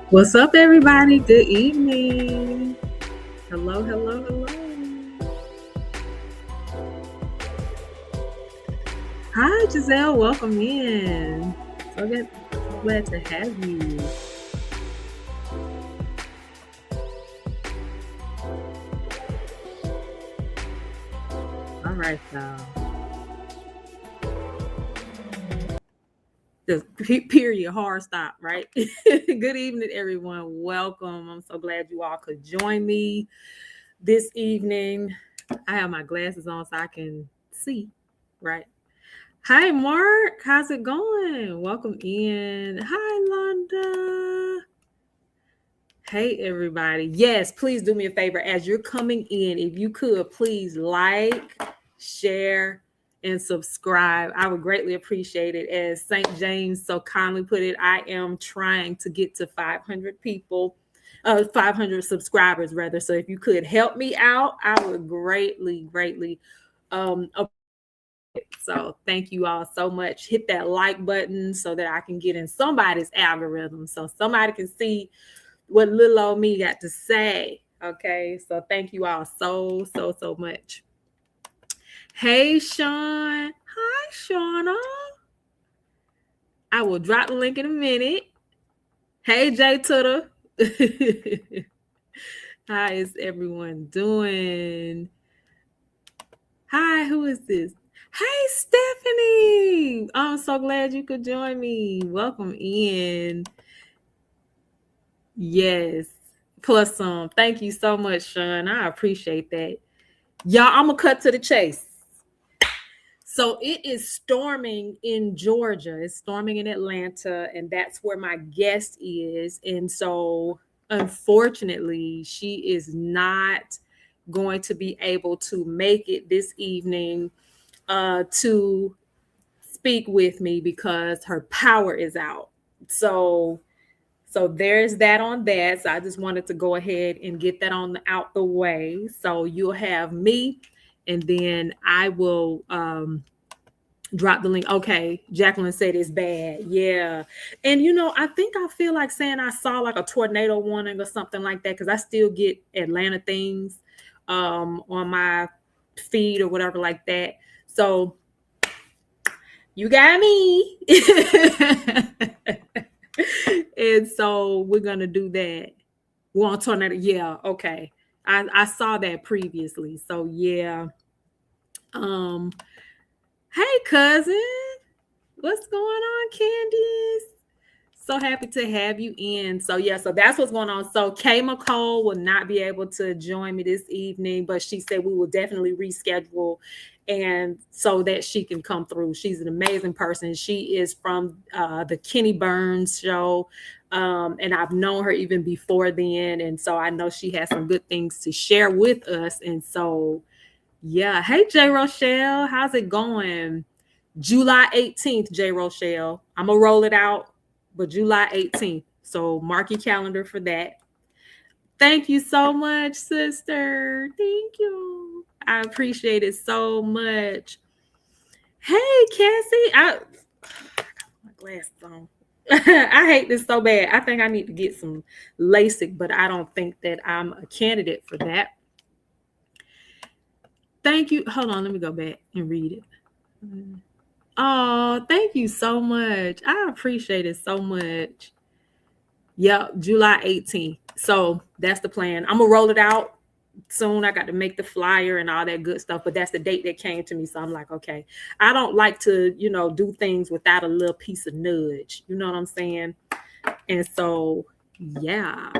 What's up, everybody? Good evening. Hello, hello, hello. Hi, Giselle. Welcome in. So glad to have you. All right, y'all. Just period, hard stop, right? Good evening, everyone. Welcome. I'm so glad you all could join me this evening. I have my glasses on so I can see, right? Hi, Mark. How's it going? Welcome in. Hi, Londa. Hey, everybody. Yes, please do me a favor as you're coming in. If you could, please like, share, and subscribe. I would greatly appreciate it. As St. James so kindly put it, I am trying to get to 500 people, 500 subscribers, rather. So if you could help me out, I would greatly appreciate it. So thank you all so much. Hit that like button so that I can get in somebody's algorithm so somebody can see what little old me got to say. Okay, so thank you all so much. Hey, Sean. Hi, Shauna. I will drop the link in a minute. Hey, Jay Tutter. How is everyone doing? Hi, who is this? Hey, Stephanie. I'm so glad you could join me. Welcome in. Yes. Plus some. Thank you so much, Sean. I appreciate that. Y'all, I'm gonna cut to the chase. So it is storming in Georgia. It's storming in Atlanta, and that's where my guest is. And so, unfortunately, she is not going to be able to make it this evening to speak with me because her power is out. So there's that on that. So I just wanted to go ahead and get that on out the way. So you'll have me, and then I will drop the link. Okay, Jacqueline said it's bad. Yeah, and I think I feel like saying I saw like a tornado warning or something like that because I still get Atlanta things on my feed or whatever like that. So you got me. And so we're gonna do that. One tornado, yeah, okay. I saw that previously. So yeah. Um, hey cousin, what's going on, Candice? So happy to have you in. So yeah, so that's what's going on. So Kay McCall will not be able to join me this evening, but she said we will definitely reschedule and so that she can come through. She's an amazing person. She is from the Kenny Burns show. And I've known her even before then. And so I know she has some good things to share with us. And so, yeah. Hey, J. Rochelle, how's it going? July 18th, J. Rochelle. I'm going to roll it out, but July 18th. So mark your calendar for that. Thank you so much, sister. Thank you. I appreciate it so much. Hey, Cassie. I got my glasses on. I hate this so bad. I think I need to get some LASIK, but I don't think that I'm a candidate for that. Thank you. Hold on, let me go back and read it. Oh, thank you so much. I appreciate it so much. Yep, July 18th. So that's the plan. I'm gonna roll it out soon. I got to make the flyer and all that good stuff, but that's the date that came to me. So I'm like, okay, I don't like to, do things without a little piece of nudge. You know what I'm saying? And so, yeah.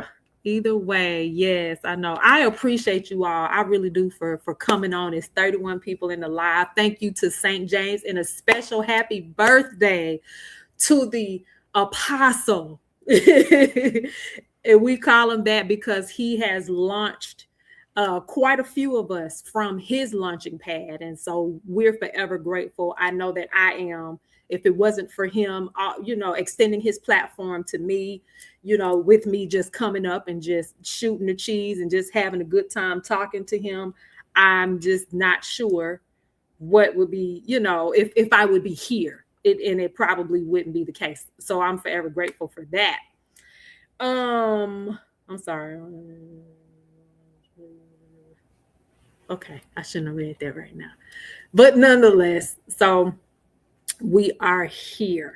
Either way, yes, I know. I appreciate you all. I really do for coming on. It's 31 people in the live. Thank you to St. James and a special happy birthday to the apostle. And we call him that because he has launched quite a few of us from his launching pad. And so we're forever grateful. I know that I am. If it wasn't for him, extending his platform to me, with me just coming up and just shooting the cheese and just having a good time talking to him, I'm just not sure what would be, if I would be here. And it probably wouldn't be the case. So I'm forever grateful for that. I'm sorry. Okay, I shouldn't have read that right now. But nonetheless, so we are here.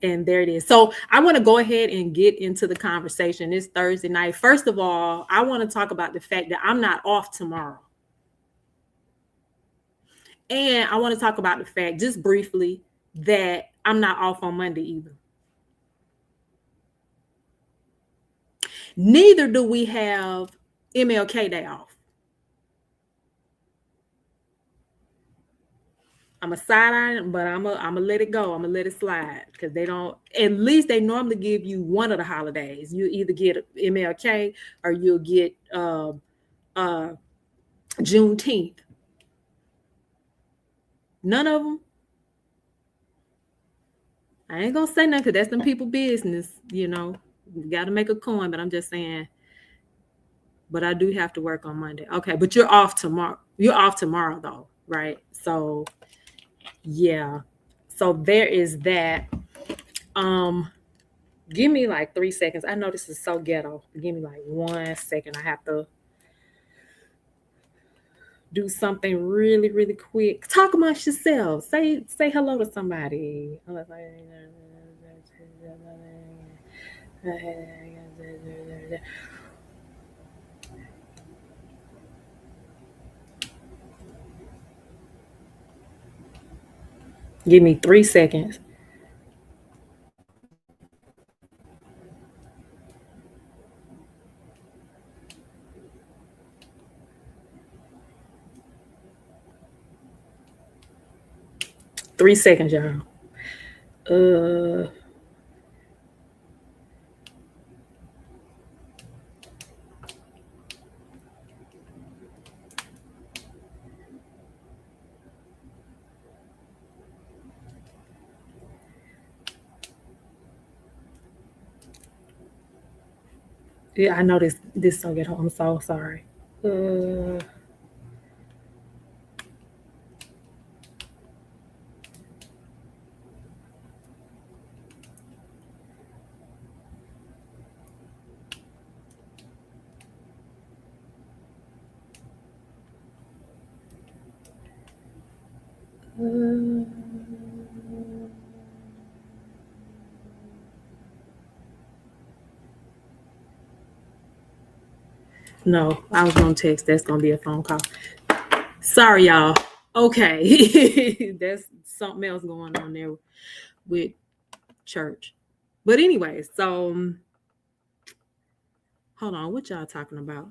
And there it is. So I want to go ahead and get into the conversation. It's Thursday night. First of all, I want to talk about the fact that I'm not off tomorrow. And I want to talk about the fact, just briefly, that I'm not off on Monday either. Neither do we have MLK Day off. I'm a side eye, but I'm a let it go. I'm gonna let it slide because they don't. At least they normally give you one of the holidays. You either get MLK or you'll get Juneteenth. None of them. I ain't gonna say nothing because that's them people business. You know, you got to make a coin. But I'm just saying. But I do have to work on Monday. Okay, but you're off tomorrow. You're off tomorrow though, right? So yeah. So there is that. Give me like 3 seconds. I know this is so ghetto. Give me like 1 second. I have to do something really, really quick. Talk amongst yourselves. Say hello to somebody. Give me 3 seconds. Three seconds, y'all. Yeah, I know this so ghetto. I'm so sorry. No, I was gonna text. That's gonna be a phone call. Sorry, y'all. Okay, that's something else going on there with church. But anyway, so hold on. What y'all talking about?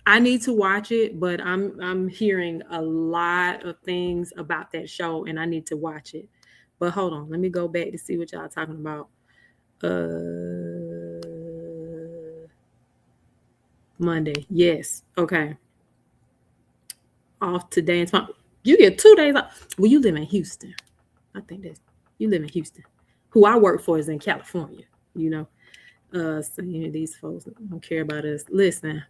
I need to watch it, but I'm hearing a lot of things about that show, and I need to watch it. But hold on, let me go back to see what y'all talking about. Monday, yes, okay. Off today and tomorrow. You get 2 days off. Well, you live in Houston. I think that's you live in Houston. Who I work for is in California. You know, so these folks don't care about us. Listen,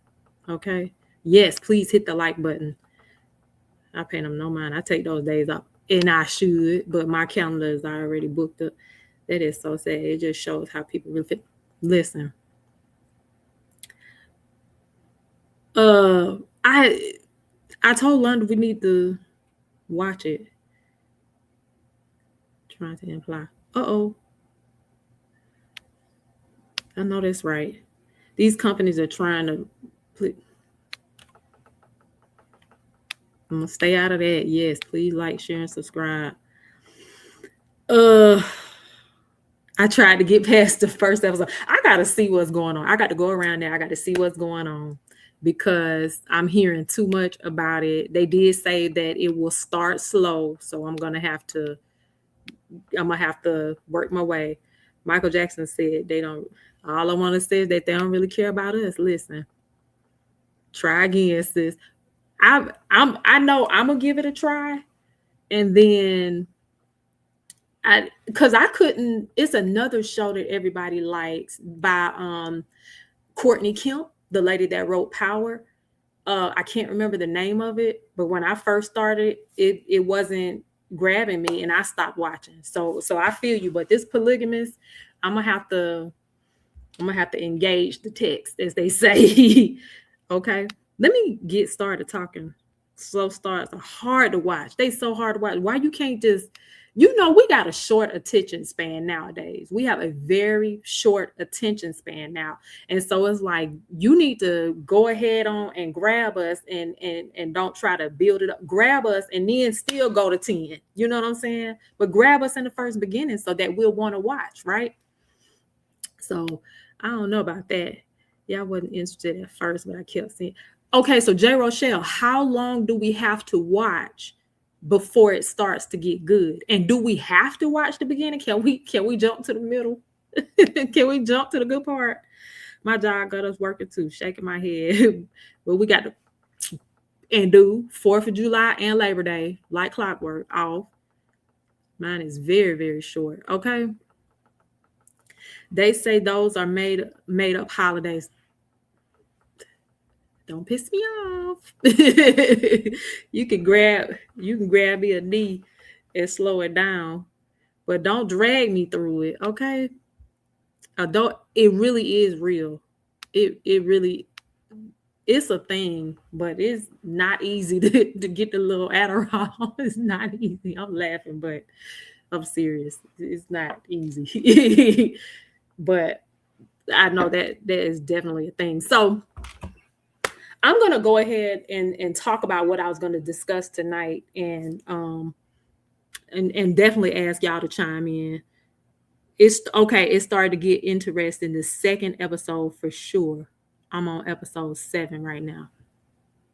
okay. Yes, please hit the like button. I pay them no mind. I take those days off, and I should, but my calendar is already booked up. That is so sad. It just shows how people really feel. Listen, I told London we need to watch it. Trying to imply. Uh-oh. I know that's right. These companies are trying to put. I'm gonna stay out of that. Yes, please like, share, and subscribe. I tried to get past the first episode. I gotta see what's going on. I got to go around there. I got to see what's going on because I'm hearing too much about it. They did say that it will start slow, so I'm gonna have to work my way. Michael Jackson said they don't. All I want to say is that they don't really care about us. Listen, try again, sis. I know I'm gonna give it a try, and then because I couldn't. It's another show that everybody likes by Courtney Kemp, the lady that wrote Power. I can't remember the name of it, but when I first started, it wasn't grabbing me, and I stopped watching. So I feel you, but this Polygamous, I'm gonna have to engage the text, as they say. Okay. Let me get started talking. Slow starts are hard to watch. They so hard to watch. Why you can't just, we got a short attention span nowadays. We have a very short attention span now. And so it's like you need to go ahead on and grab us and don't try to build it up. Grab us and then still go to 10. You know what I'm saying? But grab us in the first beginning so that we'll want to watch, right? So I don't know about that. Yeah, I wasn't interested at first, but I kept seeing. Okay, so J. Rochelle, how long do we have to watch before it starts to get good? And do we have to watch the beginning? Can we jump to the middle? Can we jump to the good part? My job got us working too, shaking my head. But we got to and do 4th of July and Labor Day, like clockwork, off. Mine is very, very short. Okay. They say those are made up holidays. Don't piss me off. You can grab me a knee and slow it down, but don't drag me through it, okay? Don't it really is real. It really it's a thing, but it's not easy to get the little Adderall. It's not easy. I'm laughing, but I'm serious. It's not easy. But I know that is definitely a thing. So I'm going to go ahead and talk about what I was going to discuss tonight, and definitely ask y'all to chime in. It's okay. It started to get interesting. The second episode for sure. I'm on episode 7 right now.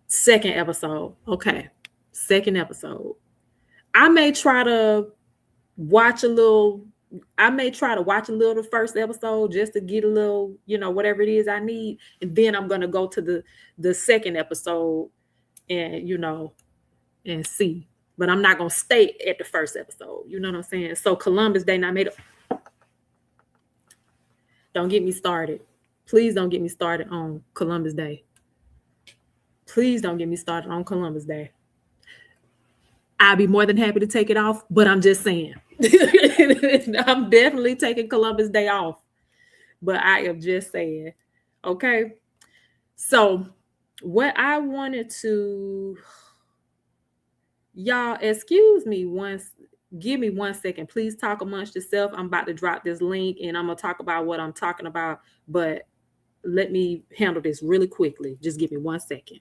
Second episode. Okay. Second episode. I may try to watch a little. I may try to watch a little the first episode just to get a little, whatever it is I need, and then I'm gonna go to the second episode and and see. But I'm not gonna stay at the first episode. You know what I'm saying? So Columbus Day, not made up. Don't get me started. Please don't get me started on Columbus Day. Please don't get me started on Columbus Day. I'll be more than happy to take it off, but I'm just saying. I'm definitely taking Columbus Day off, but I am just saying. Okay. So, what I wanted to, y'all, excuse me once, give me 1 second. Please talk amongst yourself. I'm about to drop this link and I'm going to talk about what I'm talking about, but let me handle this really quickly. Just give me 1 second.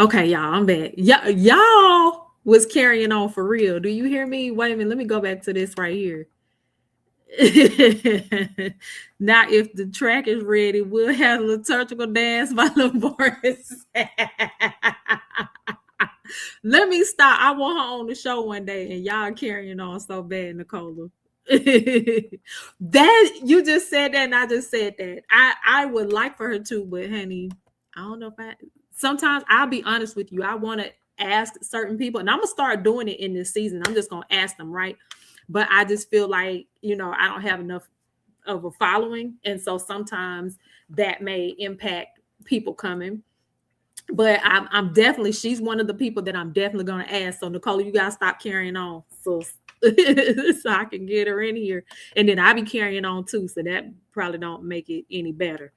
Okay, y'all, I'm back. Y'all was carrying on for real. Do you hear me? Wait a minute. Let me go back to this right here. Now, if the track is ready, we'll have a liturgical dance by LaBoris. Let me stop. I want her on the show one day, and y'all carrying on so bad, Nicola. That you just said that, and I just said that. I would like for her to, but honey, I don't know if I. Sometimes I'll be honest with you. I want to ask certain people, and I'm gonna start doing it in this season. I'm just gonna ask them, right? But I just feel like I don't have enough of a following, and so sometimes that may impact people coming. But I'm definitely, she's one of the people that I'm definitely going to ask. So Nicola, you gotta stop carrying on, so so I can get her in here, and then I be carrying on too. So that probably don't make it any better.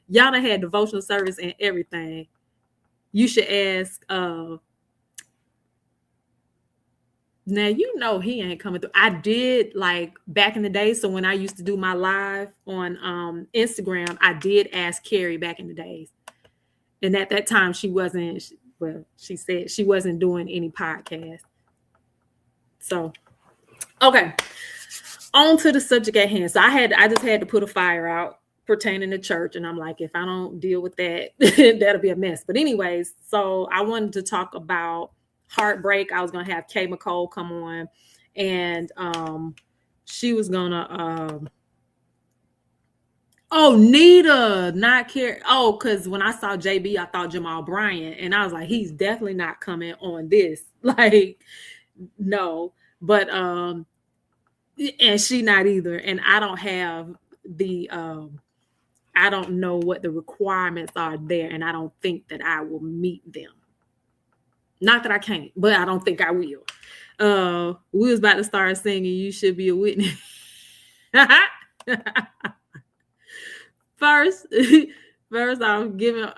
Y'all done had devotional service and everything. You should ask. Now he ain't coming through. I did like back in the day. So when I used to do my live on Instagram, I did ask Carrie back in the days. And at that time, she said she wasn't doing any podcast. So, okay. On to the subject at hand. So I just had to put a fire out pertaining to church. And I'm like, if I don't deal with that, that'll be a mess. But anyways, so I wanted to talk about heartbreak. I was going to have Kay McCole come on, and she was going to... Oh, Nita, not care. Oh, because when I saw JB, I thought Jamal Bryant, and I was like, he's definitely not coming on this. Like, no. But and she not either. And I don't have the I don't know what the requirements are there, and I don't think that I will meet them. Not that I can't, but I don't think I will. We was about to start singing "You Should Be a Witness." First, I'm giving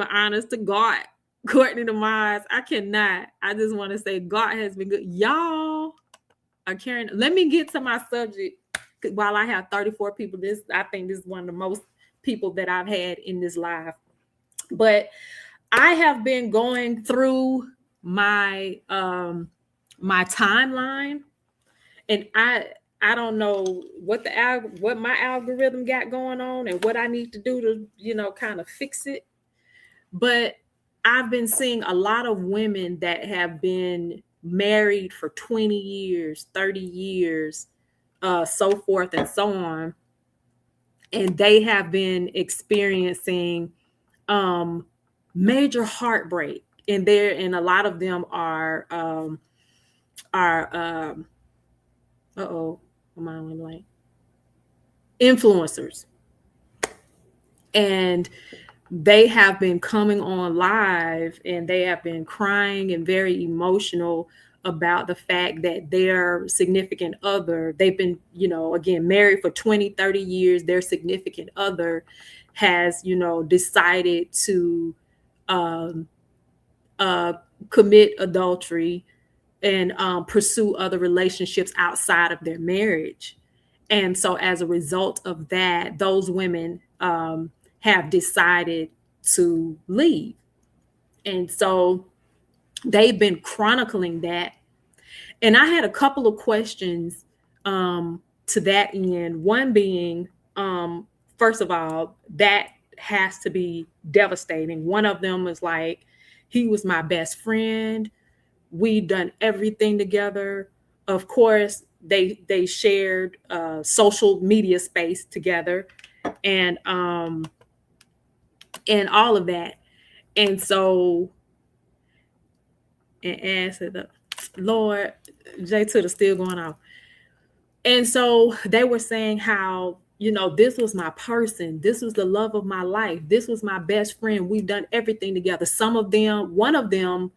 honors to God. Courtney Demise, I cannot. I just want to say God has been good. Y'all are carrying. Let me get to my subject while I have 34 people. I think this is one of the most people that I've had in this live. But I have been going through my my timeline, and I don't know what my algorithm got going on and what I need to do to, kind of fix it. But I've been seeing a lot of women that have been married for 20 years, 30 years, so forth and so on. And they have been experiencing major heartbreak. And a lot of them are influencers, and they have been coming on live, and they have been crying and very emotional about the fact that their significant other, they've been, again, married for 20, 30 years. Their significant other has, decided to commit adultery and pursue other relationships outside of their marriage. And so as a result of that, those women have decided to leave. And so they've been chronicling that. And I had a couple of questions to that end. One being, first of all, that has to be devastating. One of them was like, he was my best friend. We've done everything together. Of course, they shared social media space together, and all of that. And so, and said, the Lord, J Tudor still going off. And so they were saying how, this was my person. This was the love of my life. This was my best friend. We've done everything together. One of them,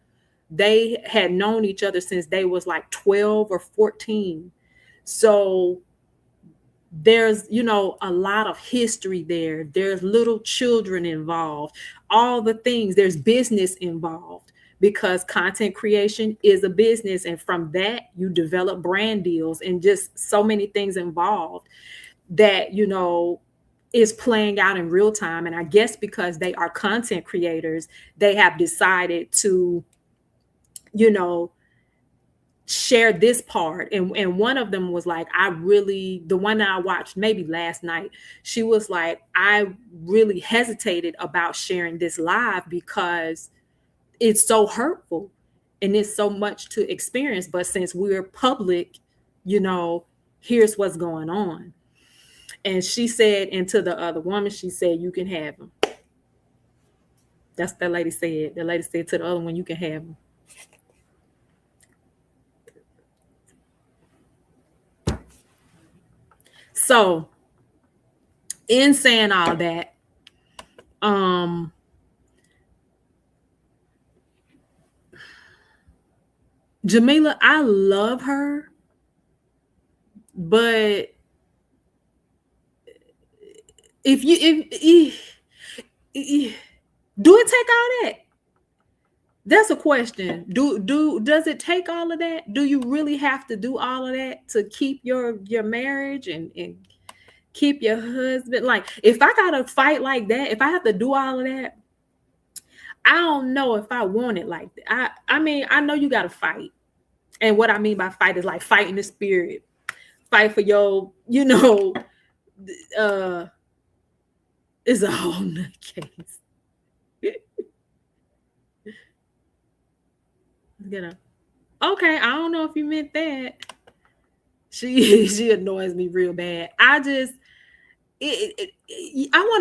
they had known each other since they was like 12 or 14. So there's, a lot of history there. There's little children involved, all the things. There's business involved, because content creation is a business. And from that, you develop brand deals and just so many things involved that, is playing out in real time. And I guess because they are content creators, they have decided to, you know, share this part. And one of them was like, the one that I watched maybe last night, she was like, I really hesitated about sharing this live because it's so hurtful and it's so much to experience. But since we're public, you know, here's what's going on. And she said, and to the other woman, she said, you can have them. That's the lady said. The lady said to the other one, you can have them. So, in saying all that, Jamila, I love her, but if do it take all that? That's a question. Does it take all of that? Do you really have to do all of that to keep your marriage and keep your husband? Like, if I gotta fight like that, if I have to do all of that, I don't know if I want it like that. I mean, I know you gotta fight. And what I mean by fight is like fight in the spirit. Fight for your, you know, it's a whole nother case. You know. Okay, I don't know if you meant that. She annoys me real bad. I want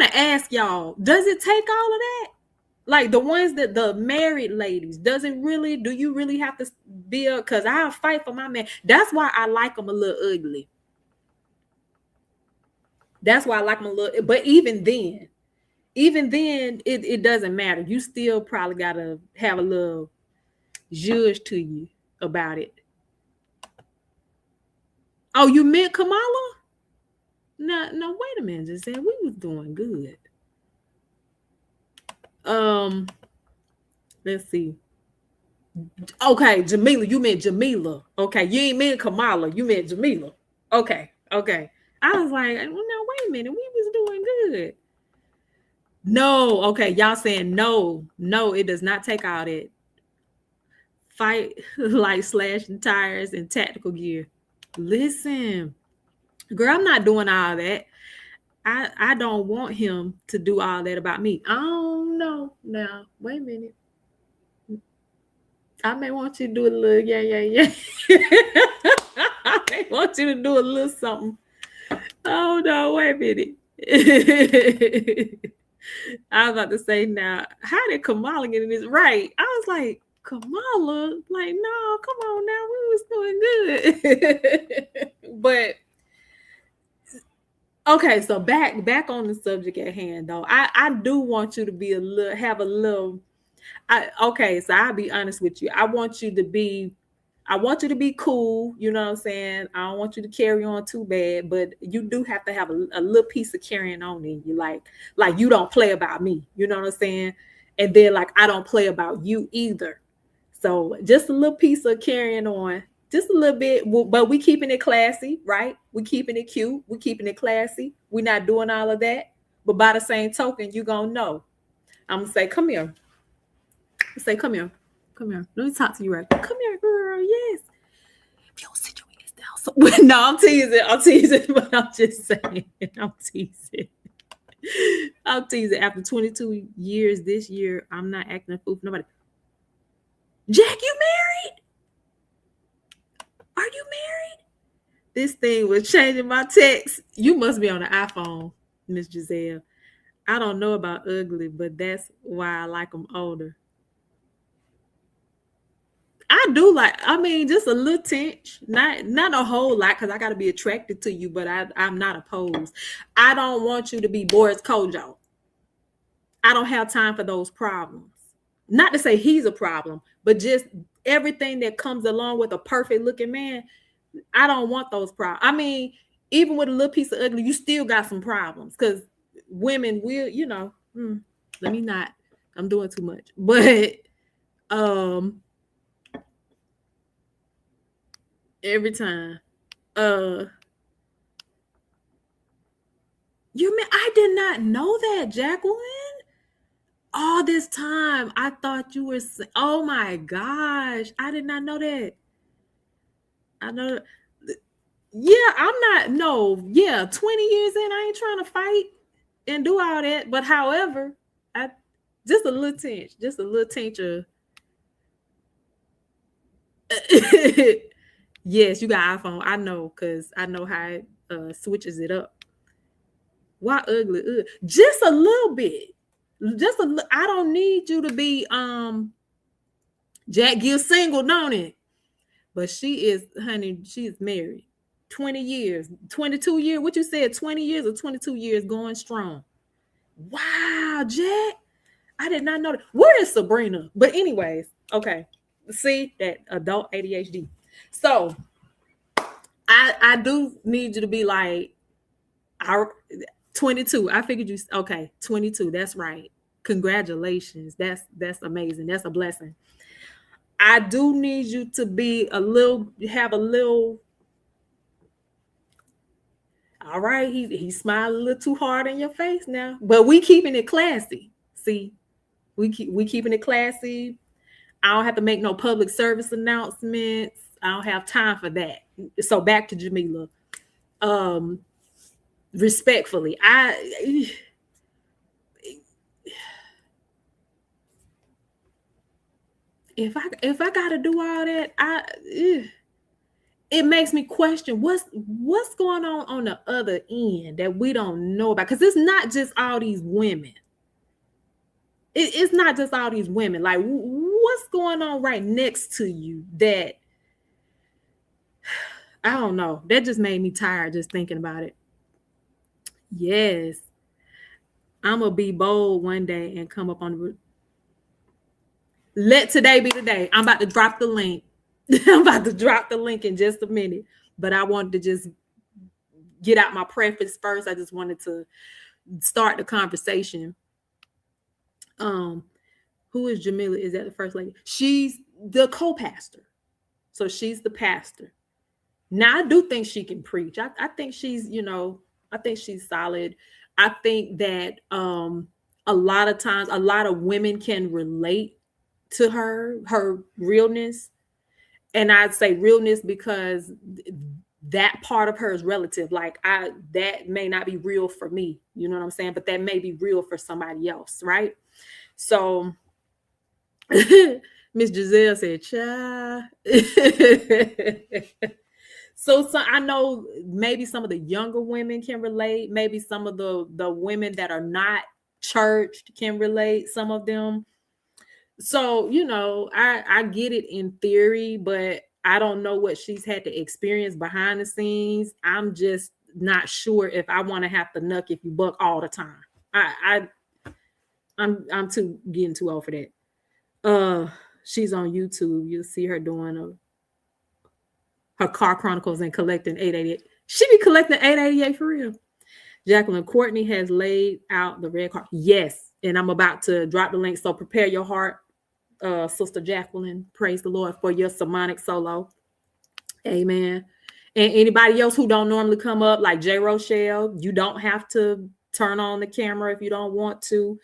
to ask y'all, does it take all of that? Like the ones that the married ladies, do you really have to be because I'll fight for my man. That's why I like them a little ugly. That's why I like them a little, but even then, it doesn't matter. You still probably gotta have a little judge to you about it. Oh, you meant Kamala? No, wait a minute. Just said we was doing good. Let's see. Okay, Jamila, you meant Jamila. Okay, you ain't meant Kamala, you meant Jamila. Okay. I was like, well, no, wait a minute, we was doing good. No, okay, y'all saying no, it does not take all that. Fight like slashing tires and tactical gear. Listen, girl, I'm not doing all that. I don't want him to do all that about me. I don't know. Now, wait a minute. I may want you to do a little, yeah. I may want you to do a little something. Oh no, wait a minute. I was about to say now, how did Kamala get in this? Right. I was like, Kamala, like, no, come on now, we was doing good. But okay, so back on the subject at hand though. I do want you to be have a little. Okay, so I'll be honest with you. I want you to be cool, you know what I'm saying? I don't want you to carry on too bad, but you do have to have a little piece of carrying on in you. Like you don't play about me, you know what I'm saying? And then like I don't play about you either. So just a little piece of carrying on, just a little bit, but we keeping it classy, right? We keeping it cute, we keeping it classy. We're not doing all of that. But by the same token, you gonna know. I'm gonna say, come here. Say, come here. Come here. Let me talk to you right. Come here, girl. Yes. If you don't sit your ass down. So, no, I'm teasing, but I'm just saying. I'm teasing. After 22 years this year, I'm not acting a fool for nobody. Jack, you married? Are you married? This thing was changing my text. You must be on the iPhone, Miss Giselle. I don't know about ugly, but that's why I like them older. I do like, I mean, just a little tinge, not a whole lot, because I got to be attracted to you, but I'm not opposed. I don't want you to be Boris Kojo. I don't have time for those problems. Not to say he's a problem, but just everything that comes along with a perfect looking man. I don't want those problems. I mean, even with a little piece of ugly, you still got some problems because women will, you know, let me not, I'm doing too much, but every time. You mean I did not know that, Jacqueline? All this time, I thought you were. Oh my gosh, I did not know that. I know. Yeah, I'm not. No, yeah, 20 years in, I ain't trying to fight and do all that. But however, I just a little tinge, just a little tincture. Yes, you got iPhone. I know, cause I know how it switches it up. Why ugly? Ugh. Just a little bit. I don't need you to be Jack Gill single, don't it? But she is, honey, she's married. 20 years, 22 years. What you said, 20 years or 22 years going strong. Wow, Jack. I did not know that. Where is Sabrina? But anyways, okay. See that adult ADHD. So I do need you to be like our 22. I figured you okay, 22. That's right. Congratulations. That's amazing. That's a blessing. I do need you to be have a little. All right, he smiled a little too hard in your face now, but we keeping it classy. See, we keeping it classy. I don't have to make no public service announcements. I don't have time for that. So back to Jamila. Um, Respectfully, if I gotta do all that, it makes me question what's going on the other end that we don't know about. Because it's not just all these women. It's not just all these women. Like, what's going on right next to you that I don't know. That just made me tired just thinking about it. Yes, I'm gonna be bold one day and come up on the. Let today be the day. I'm about to drop the link. I'm about to drop the link in just a minute. But I wanted to just get out my preface first. I just wanted to start the conversation. Who is Jamila? Is that the first lady? She's the co-pastor. So she's the pastor. Now I do think she can preach. I think I think she's solid. I think that a lot of times a lot of women can relate to her realness. And I'd say realness because that part of her is relative. Like that may not be real for me, you know what I'm saying? But that may be real for somebody else, right? So Miss Giselle said, "Cha." So I know maybe some of the younger women can relate. Maybe some of the women that are not churched can relate. Some of them. So I get it in theory, but I don't know what she's had to experience behind the scenes. I'm just not sure if I want to have to nuck if you buck all the time. I'm too getting too old for that. She's on YouTube. You'll see her doing her car chronicles and collecting 888. She be collecting 888 for real. Jacqueline Courtney has laid out the red card. Yes, and I'm about to drop the link. So prepare your heart, Sister Jacqueline. Praise the Lord for your sermonic solo. Amen. And anybody else who don't normally come up, like J. Rochelle, you don't have to turn on the camera if you don't want to.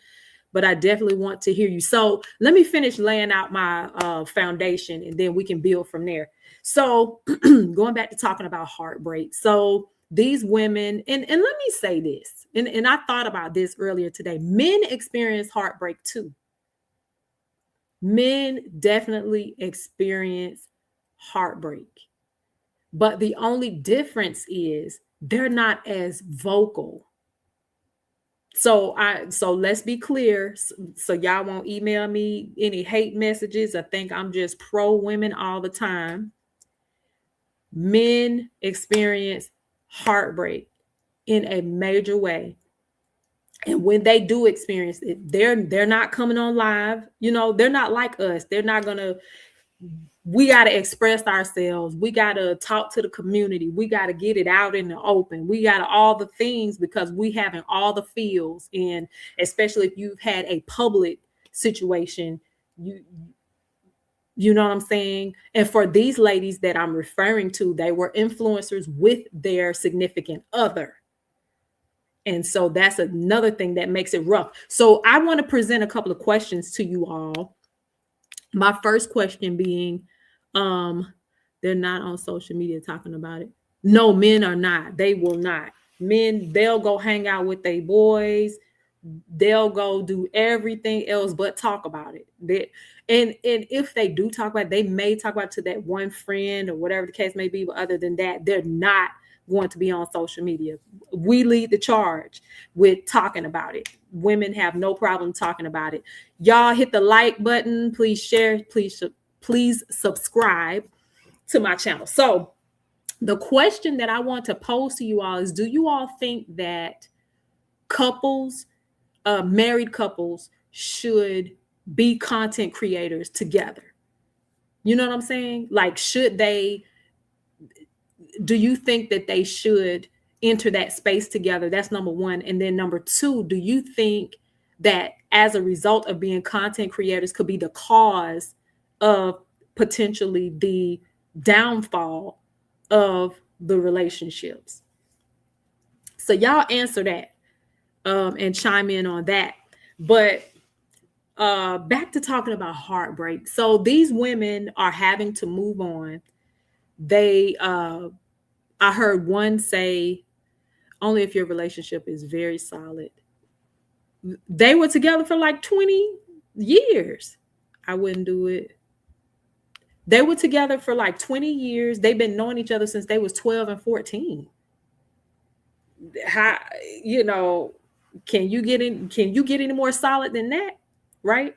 But I definitely want to hear you. So let me finish laying out my foundation and then we can build from there. So going back to talking about heartbreak. So these women, and let me say this, and I thought about this earlier today. Men experience heartbreak too. Men definitely experience heartbreak. But the only difference is they're not as vocal. So let's be clear. So y'all won't email me any hate messages. I think I'm just pro women all the time. Men experience heartbreak in a major way. And when they do experience it, they're not coming on live. They're not like us. They're not gonna. We got to express ourselves. We got to talk to the community. We got to get it out in the open. We got all the things because we having all the feels. And especially if you've had a public situation, you know what I'm saying? And for these ladies that I'm referring to, they were influencers with their significant other. And so that's another thing that makes it rough. So I want to present a couple of questions to you all. My first question being, they're not on social media talking about it. No, men are not. They will not. Men, they'll go hang out with their boys. They'll go do everything else but talk about it. And if they do talk about it, they may talk about it to that one friend or whatever the case may be. But other than that, they're not going to be on social media. We lead the charge with talking about it. Women have no problem talking about it. Y'all hit the like button. Please share. Please subscribe to my channel. So the question that I want to pose to you all is, do you all think that couples, married couples, should be content creators together? You know what I'm saying? Like, do you think that they should enter that space together? That's number one. And then number two, do you think that as a result of being content creators could be the cause of potentially the downfall of the relationships? So y'all answer that and chime in on that. But back to talking about heartbreak. So these women are having to move on. I heard one say, only if your relationship is very solid. They were together for like 20 years. I wouldn't do it. They were together for like 20 years. They've been knowing each other since they was 12 and 14. How, can you get any more solid than that? Right?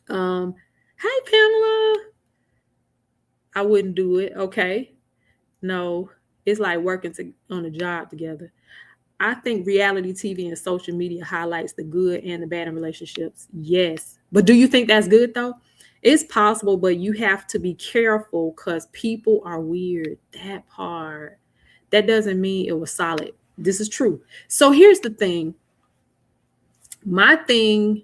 Hi, Pamela. I wouldn't do it. Okay. No, it's like working on a job together. I think reality TV and social media highlights the good and the bad in relationships. Yes. But do you think that's good though? It's possible, but you have to be careful because people are weird. That part. That doesn't mean it was solid. This is true. So here's the thing. My thing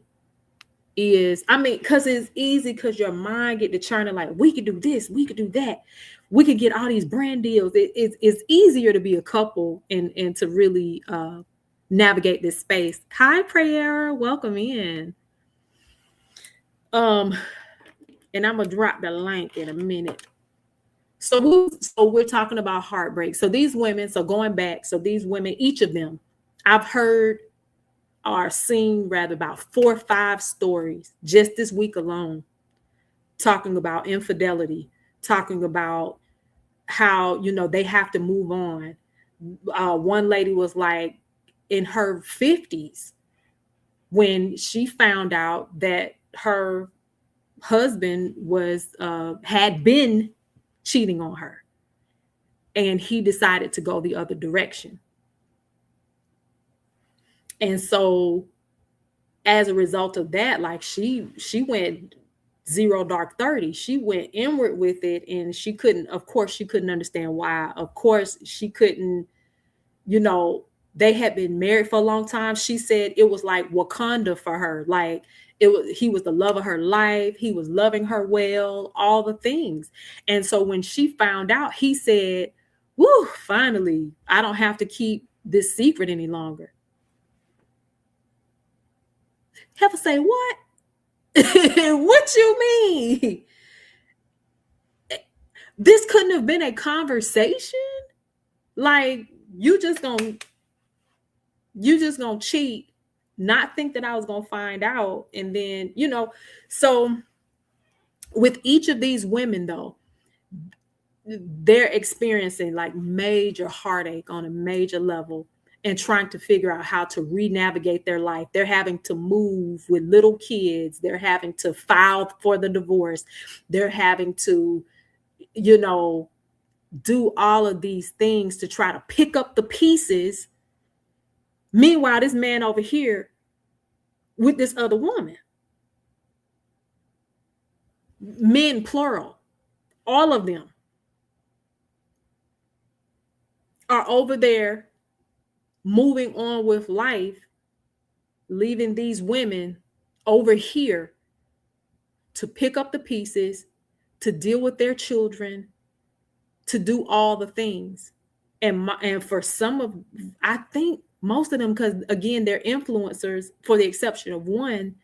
is, because it's easy, because your mind get to churning like, we could do this, we could do that. We could get all these brand deals. It's easier to be a couple and to really navigate this space. Hi, Prayer. Welcome in. And I'm going to drop the link in a minute. So we're talking about heartbreak. So these women, going back, these women, each of them, I've heard or seen rather about 4 or 5 stories just this week alone, talking about infidelity, talking about how, they have to move on. One lady was like in her 50s when she found out that her husband had been cheating on her, and he decided to go the other direction. And so as a result of that, like she went 0 dark 30. She went inward with it, and she couldn't understand why. Of course, she couldn't, they had been married for a long time. She said it was like Wakanda for her. Like he was the love of her life. He was loving her well, all the things. And so when she found out, he said, woo, finally, I don't have to keep this secret any longer. Have to say, what? What you mean? This couldn't have been a conversation? Like, you just gonna cheat, not think that I was gonna find out. And then, so with each of these women though, they're experiencing like major heartache on a major level and trying to figure out how to re-navigate their life. They're having to move with little kids. They're having to file for the divorce. They're having to, do all of these things to try to pick up the pieces. Meanwhile, this man over here with this other woman, men plural, all of them are over there moving on with life, leaving these women over here to pick up the pieces, to deal with their children, to do all the things. And for some of, I think Most of them, because again, they're influencers, for the exception of one,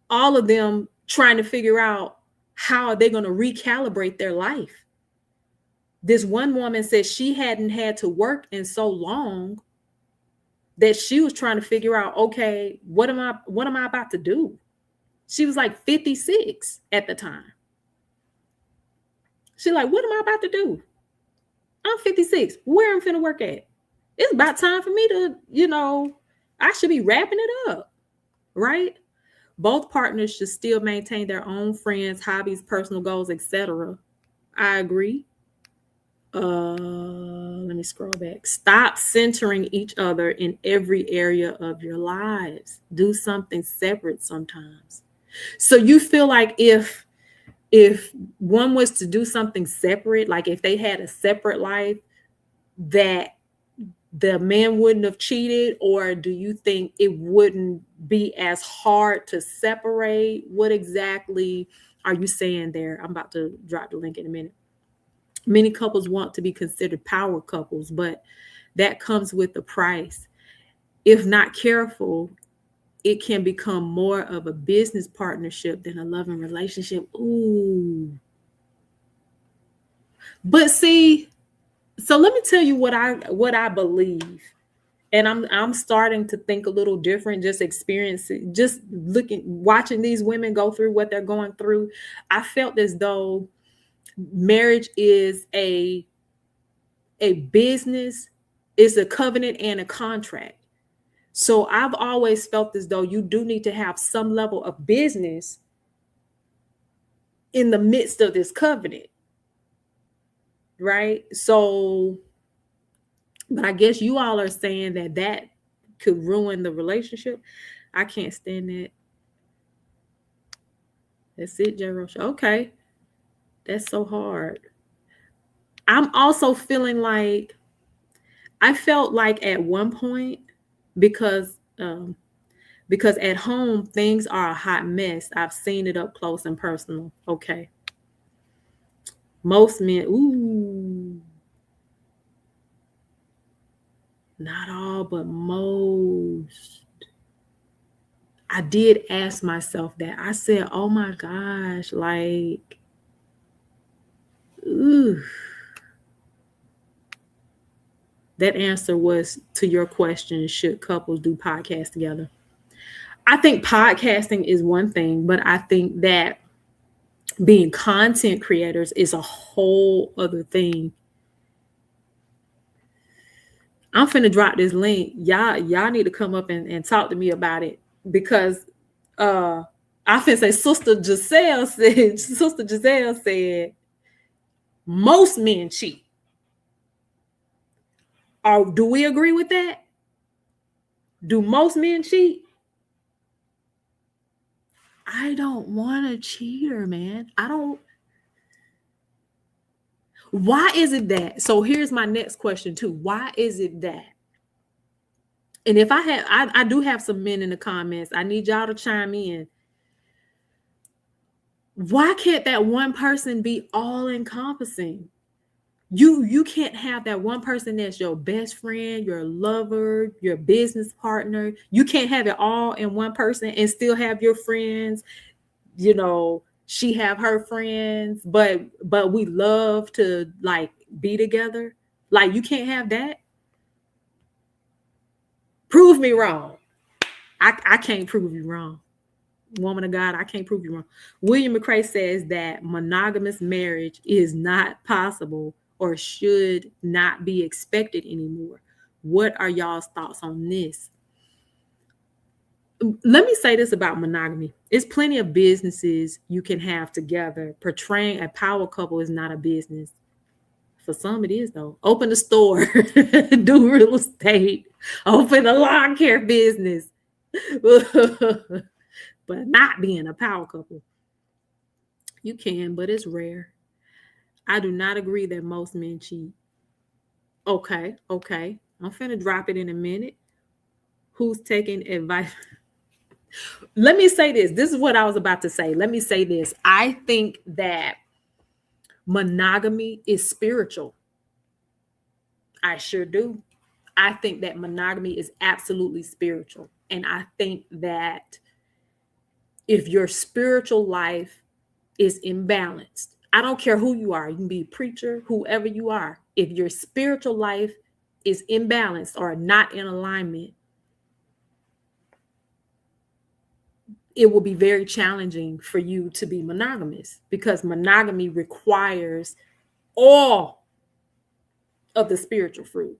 all of them trying to figure out how are they going to recalibrate their life. This one woman said she hadn't had to work in so long that she was trying to figure out, okay, what am I about to do? She was like 56 at the time. She's like, what am I about to do? I'm 56. Where I'm finna work at? It's about time for me to, I should be wrapping it up, right? Both partners should still maintain their own friends, hobbies, personal goals, etc. I agree. Let me scroll back. Stop centering each other in every area of your lives. Do something separate sometimes. So you feel like if one was to do something separate, like if they had a separate life, that the man wouldn't have cheated? Or do you think it wouldn't be as hard to separate? What exactly are you saying there? I'm about to drop the link in a minute. Many couples want to be considered power couples, but that comes with a price. If not careful, it can become more of a business partnership than a loving relationship. Ooh. But see, so let me tell you what I believe. And I'm starting to think a little different, just experiencing, just watching these women go through what they're going through. I felt as though marriage is a business, is a covenant and a contract. So I've always felt as though you do need to have some level of business in the midst of this covenant, right? So, but I guess you all are saying that could ruin the relationship. I can't stand that. That's it, J-Roche. Okay. That's so hard. I'm also feeling like, I felt like at one point, because at home things are a hot mess. I've seen it up close and personal. Okay. Most men, ooh, not all, but most. I did ask myself that. I said, oh my gosh, like, ooh. That answer was to your question, should couples do podcasts together? I think podcasting is one thing, but I think that being content creators is a whole other thing. I'm finna drop this link. Y'all need to come up and talk to me about it, because I finna say Sister Giselle said most men cheat. Do we agree with that? Do most men cheat? I don't want a cheater, man. I don't. Why is it that? So here's my next question too. Why is it that? And if I do have some men in the comments, I need y'all to chime in. Why can't that one person be all encompassing? You can't have that one person that's your best friend, your lover, your business partner. You can't have it all in one person and still have your friends. She have her friends, but we love to like be together. Like, you can't have that. Prove me wrong. I can't prove you wrong. Woman of God, I can't prove you wrong. William McCrae says that monogamous marriage is not possible or should not be expected anymore. What are y'all's thoughts on this? Let me say this about monogamy. It's plenty of businesses you can have together. Portraying a power couple is not a business. For some it is, though. Open a store, do real estate, open a lawn care business, but not being a power couple. You can, but it's rare. I do not agree that most men cheat. Okay. I'm finna drop it in a minute. Who's taking advice? Let me say this. This is what I was about to say. Let me say this. I think that monogamy is spiritual. I sure do. I think that monogamy is absolutely spiritual. And I think that if your spiritual life is imbalanced, I don't care who you are, you can be a preacher, whoever you are, if your spiritual life is imbalanced or not in alignment, it will be very challenging for you to be monogamous, because monogamy requires all of the spiritual fruit.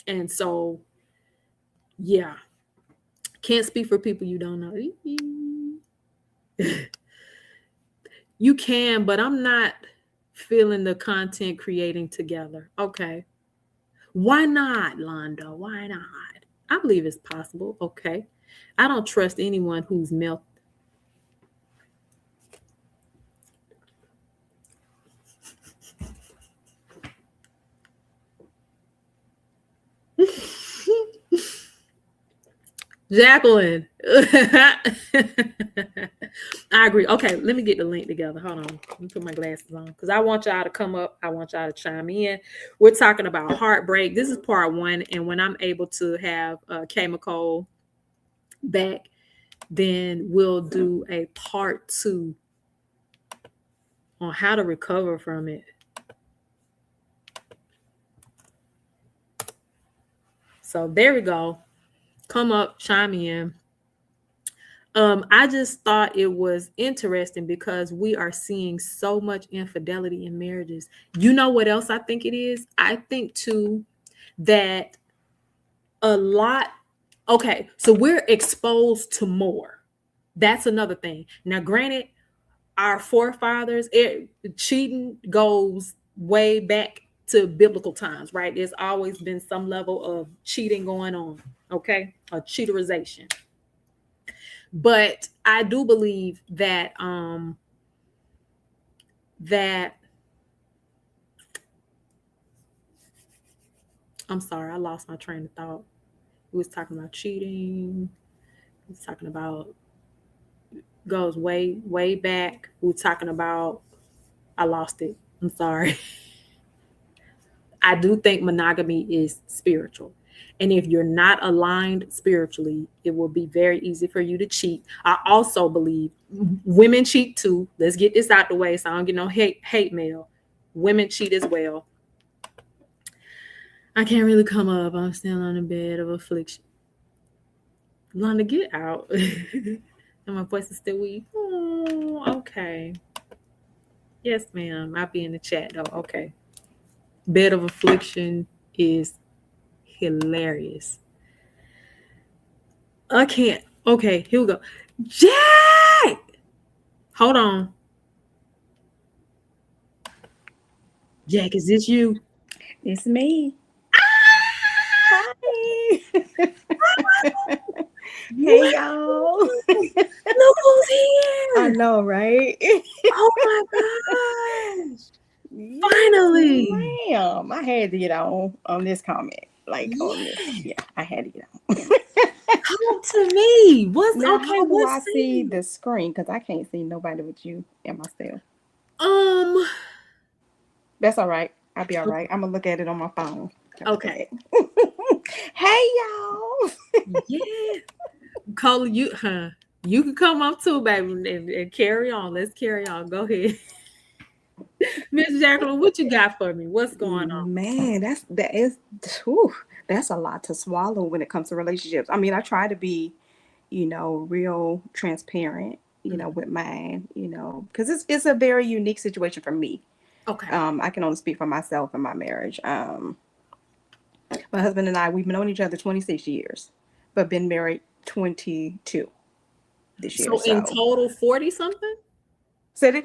And so, yeah, can't speak for people you don't know. You can, but I'm not feeling the content creating together. Okay. Why not, Londo? Why not? I believe it's possible. Okay. I don't trust anyone who's milk. Jacqueline. I agree. Okay, let me get the link together. Hold on. Let me put my glasses on because I want y'all to come up. I want y'all to chime in. We're talking about heartbreak. This is part 1. And when I'm able to have K. McCole back, then we'll do a part 2 on how to recover from it. So there we go. Come up, chime in. I just thought it was interesting because we are seeing so much infidelity in marriages. You know what else I think it is? I think too that a lot, okay, so we're exposed to more. That's another thing. Now, granted, our forefathers, cheating goes way back to biblical times, right? There's always been some level of cheating going on, okay? A cheaterization. But I do believe that that I'm sorry, I lost my train of thought. We was talking about cheating. We was talking about goes way, way back. We were talking about I lost it. I'm sorry. I do think monogamy is spiritual. And if you're not aligned spiritually, it will be very easy for you to cheat. I also believe women cheat too. Let's get this out the way so I don't get no hate mail. Women cheat as well. I can't really come up. I'm still on the bed of affliction. Londa, get out. And my voice is still weak. Oh, okay. Yes, ma'am. I'll be in the chat though. Okay. Bed of affliction is hilarious. I can't. Okay, here we go. Jack! Hold on. Jack, is this you? It's me. Hi. Hey, y'all. Look who's here. I know, right? Oh my gosh. Finally. Ma'am. I had to get on this comment. Like, on this. Yeah, I had to get on. Come to me. What's Now, okay? how do What's I see the screen? Because I can't see nobody with you and myself. That's all right. I'll be all right. I'm going to look at it on my phone. Okay. Hey, y'all. Yeah. Cole, you can come up too, baby, and carry on. Let's carry on. Go ahead. Miss Jacqueline, what you got for me? What's going on? Man, that's a lot to swallow when it comes to relationships. I mean, I try to be, real transparent, with mine, because it's a very unique situation for me. Okay. I can only speak for myself and my marriage. My husband and I, we've known each other 26 years, but been married 22 this year. So in total, 40 something?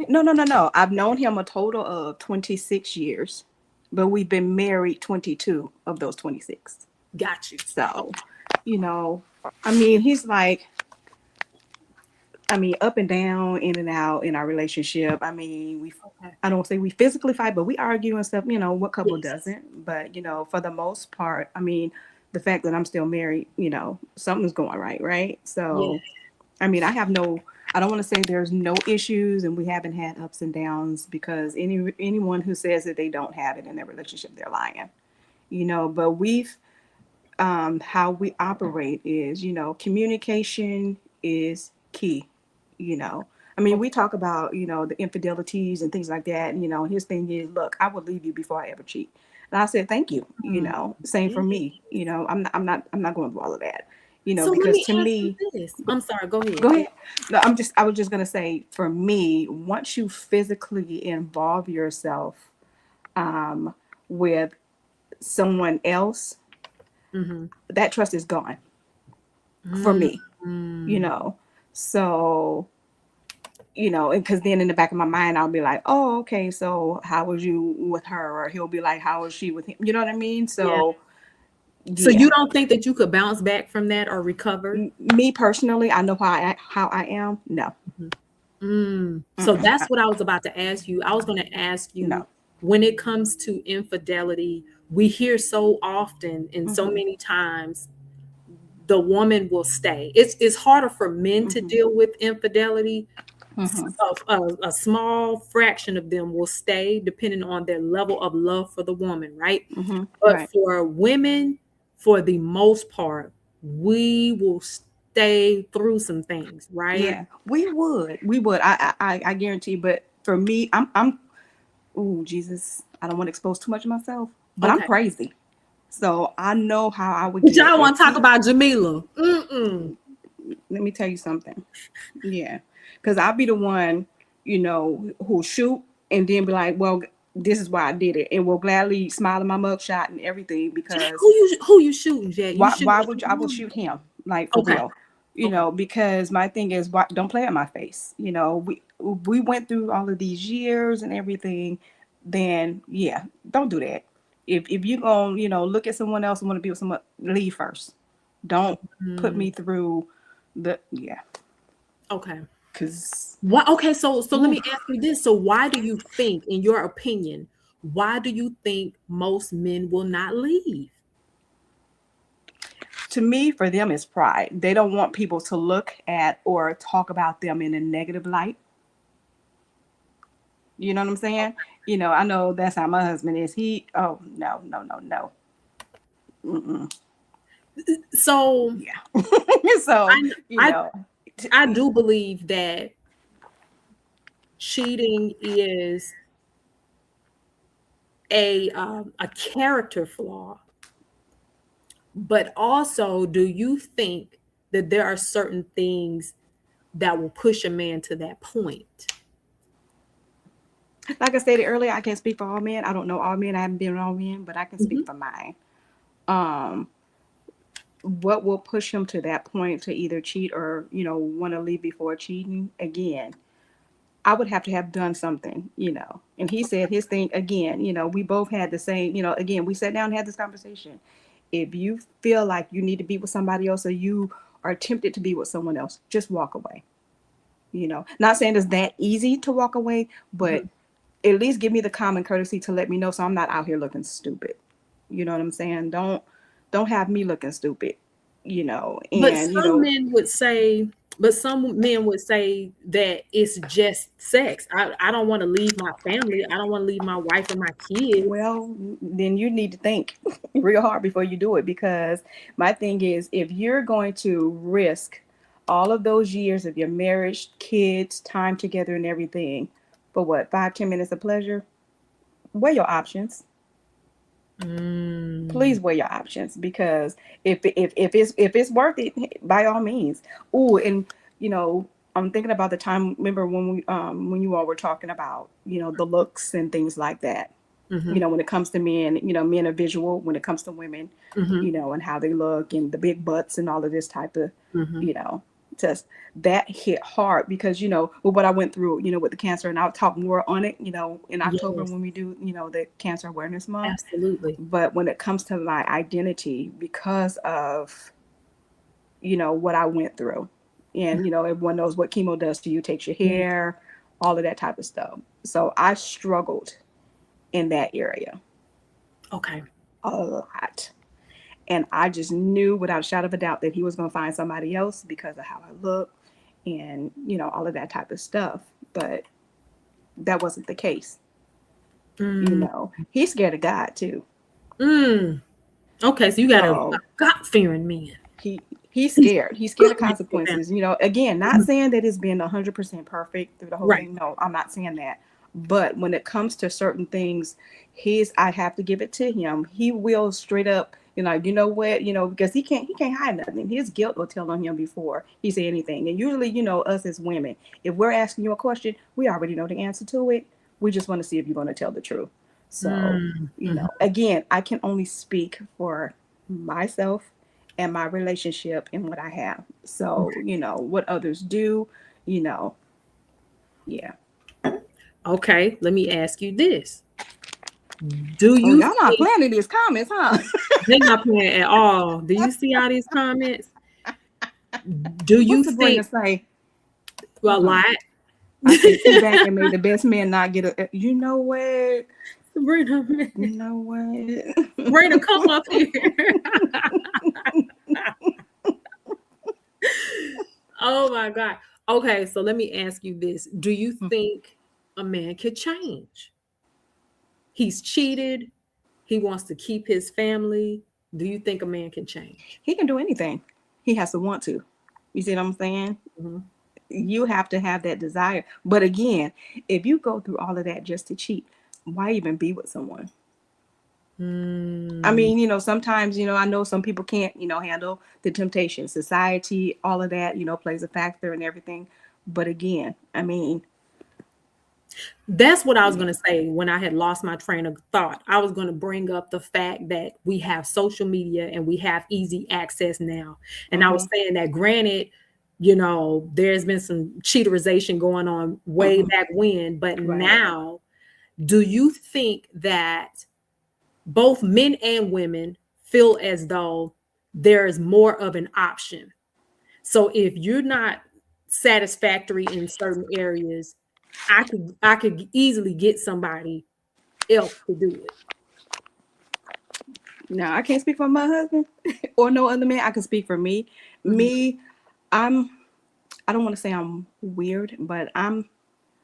No. I've known him a total of 26 years, but we've been married 22 of those 26. Got you. So, I mean, he's like, up and down, in and out in our relationship. I mean, I don't say we physically fight, but we argue and stuff. What couple doesn't? But, for the most part, I mean, the fact that I'm still married, something's going right? So, I mean, I don't want to say there's no issues and we haven't had ups and downs, because anyone who says that they don't have it in their relationship, they're lying. but how we operate is, communication is key, I mean, we talk about, the infidelities and things like that. And, his thing is, look, I will leave you before I ever cheat. And I said, thank you. Same for me. I'm not going through all of that, So let because me to ask you me, this. I'm sorry, go ahead. go ahead. No, I was just going to say, for me, once you physically involve yourself with someone else, that trust is gone for me, so and because then in the back of my mind I'll be like, oh, okay, so how was you with her? Or he'll be like, how was she with him? You know what I mean? Yeah. So So yeah, you don't think that you could bounce back from that or recover? me personally, I know how I am. No. So that's what I was about to ask you. I was going to ask you, No. when it comes to infidelity, we hear so often and so many times the woman will stay. It's harder for men to deal with infidelity. A small fraction of them will stay depending on their level of love for the woman, right? But Right. for women, for the most part, we will stay through some things, right? Yeah, we would. I guarantee. But for me, ooh, Jesus, I don't want to expose too much of myself, but I'm Okay. crazy. So I know how I would But get y'all if want to talk he. about Jamila. Mm-mm. Let me tell you something. Yeah, because I'll be the one, who'll shoot and then be like, well, this is why I did it, and will gladly smile at my mugshot and everything because Who you shooting, Jack? You shooting why at would I will Jamila? shoot him, like, for Okay. real, Okay. because my thing is, why don't play at my face. We went through all of these years and everything, then yeah, don't do that. If you gonna look at someone else and want to be with someone, leave first. Don't put Mm, me through the yeah, okay. because Why, okay, so let me ask you this. So why do you think, in your opinion, why do you think most men will not leave? to me, for them, it's pride. They don't want people to look at or talk about them in a negative light. You know what I'm saying? I know that's how my husband is. Oh, no, no, no, no. Mm-mm. So Yeah. So, I I do believe that cheating is a character flaw, but also, do you think that there are certain things that will push a man to that point? like I stated earlier, I can't speak for all men. I don't know all men. I haven't been with all men, but I can speak for mine. Um, what will push him to that point to either cheat or, want to leave before cheating again? I would have to have done something. And he said his thing again, we both had the same, again, we sat down and had this conversation. If you feel like you need to be with somebody else or you are tempted to be with someone else, just walk away. Not saying it's that easy to walk away, but at least give me the common courtesy to let me know so I'm not out here looking stupid. You know what I'm saying? Don't have me looking stupid, But and some men would say that it's just sex. I don't want to leave my family. I don't want to leave my wife and my kids. well, then you need to think real hard before you do it, because my thing is, if you're going to risk all of those years of your marriage, kids, time together and everything for what, 5-10 minutes of pleasure, weigh your options. Mm, Please weigh your options, because if it's worth it, by all means. Ooh, and I'm thinking about the time. Remember when you all were talking about the looks and things like that. mhm, When it comes to men, men are visual. When it comes to women, mhm, and how they look and the big butts and all of this type of, mhm. you know, just that hit hard because with what I went through, with the cancer, and I'll talk more on it, in October Yes, when we do, the Cancer Awareness Month. absolutely. But when it comes to my identity, because of what I went through, and everyone knows what chemo does to you, takes your Yeah. hair, all of that type of stuff. So I struggled in that area Okay. a lot. And I just knew without a shadow of a doubt that he was going to find somebody else because of how I look and, all of that type of stuff. But that wasn't the case. Mm, He's scared of God too. Okay, so you got a So God-fearing man. he's scared. He's scared of Okay. consequences. You know, again, not saying that it's been 100% perfect through the whole Right. thing. No, I'm not saying that. But when it comes to certain things, I have to give it to him. He will straight up, you know what, because he can't hide nothing. His guilt will tell on him before he say anything. And usually, us as women, if we're asking you a question, we already know the answer to it. We just want to see if you're going to tell the truth. So, Mm-hmm. again, I can only speak for myself and my relationship and what I have. So, what others do, you know, yeah. Okay, let me ask you this. Do Oh, you y'all not think playing in these comments, huh? they're not playing at all? Do you see all these comments? Do you What's Sabrina think say? a Hold on. lot? I say sit back and make the best man not get a. You know what? Sabrina, You know what? Sabrina, come up here. Oh my God. Okay, so let me ask you this. Do you think a man could change? He's cheated. He wants to keep his family. Do you think a man can change? He can do anything. He has to want to. You see what I'm saying? Mhm. You have to have that desire. But again, if you go through all of that just to cheat, why even be with someone? I Mm, mean, sometimes, I know some people can't, handle the temptation. Society, all of that, plays a factor and everything. But again, I mean, that's what I was yeah. going to say when I had lost my train of thought. I was going to bring up the fact that we have social media and we have easy access now. And I was Mm-hmm, saying that granted, there's been some cheaterization going on way mm-hmm, back when, but right. now, do you think that both men and women feel as though there is more of an option? So if you're not satisfactory in certain areas, I could easily get somebody else to do it. Now, I can't speak for my husband or no other man. I can speak for me. Mhm. Me, I don't want to say I'm weird, but I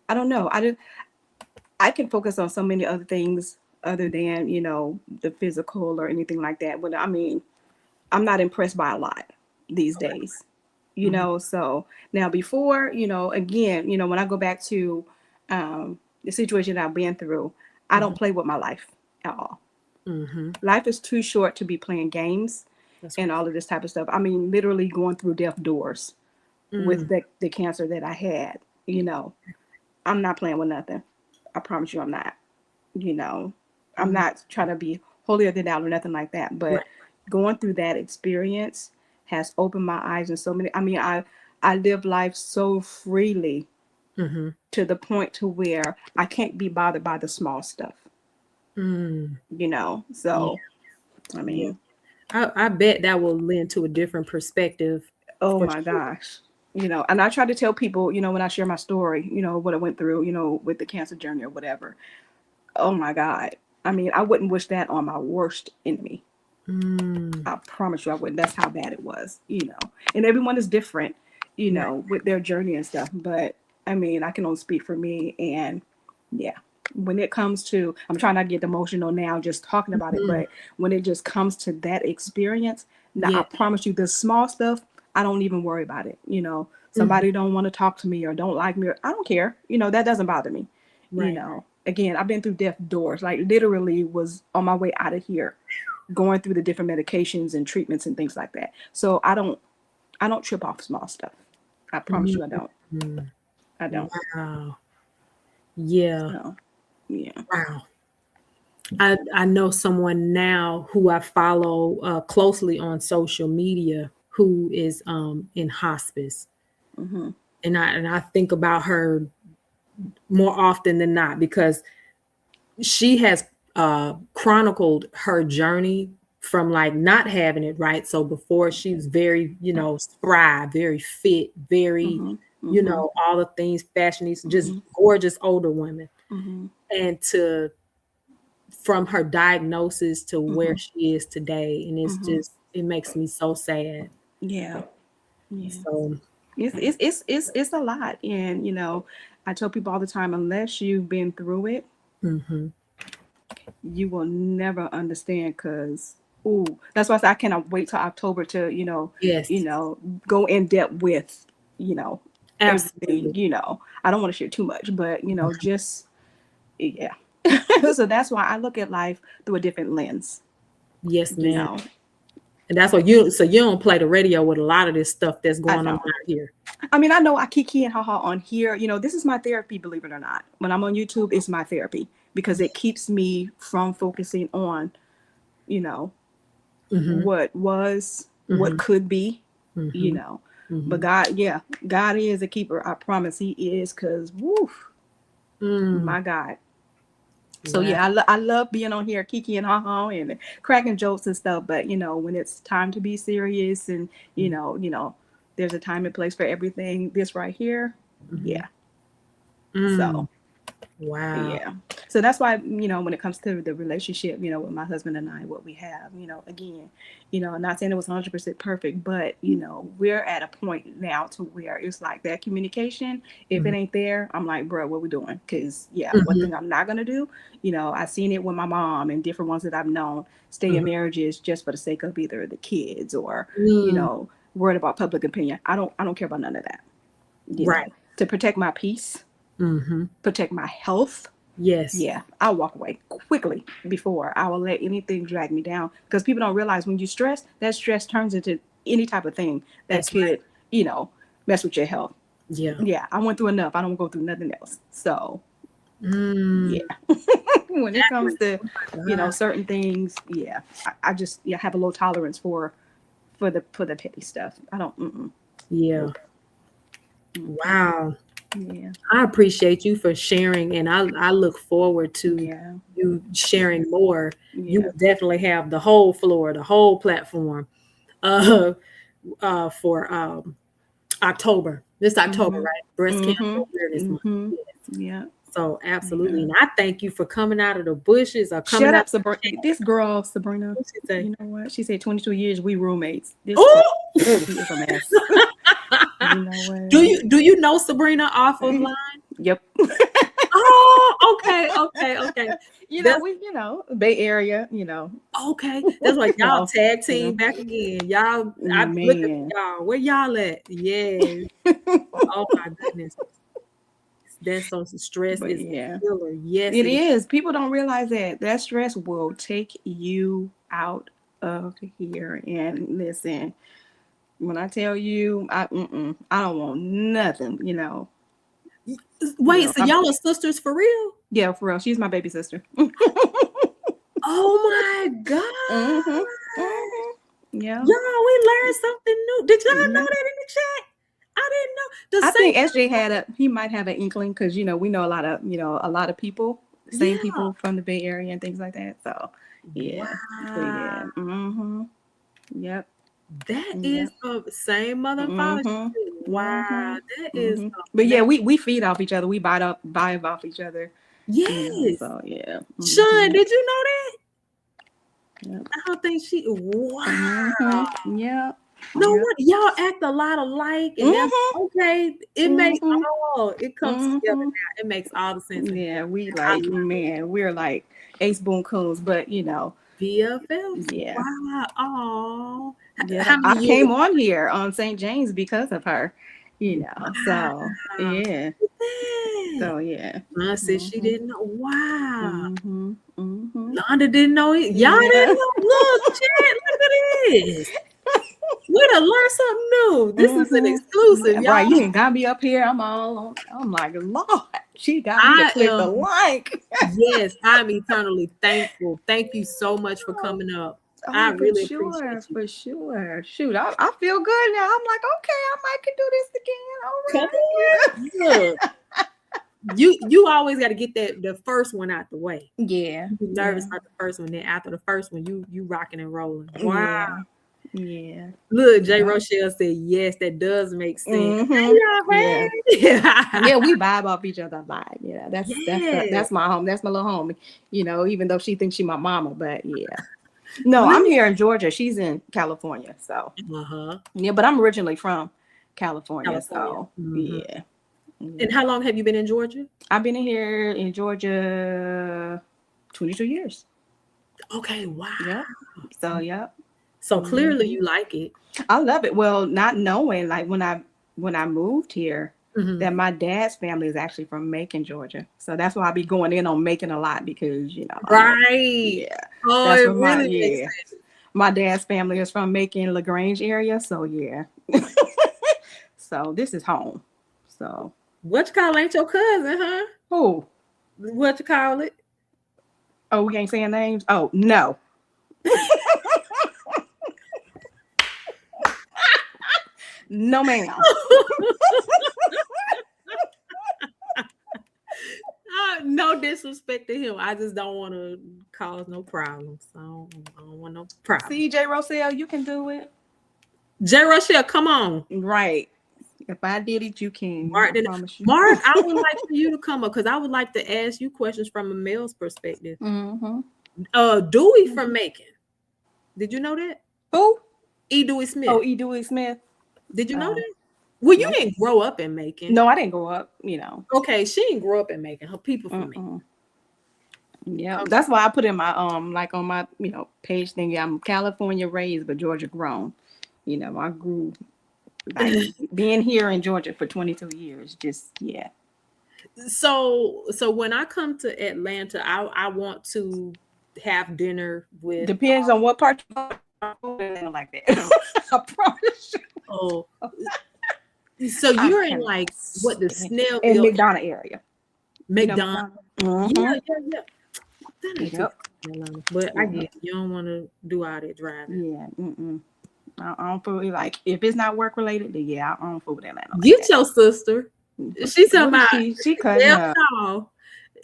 don't know. I can focus on so many other things other than, the physical or anything like that. But I mean, I'm not impressed by a lot these days, Mhm. So now before, again, when I go back to the situation I've been through, I don't Mhm. play with my life at all. Mhm. Life is too short to be playing games That's and right. all of this type of stuff. I mean, literally going through death doors with Mm. the cancer that I had, you know. I'm not playing with nothing. I promise you I'm not. You know, I'm Mhm. not trying to be holier than thou or nothing like that. Right. But going through that experience has opened my eyes in so many. I mean, I live life so freely Mhm. to the point to where I can't be bothered by the small stuff. Mm. Yeah. So I Yeah. mean, I bet that will lend to a different perspective oh for my sure. gosh. And I try to tell people, when I share my story, what I went through, with the cancer journey or whatever. Oh my God. I mean, I wouldn't wish that on my worst enemy. Mm. I promise you I wouldn't. That's how bad it was. And everyone is different, Right. with their journey and stuff. But I mean, I can only speak for me. And yeah, when it comes to, I'm trying not to get emotional now just talking about it, Mhm. but when it just comes to that experience, now I Yeah. promise you, the small stuff, I don't even worry about it. Mhm. Somebody don't want to talk to me or don't like me, or I don't care. That doesn't bother me. Right. Again, I've been through death doors, like literally was on my way out of here going through the different medications and treatments and things like that. So I don't trip off small stuff. I promise you I don't. Mhm. I don't. Wow. Yeah. So yeah. Wow. I know someone now who I follow closely on social media who is in hospice, Hmm. and I think about her more often than not because she has chronicled her journey from like not having it right. So before she was very spry, very fit, very Hmm. Hmm. all the things fashionista, just Hmm. gorgeous older women, Hmm. and to from her diagnosis to where Hmm. she is today. And Hmm. it makes me so sad. Yeah. Yeah. So It's a lot. And I tell people all the time, unless you've been through it, mhm. you will never understand. Cause that's why I say I cannot wait till October to, Yes, go in depth with, everything, absolutely. I don't want to share too much, but just yeah. So that's why I look at life through a different lens, Yes, you ma'am. know. And that's what you don't play the radio with a lot of this stuff that's I going on don't. out here. I mean, I know I kiki and haha on here. This is my therapy, believe it or not. When I'm on YouTube, it's my therapy because it keeps me from focusing on, you know, Mm-hmm. what was, what Mm-hmm. could be, you Mm-hmm. know. But Mm-hmm. God, yeah, God is a keeper. I promise He is, because, woof, Mm. my God. So Wow. yeah, I love being on here, kiki and haha and cracking jokes and stuff. But when it's time to be serious, and there's a time and place for everything. This right here, Mm-hmm. yeah. Mm. So Wow. yeah. So that's why, when it comes to the relationship, with my husband and I, what we have, again, I'm not saying it was 100% perfect, but, we're at a point now to where it's like that communication. If it ain't there, I'm like, bro, what we doing? Because, yeah, one Mm-hmm. thing I'm not going to do, I've seen it with my mom and different ones that I've known, stay in Mm-hmm. marriages just for the sake of either the kids or, Mm. worried about public opinion. I don't care about none of that, Right. to protect my peace, Mm-hmm. protect my health. Yes. Yeah, I'll walk away quickly before I will let anything drag me down. Because people don't realize when you stress, that stress turns into any type of thing that That's right. could, mess with your health. Yeah. Yeah, I went through enough. I don't go through nothing else. So, Mm. yeah. When it comes to, God. certain things, yeah, I just have a low tolerance for the petty stuff. I don't. Yeah. Nope. Wow. Yeah. I appreciate you for sharing, and I look forward to Yeah. you sharing more. You Yeah. will definitely have the whole floor, the whole platform, uh, for October. This October, Mhm. right? Breast Cancer Mhm. Awareness Month. Mhm. Yes. Yeah. So absolutely, Yeah. and I thank you for coming out of the bushes or coming Shut out up, of Sabrina. the chat. This girl, Sabrina. What she say? You know what? She said 22 years we roommates. This girl, Oh, she is a mess. You know do what? you know Sabrina off of line? Yep. Oh, okay, okay, okay. That's Bay Area, okay. That's like y'all no, tag team back again. Y'all, I look at man. y'all. Where y'all at? Yes. Oh my goodness. That's so stress But is a yeah, killer. Yes, it it is. is. People don't realize that stress will take you out of here. And listen, when I tell you, I don't want nothing. Wait, so y'all are sisters for real? Yeah, for real. She's my baby sister. Oh my God. Mhm. Mhm. Yeah. Y'all, we learned something new. Did y'all know Yeah. that in the chat? I didn't know. The I think same. SJ he might have an inkling, because we know a lot of people, same Yeah. people from the Bay Area and things like that. So yeah. So Wow. yeah. Mhm. Yep. That is Yep. the same mother and father. Mhm. Wow, Mhm. that is Mhm. But yeah, we feed off each other. We buy off each other. yes. So yeah. Sean, Mhm. did you know that? Yep. I don't think she. Wow. Mhm. Yep. No, Yep. what y'all act a lot alike, and that's Mhm. okay. It makes Mhm. it comes together Mhm. now. It makes all the sense in the Yeah, we world. I like, love it. man, we're like ace boon coons, but BFFs. yeah. Wow. Oh, Yeah, how I many years? came on here on St. James because of her, so Wow. yeah, Look at that. so yeah. Mom said she Mhm. didn't know. Wow. Mhm. Mhm. Londa didn't know it. Y'all didn't Yeah. know. Look, chat, look at this. We done learned something new. This is an Mhm. exclusive, Right, you y'all. ain't got me up here. I'm all on. I'm like, Lord, she got me to I click the am, like. yes, I'm eternally thankful. Thank you so much for coming up. I Oh, for really sure, appreciate you. for sure. Shoot, I feel good now. I'm like, okay, I might can do this again. All Come right. on. Look. You always got to get the first one out the way. Yeah, You be yeah, nervous about the first one, then after the first one, you rocking and rolling. Wow. yeah, yeah. Look, J. Yep. Rochelle said, yes, that does make sense. Hey, Mm-hmm. y'all, Yeah. hey. Yeah, we vibe off each other a lot. Yeah, Yes. that's my home. That's my little homie. Even though she thinks she my mama, but yeah. No, I'm Look. here in Georgia. She's in California. So Uh-huh. yeah, but I'm originally from California. California. So Mhm. yeah. And Yeah. how long have you been in Georgia? I've been in here in Georgia 22 years. Okay, wow. Yep. So yep. So clearly you like it. I love it. Well, not knowing like when I moved here, Mhm. that my dad's family is actually from Macon, Georgia. So that's why I be going in on Macon a lot because Right. Yeah. Oh, That's it what my really makes yeah. sense. My dad's family is from Macon, LaGrange area. So yeah. So this is home. So What you call ain't your cousin, huh? who? What you call it? Oh, we ain't saying names? Oh, no. No, ma'am. No disrespect to him. I just don't want to cause no problems. So I don't want no problems. CJ Roselle, you can do it. J. Rochelle, come on. Right. If I did it, you can. Mark, I promise you. Mark, I would like for you to come up because I would like to ask you questions from a male's perspective. Mm-hmm. Dewey from Macon. Did you know that? Who? E. Dewey Smith. Oh, E. Dewey Smith. Did you know that? Well, you Nope. didn't grow up in Macon. No, I didn't grow up, Okay, she didn't grow up in Macon. Her people from Macon. Yeah, that's why I put in my like on my page thing. I'm California raised, but Georgia grown. I grew like being here in Georgia for 22 years. Just yeah. So when I come to Atlanta, I want to have dinner with. Depends on what part you like that. I promise you. Oh, so you're in like what the Snellville in McDonough area. McDonough. Yeah. That ain't Yep. too long, but I get you don't want to do all that driving. Yeah. I don't feel like if it's not work related, then yeah, I don't fool with Atlanta. Get your sister. She's talking about she cutting up.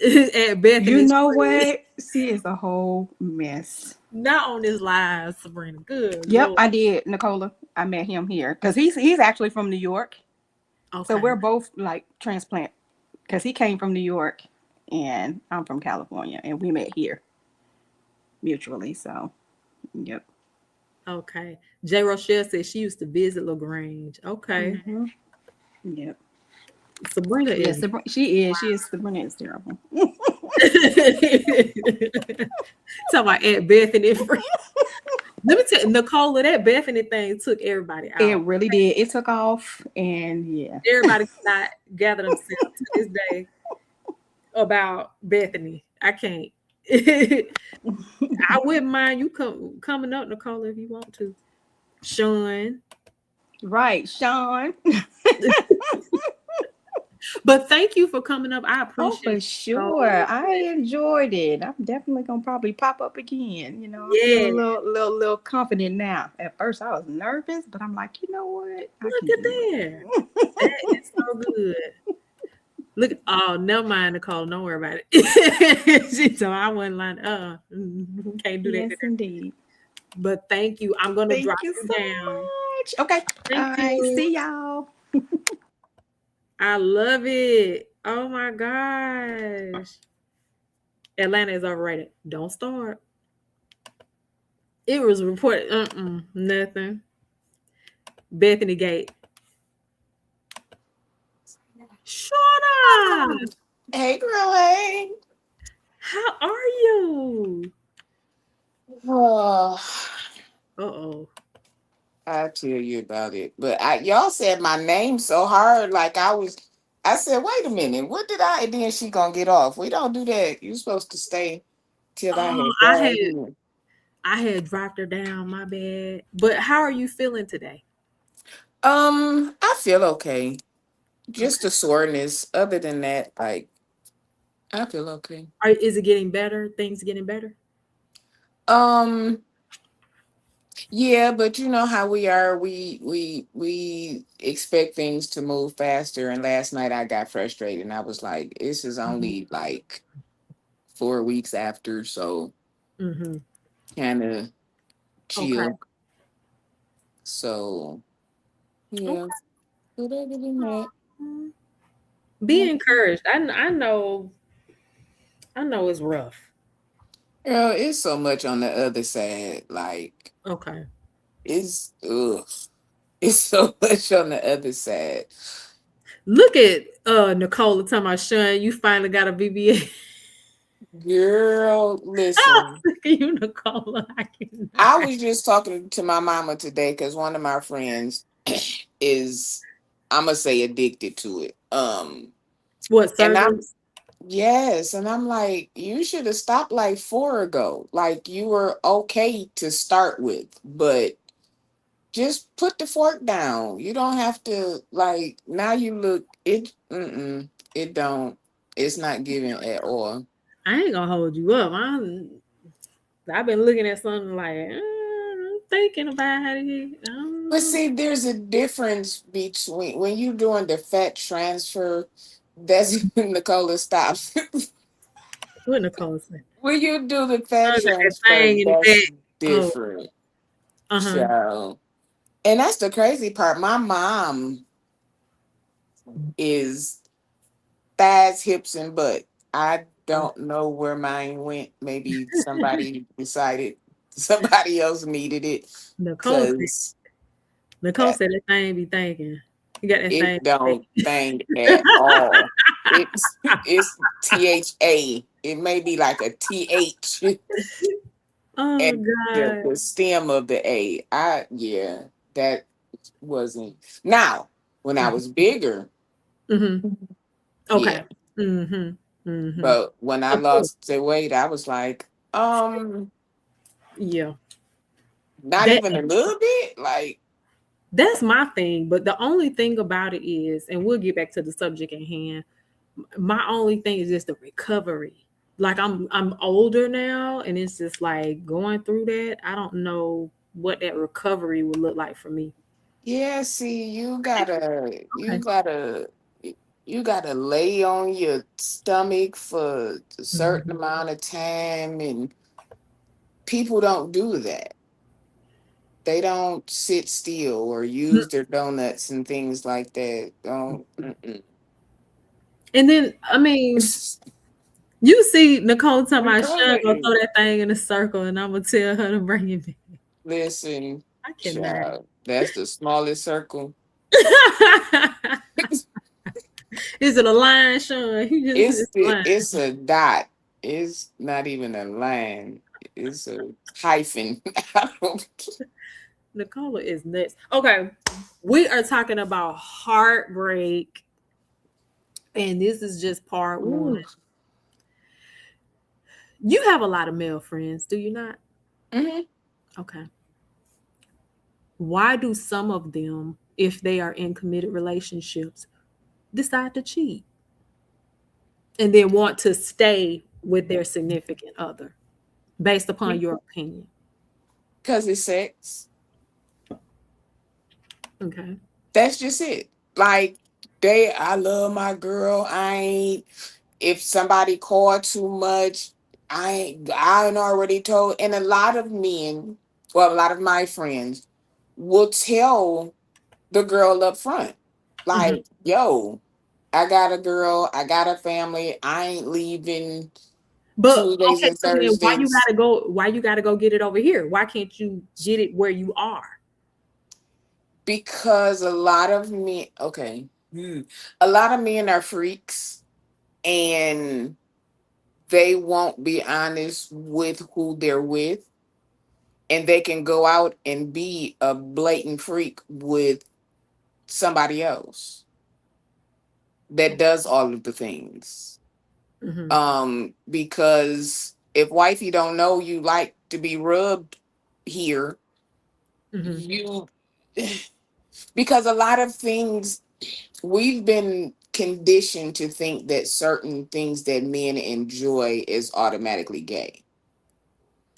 At Bethany. You know what? She is a whole mess. Not on this live, Sabrina. Good. Yep, Lord. I did, Nicola. I met him here because he's actually from New York. Okay. So we're both like transplant because he came from New York and I'm from California, and we met here mutually. So, yep. Okay. J. Rochelle said she used to visit LaGrange. Okay. Mm-hmm. Yep. Sabrina is. She is. Wow. She is. Sabrina is terrible. Talking about Aunt Bethany. Let me tell you, Nicola, that Bethany thing took everybody out. It really did. It took off, and yeah. Everybody could not gather themselves to this day about Bethany. I can't. I wouldn't mind you coming up, Nicola, if you want to. Sean. Right, Sean. But thank you for coming up. I appreciate it. For sure. I enjoyed it. I'm definitely gonna probably pop up again. I'm feeling a little confident now. At first I was nervous, but I'm like, you know what? Look at there. That is so good. Look, oh, never mind, Nicole. Don't worry about it. She told I wasn't like, can't do that. Yes, indeed. But thank you. I'm gonna drop you down. Much. Okay. All right. See y'all. I love it. Oh my gosh. Atlanta is overrated. Don't start. It was reported. Nothing. Bethany Gate. Shut up. Hey, girl. Hey. How are you? Uh-oh. I'll tell you about it. But y'all said my name so hard, like I said, wait a minute, what did I? And then she gonna get off. We don't do that. You're supposed to stay till I had dropped her down, my bad. But how are you feeling today? I feel okay. Just the soreness. Other than that, like I feel okay. Is it getting better? Things getting better? Yeah, but you know how we are. We expect things to move faster. And last night I got frustrated and I was like, this is only like 4 weeks after, so kind of chill. Okay. So yeah. But other than that, be encouraged. I know it's rough. Girl, it's so much on the other side. Like, okay, it's so much on the other side. Look at Nicola talking about Sean. You finally got a BBA. Girl, listen. You, Nicola, I cannot. I was just talking to my mama today because one of my friends is, I'm gonna say, addicted to it. What And I'm surgeries? Yes, and I'm like, you should have stopped like 4 ago. Like you were okay to start with, but just put the fork down. You don't have to like now you look it it don't. It's not giving at all. I ain't gonna hold you up. I've been looking at something like I'm thinking about it. But see, there's a difference between when you're doing the fat transfer, that's when Nicola stops. What Nicole said. When you do the fat That transfer, thing in the that's back. Oh, different. uh-huh. So, and that's the crazy part. My mom is thighs, hips, and butt. I don't know where mine went. Maybe somebody decided somebody else needed it Nicole said. because Nicole said that thing be thinking. You got that it thing. don't think at all. It's THA. It may be like a TH Oh and God. the stem of the A. Yeah, that wasn't. Now, when I was bigger, Mm-hmm. yeah. Okay. Mm-hmm. Mm-hmm. But when I Of course. lost the weight, I was like, Yeah. not That even a little bit. Like, that's my thing. But the only thing about it is, and we'll get back to the subject at hand. My only thing is just the recovery. Like I'm older now, and it's just like going through that. I don't know what that recovery would look like for me. yeah, see, Okay. you gotta lay on your stomach for a certain Mhm. amount of time, and people don't do that. They don't sit still or use their donuts and things like that. Don't. Mm-mm. And then I mean, you see Nicole talking about Sean gonna throw Recovery. that thing in a circle, and I'm gonna tell her to bring it back. Listen, I cannot. child, that's the smallest circle. Is it a line, Sean? You just it's a line. It's a dot. It's not even a line. It's a hyphen. I don't- Nicola is nuts. Okay, we are talking about heartbreak, and this is just part one. Ooh. You have a lot of male friends, do you not? Mhm. Okay. Why do some of them, if they are in committed relationships, decide to cheat and then want to stay with their significant other based upon your opinion? Cause it's sex. Okay. That's just it. Like I love my girl. I ain't. If somebody called too much, I ain't already told. And a lot of men, well, a lot of my friends will tell the girl up front, Mhm. like, "Yo, I got a girl. I got a family. I ain't leaving But Tuesdays okay, and so then why you Thursdays." gotta go? Why you gotta go get it over here? Why can't you get it where you are? Because a lot of men, okay, a lot of men are freaks and they won't be honest with who they're with, and they can go out and be a blatant freak with somebody else that does all of the things. Hmm. Because if wifey don't know you like to be rubbed here, Hmm. you because a lot of things we've been conditioned to think that certain things that men enjoy is automatically gay.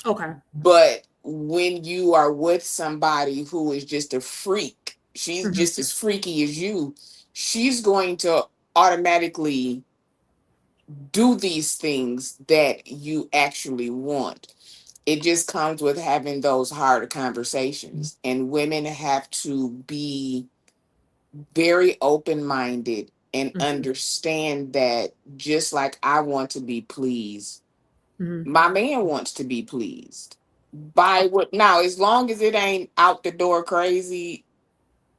Okay. But when you are with somebody who is just a freak, she's Hmm. just as freaky as you, she's going to automatically do these things that you actually want. It just comes with having those hard conversations. And women have to be very open minded and Hmm. understand that just like I want to be pleased, Hmm. my man wants to be pleased by what now, as long as it ain't out the door crazy,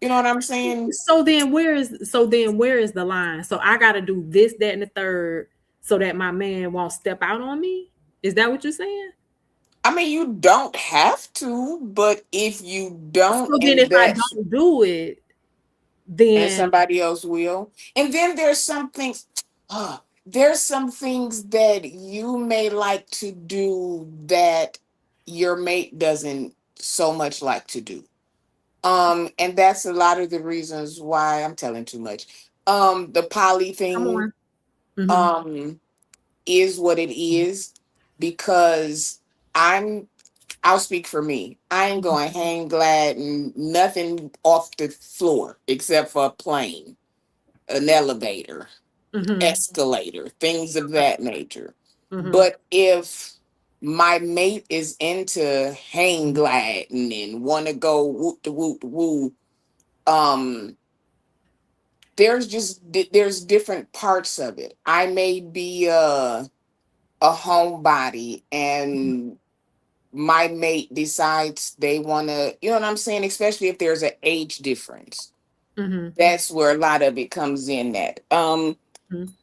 you know what I'm saying? So then where is the line? So I got to do this, that, and the third. so that my man won't step out on me? Is that what you're saying? I mean, you don't have to, but if you don't, So then if I don't do it, and then somebody else will. And then there's some things, there's some things that you may like to do that your mate doesn't so much like to do. And that's a lot of the reasons why I'm telling too much. The poly come thing, on. Mhm. um, is what it is because I'm I'll speak for me. I ain't going hang glad and nothing off the floor except for a plane, an elevator, Mhm. escalator, things of that nature. Mhm. But if my mate is into hang gliding and want to go whoop the whoop the woo, um, there's different parts of it. I may be a homebody and my mate decides they want to, you know what I'm saying? Especially if there's an age difference. Mhm. That's where a lot of it comes in at. Mhm.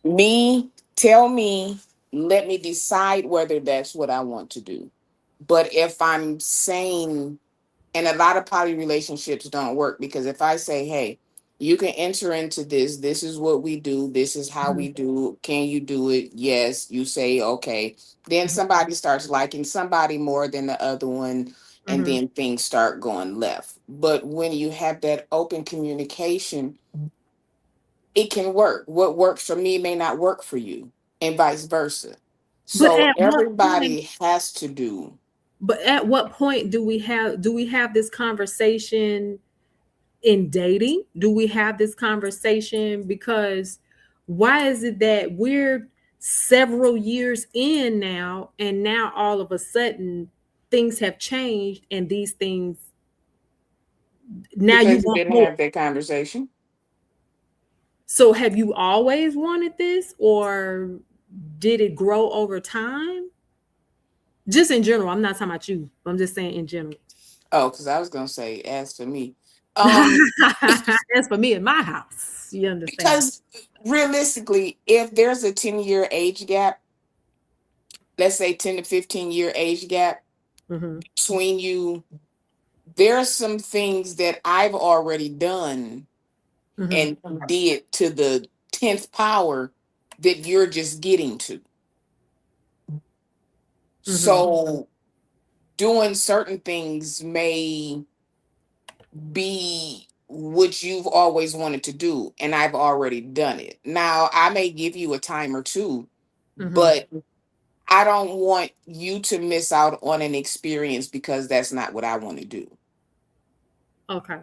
Me, tell me, let me decide whether that's what I want to do. But if I'm saying, and a lot of poly relationships don't work because if I say, hey, you can enter into this is what we do, this is how we do, can you do it? Yes, you say okay. Then somebody starts liking somebody more than the other one, and Mhm. then things start going left. But when you have that open communication, it can work. What works for me may not work for you, and vice versa. But So everybody has to do. at what point do we have this conversation in dating? Do we have this conversation? Because why is it that we're several years in now and now all of a sudden things have changed and these things now you Because you want didn't more? have that conversation. So have you always wanted this or did it grow over time? Just in general, I'm not talking about you. I'm just saying in general. Oh, because I was gonna say, as for me, um, As for me in my house, you understand? because realistically, if there's a 10-year age gap, let's say 10 to 15 year age gap Hmm. between you, there's some things that I've already done Hmm. and did to the 10th power that you're just getting to. Hmm. So doing certain things may be what you've always wanted to do, and I've already done it. Now, I may give you a time or two, Hmm. but I don't want you to miss out on an experience because that's not what I want to do. Okay.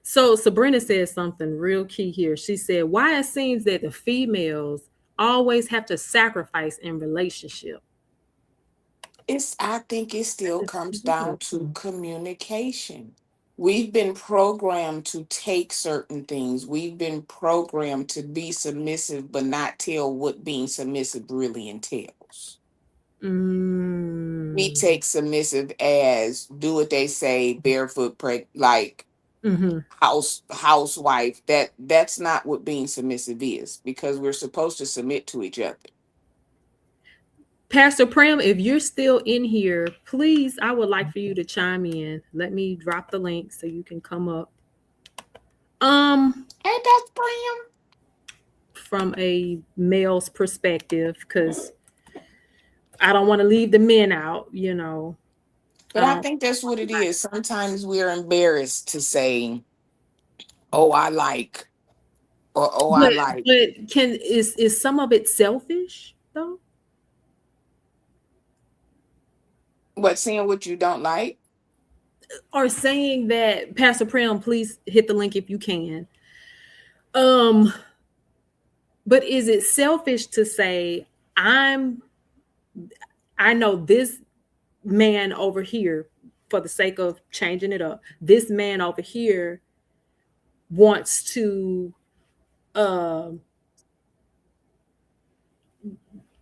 So Sabrina said something real key here. She said, why it seems that the females always have to sacrifice in relationship. I think it still comes down to communication. We've been programmed to take certain things. We've been programmed to be submissive, but not tell what being submissive really entails. We Mm. take submissive as do what they say, barefoot, like Hmm. housewife. That's not what being submissive is because we're supposed to submit to each other. Pastor Pram, if you're still in here, please, I would like for you to chime in. Let me drop the link so you can come up. Um, Hey, that's Bram. from a male's perspective, because I don't want to leave the men out. But I I don't. think that's what it is. Sometimes we're embarrassed to say, "Oh, I like," or "Oh, I But like." is some of it selfish though? What, saying what you don't like? Or saying that, Pastor Pram, please hit the link if you can. Um, but is it selfish to say I'm I know this man over here, for the sake of changing it up, this man over here wants to um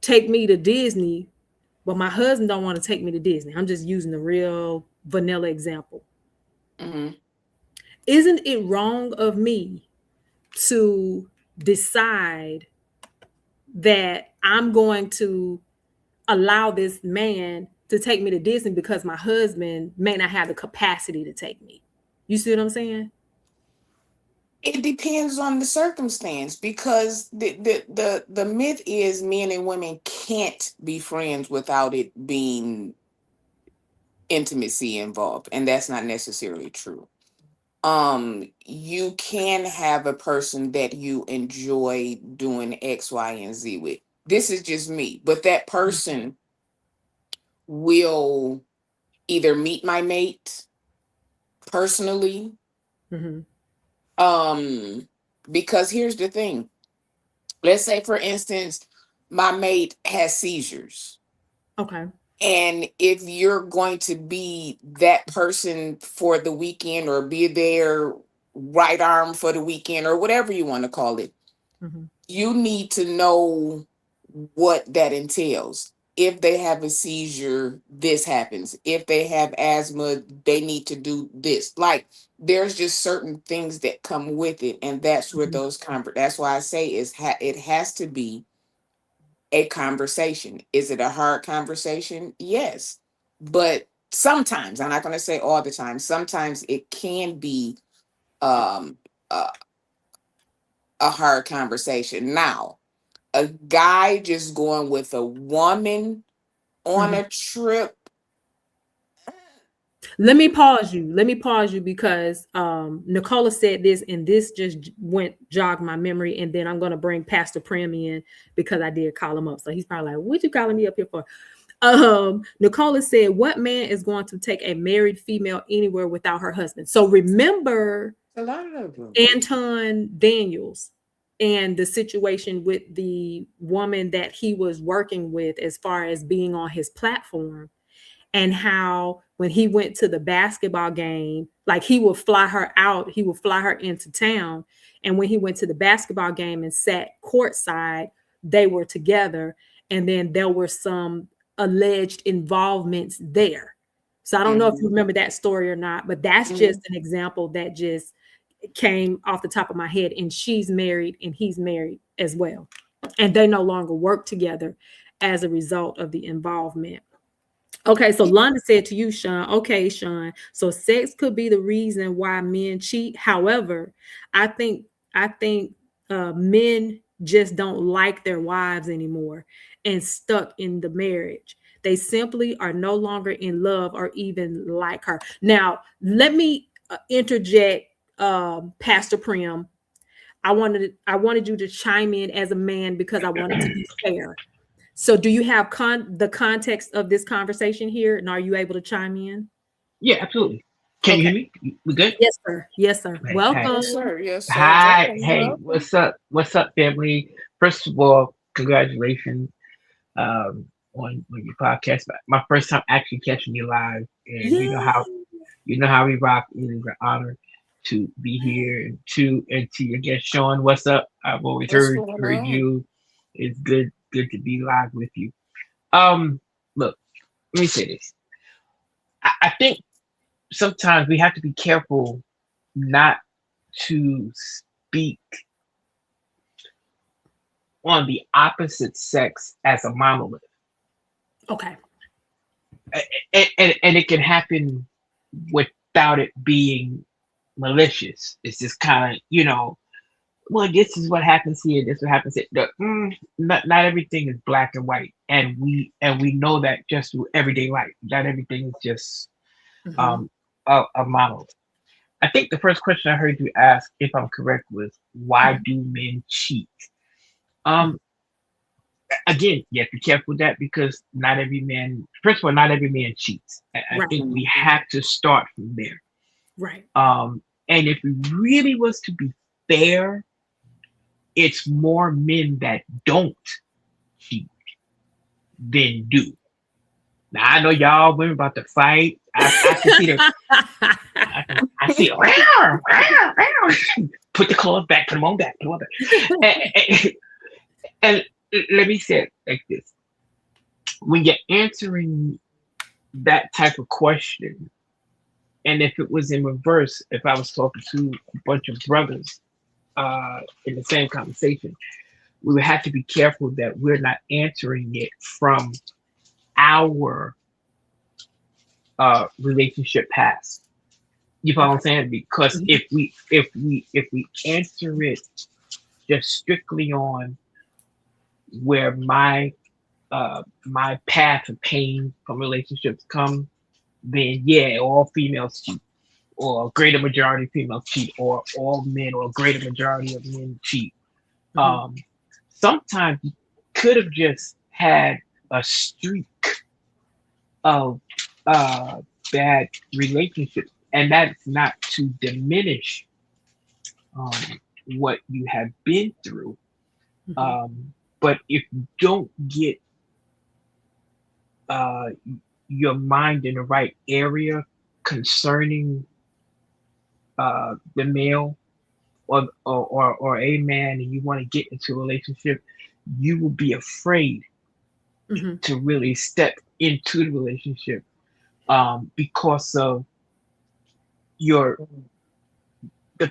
take me to Disney, but my husband don't want to take me to Disney. I'm just using the real vanilla example. Hmm. Isn't it wrong of me to decide that I'm going to allow this man to take me to Disney because my husband may not have the capacity to take me. You see what I'm saying? It depends on the circumstance, because the myth is men and women can't be friends without it being intimacy involved, and that's not necessarily true. You can have a person that you enjoy doing X, Y, and Z with. This is just me, but that person will either meet my mate personally. Mm-hmm. Because here's the thing. Let's say, for instance, my mate has seizures. Okay. And if you're going to be that person for the weekend, or be their right arm for the weekend, or whatever you want to call it, Mm-hmm. you need to know what that entails. If they have a seizure, this happens. If they have asthma, they need to do this. Like, there's just certain things that come with it, and that's where those that's why I say it has to be a conversation. Is it a hard conversation? Yes. But sometimes, I'm not going to say all the time, sometimes it can be um, a, a hard conversation. Now, a guy just going with a woman on a trip. Let me pause you. Let me pause you because Nicola said this, and this just jogged my memory. And then I'm going to bring Pastor Prim in because I did call him up. So he's probably like, "What you calling me up here for?" Nicola said, "What man is going to take a married female anywhere without her husband?" So remember, A lot of them. Anton Daniels and the situation with the woman that he was working with as far as being on his platform, and how when he went to the basketball game, like he would fly her out, he would fly her into town. And when he went to the basketball game and sat courtside, they were together. And then there were some alleged involvements there. So I don't know if you remember that story or not, but that's just an example that just came off the top of my head. And she's married and he's married as well. And they no longer work together as a result of the involvement. Okay, so Londa said to you, Sean, okay, Sean, so sex could be the reason why men cheat. However, I think men just don't like their wives anymore and stuck in the marriage. They simply are no longer in love or even like her. Now, let me interject, Pastor Prim. I wanted you to chime in as a man because I wanted to be fair. So do you have the context of this conversation here, and are you able to chime in? Yeah, absolutely. Can you hear me? We good? Yes, sir. Yes, sir. Hey, Welcome. Yes, sir. Yes, sir. Hi. Welcome, Hey, welcome. what's up? What's up, family? First of all, congratulations on your podcast. My first time actually catching you live, and Yay. you know how we rock. It is an honor to be here, and to your guest Sean. What's up? I've always What's heard going on? you. It's good to be live with you. Look, let me say this. I think sometimes we have to be careful not to speak on the opposite sex as a monolith. Okay. And it can happen without it being malicious. It's just kind of, well, this is what happens here, this is what happens here. Not everything is black and white. And we know that just through everyday life. Not everything is just a monolith. I think the first question I heard you ask, if I'm correct, was why do men cheat? Again, you have to be careful with that because not every man cheats. I think we have to start from there. Right. And if we really was to be fair, it's more men that don't cheat than do. Now I know y'all women about to fight. I can see them. I see put the clothes back, put them on back, and let me say it like this. When you're answering that type of question, and if it was in reverse, if I was talking to a bunch of brothers in the same conversation, we would have to be careful that we're not answering it from our relationship past. You know what I'm saying? Because if we answer it just strictly on where my path of pain from relationships come, then yeah, all females cheat, or a greater majority of females cheat, or all men, or a greater majority of men cheat. Sometimes you could have just had a streak of bad relationships, and that's not to diminish what you have been through. But if you don't get your mind in the right area concerning the male or a man, and you want to get into a relationship, you will be afraid to really step into the relationship because of the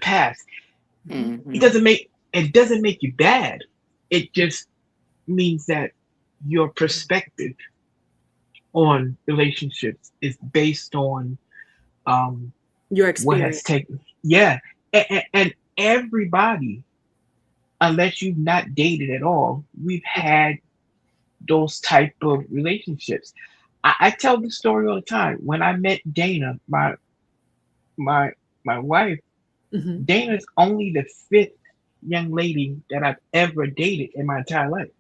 past. It doesn't make you bad. It just means that your perspective on relationships is based on your what has experience. taken. And everybody, unless you've not dated at all, we've had those type of relationships. I tell the story all the time. When I met Dana, my wife, Dana's only the 5th young lady that I've ever dated in my entire life.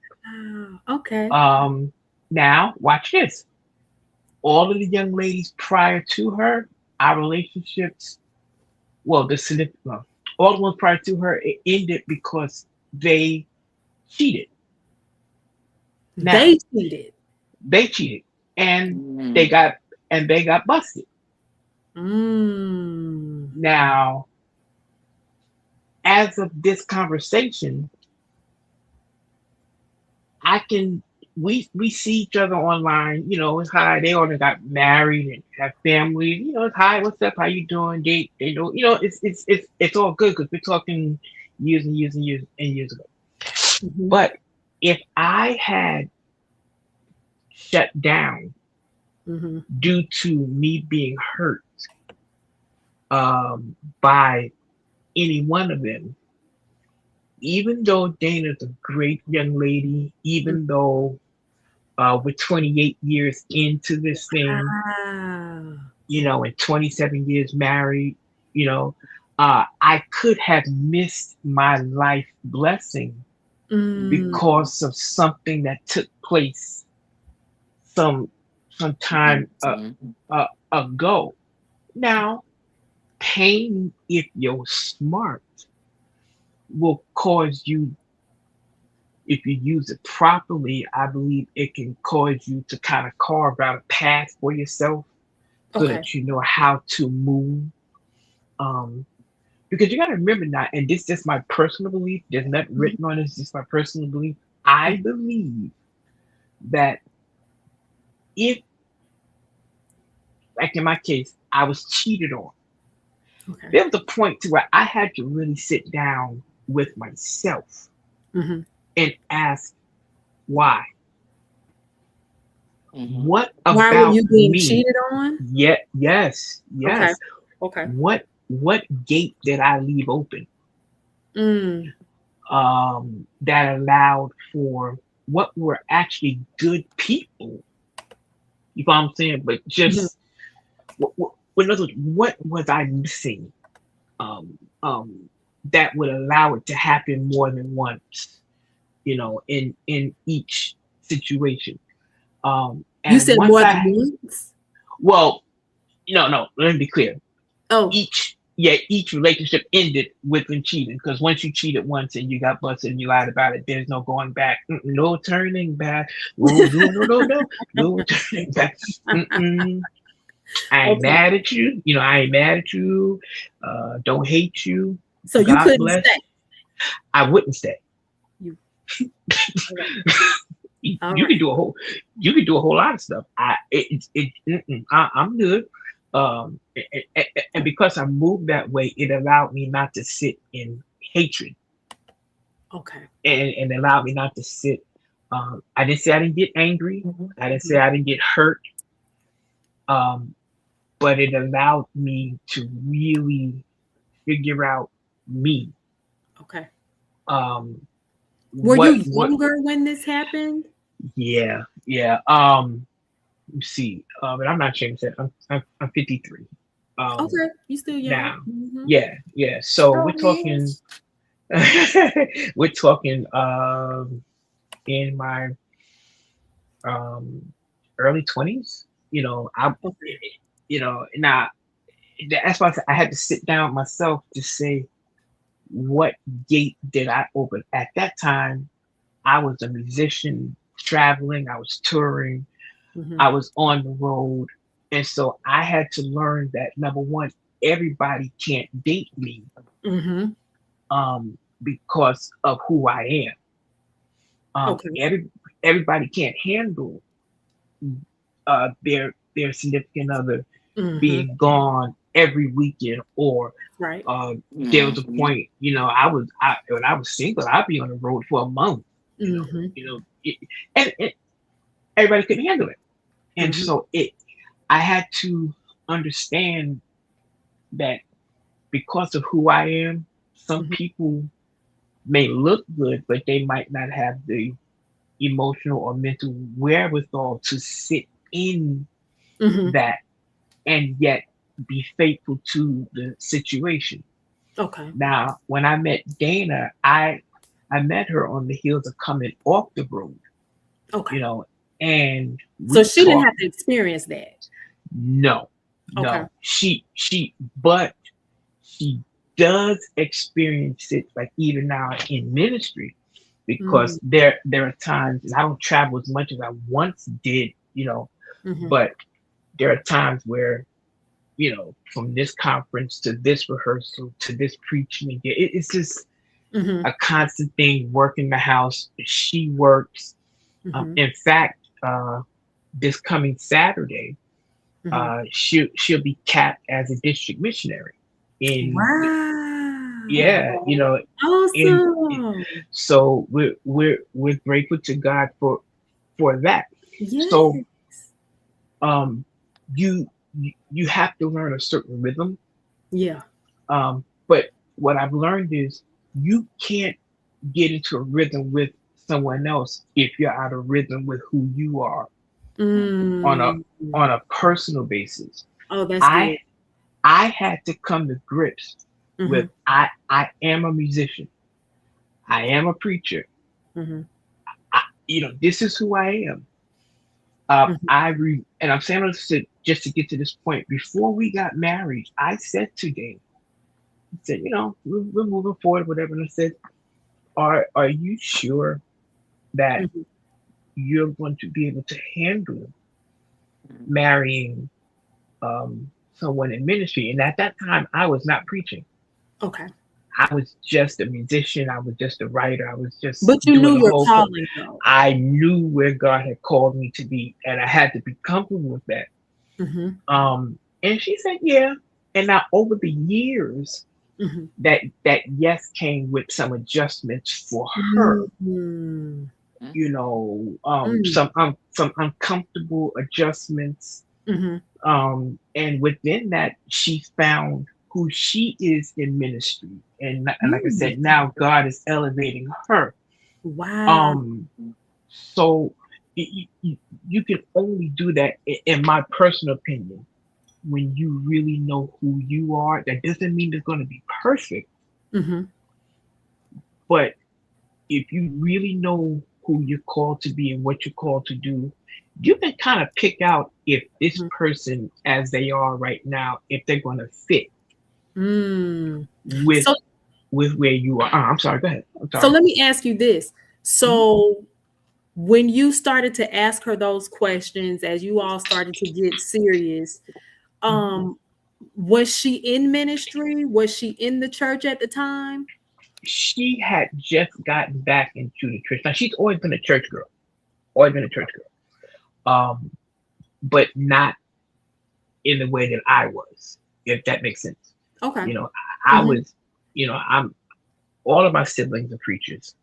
Okay. Now watch this. All of the young ladies prior to her, our relationships, all the ones prior to her, it ended because they cheated. Now, they cheated, and they got busted. Now, as of this conversation, we see each other online. It's hi. They already got married and have families. It's hi. What's up? How you doing? They know. It's all good because we're talking years and years and years and years ago. But if I had shut down due to me being hurt by any one of them, even though Dana's a great young lady, even though we're 28 years into this thing, and 27 years married, I could have missed my life blessing because of something that took place some time ago. Now, pain, if you're smart, will cause you, if you use it properly, I believe it can cause you to kind of carve out a path for yourself so that you know how to move. Because you got to remember now, and this is just my personal belief, there's nothing written on this, just my personal belief. I believe that if, like in my case, I was cheated on, there was a point to where I had to really sit down with myself and ask why. What about why were you being me? cheated on? Yes. Okay. What gate did I leave open? That allowed for what were actually good people. You know what I'm saying? But just in other words, what was I missing? That would allow it to happen more than once, in each situation. And you said more than once? Well, no, let me be clear. Each relationship ended with them cheating, because once you cheated once and you got busted and you lied about it, there's no going back. No turning back. No turning back. I ain't mad at you. I ain't mad at you. Don't hate you. So you couldn't stay. I wouldn't stay. You can do a whole lot of stuff. I'm good. And because I moved that way, it allowed me not to sit in hatred. Okay. and allowed me not to sit. I didn't say I didn't get angry. Mhm. I didn't say I didn't get hurt. Um, but it allowed me to really figure out me. Okay. Um, Were you what? younger when this happened? Yeah, yeah. Let me see. And I'm not ashamed to say I'm 53. Okay, you still young. Now, Mhm. yeah, yeah. So we're Go talking. ahead. We're talking in my um early 20s. Okay. Now that's why I had to sit down myself to say what gate did I open. At that time, I was a musician traveling, I was touring, Mhm. I was on the road. And so I had to learn that number one, everybody can't date me Mhm. because of who I am. Okay. Everybody can't handle their significant other Mhm. being gone every weekend, or Right. there was a Mhm. point, when I was single, I'd be on the road for a month, Mhm. and everybody couldn't handle it. And Mhm. so I had to understand that because of who I am, some Mhm. people may look good, but they might not have the emotional or mental wherewithal to sit in Mhm. that and yet be faithful to the situation. Okay. Now, when I met Dana, I met her on the heels of coming off the road, Okay. and So we she didn't talked. have to experience that. No, Okay. no, but she does experience it, like even now in ministry, because Mhm. there are times, and I don't travel as much as I once did, Mhm. but there are times where, from this conference to this rehearsal to this preaching, it's just Mhm. a constant thing. Working the house, she works. Mhm. In fact, this coming Saturday, Mhm. she'll be capped as a district missionary. In Wow. Yeah, in Awesome. so we're grateful to God for that. Yes. So um, you have to learn a certain rhythm. Yeah. But what I've learned is you can't get into a rhythm with someone else if you're out of rhythm with who you are on a Mm. on a personal basis. Oh, that's I good. I had to come to grips with Mhm. I am a musician. I am a preacher. Mhm. This is who I am. Mhm. And I'm saying this just to get to this point. Before we got married, I said to Dave, I said, we're moving forward, whatever. And I said, are you sure that Mhm. you're going to be able to handle marrying someone in ministry? And at that time, I was not preaching. Okay. I was just a musician. I was just a writer. I was just But you doing knew the your whole. calling though. I knew where God had called me to be, and I had to be comfortable with that. Mhm. And she said, yeah. And now over the years, Mhm. that yes came with some adjustments for her. Mhm. Mm. Some uncomfortable adjustments. Mhm. And within that, she found who she is in ministry. And like I Mm. said, now God is elevating her. Wow. Um, so you can only do that, in my personal opinion, when you really know who you are. That doesn't mean it's going to be perfect, Mhm. but if you really know who you're called to be and what you're called to do, you can kind of pick out if this Mhm. person, as they are right now, if they're going to fit Mm. with So where you are. I'm sorry. Go ahead. I'm so sorry. let me ask you this. Mhm. So when you started to ask her those questions as you all started to get serious, Mhm. um was she in ministry? Was she in the church at the time? She had just gotten back into the church. Now she's always been a church girl, always been a church girl, but not in the way that I was, if that makes sense. Okay. You know, I Mhm. was, I'm all of my siblings are preachers.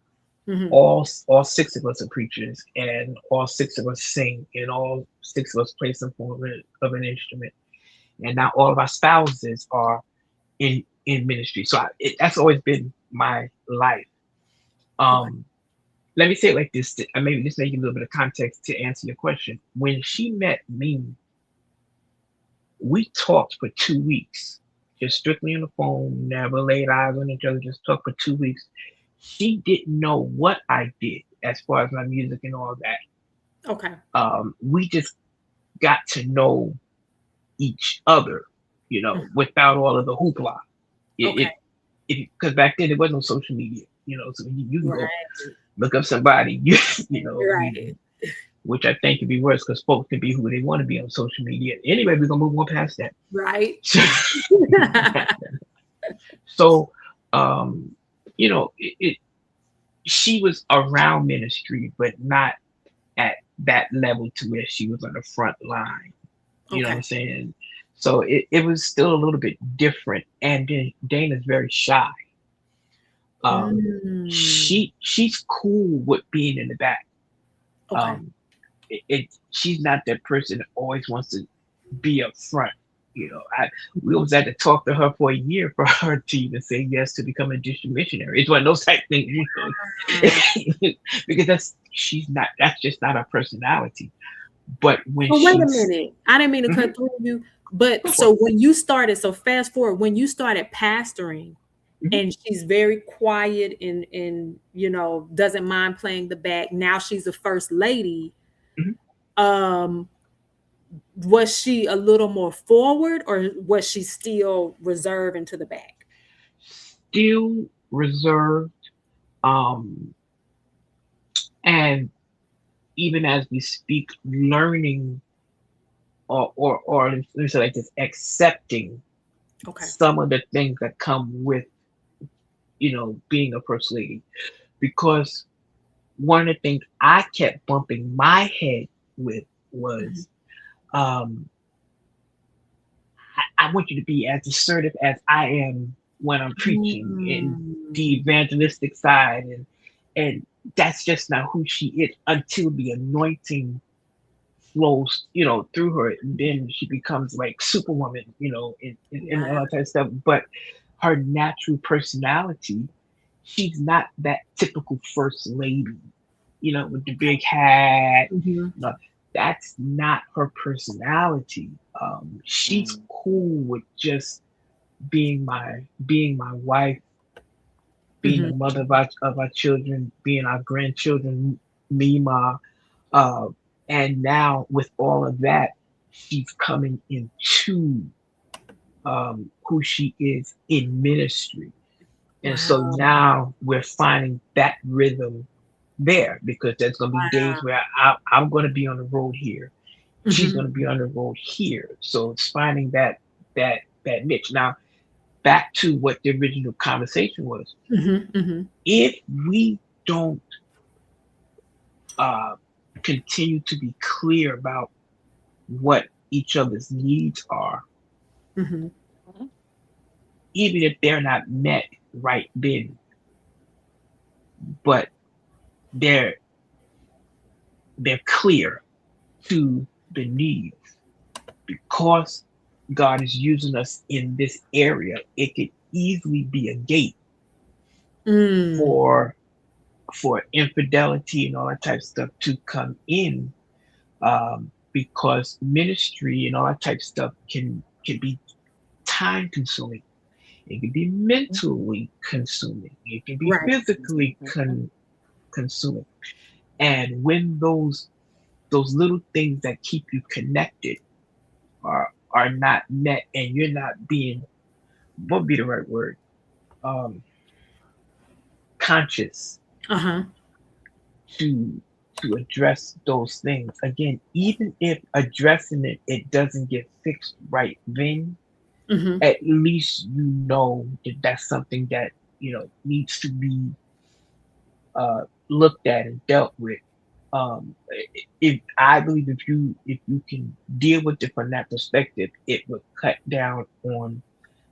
Mhm. All six of us are preachers, and all six of us sing, and all six of us play some form of an instrument. And now all of our spouses are in ministry. So that's always been my life. Okay. Let me say it like this. Maybe this make a little bit of context to answer your question. When she met me, we talked for 2 weeks, just strictly on the phone, never laid eyes on each other, just talked for 2 weeks. She didn't know what I did as far as my music and all that. Okay. We just got to know each other, without all of the hoopla. Okay. Because back then there was no social media, so you can go Right. look up somebody, Right. which I think could be worse because folks can be who they want to be on social media. Anyway, we're gonna move on past that. Right. So, she was around ministry, but not at that level to where she was on the front line. You know what I'm saying? So it was still a little bit different. And then Dana's very shy. She's cool with being in the back. Okay. She's not that person that always wants to be up front. We almost had to talk to her for a year for her to even say yes to become a district missionary. It's one of those type things, because that's just not her personality. But when wait a minute, I didn't mean to cut through you. But so when you started, so fast forward, when you started pastoring, and she's very quiet and doesn't mind playing the back. Now she's the first lady. Was she a little more forward, or was she still reserved into the back? Still reserved. And even as we speak, learning or let me say like this, accepting some of the things that come with being a first lady. Because one of the things I kept bumping my head with was I want you to be as assertive as I am when I'm preaching in the evangelistic side, and that's just not who she is until the anointing flows, through her, and then she becomes like Superwoman, and all that type of stuff. But her natural personality, she's not that typical first lady, with the big hat. No, that's not her personality. She's cool with just being my wife, being the mother of our children, being our grandchildren, Mima. And now with all of that, she's coming into who she is in ministry. And so now we're finding that rhythm there, because there's going to be days where I'm going to be on the road here. She's going to be on the road here. So it's finding that niche. Now, back to what the original conversation was. If we don't continue to be clear about what each other's needs are, even if they're not met right then, but they're clear to the needs, because God is using us in this area, it could easily be a gate for infidelity and all that type of stuff to come in, because ministry and all that type of stuff can be time consuming. It can be mentally consuming. It can be physically consuming. And when those little things that keep you connected are not met, and you're not being, what would be the right word? Conscious to address those things. Again, even if addressing it doesn't get fixed right then, at least that that's something that needs to be looked at and dealt with. I believe if you can deal with it from that perspective, it would cut down on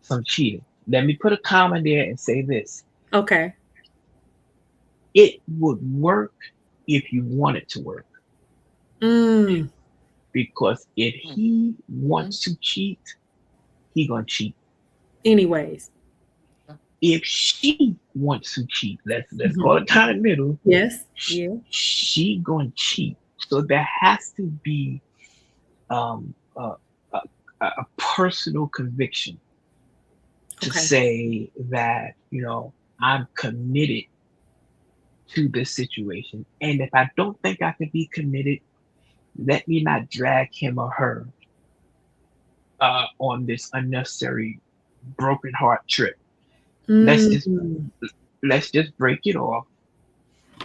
some cheating. Let me put a comma there and say this. Okay. it would work if you want it to work. Mm. Because if he wants to cheat, he gonna cheat. Anyways. If she wants to cheat, let's call it kind of middle. Yes. Yeah. She gonna cheat. So there has to be a personal conviction to say that, you know, I'm committed to this situation. And if I don't think I can be committed, let me not drag him or her on this unnecessary broken heart trip. Let's just break it off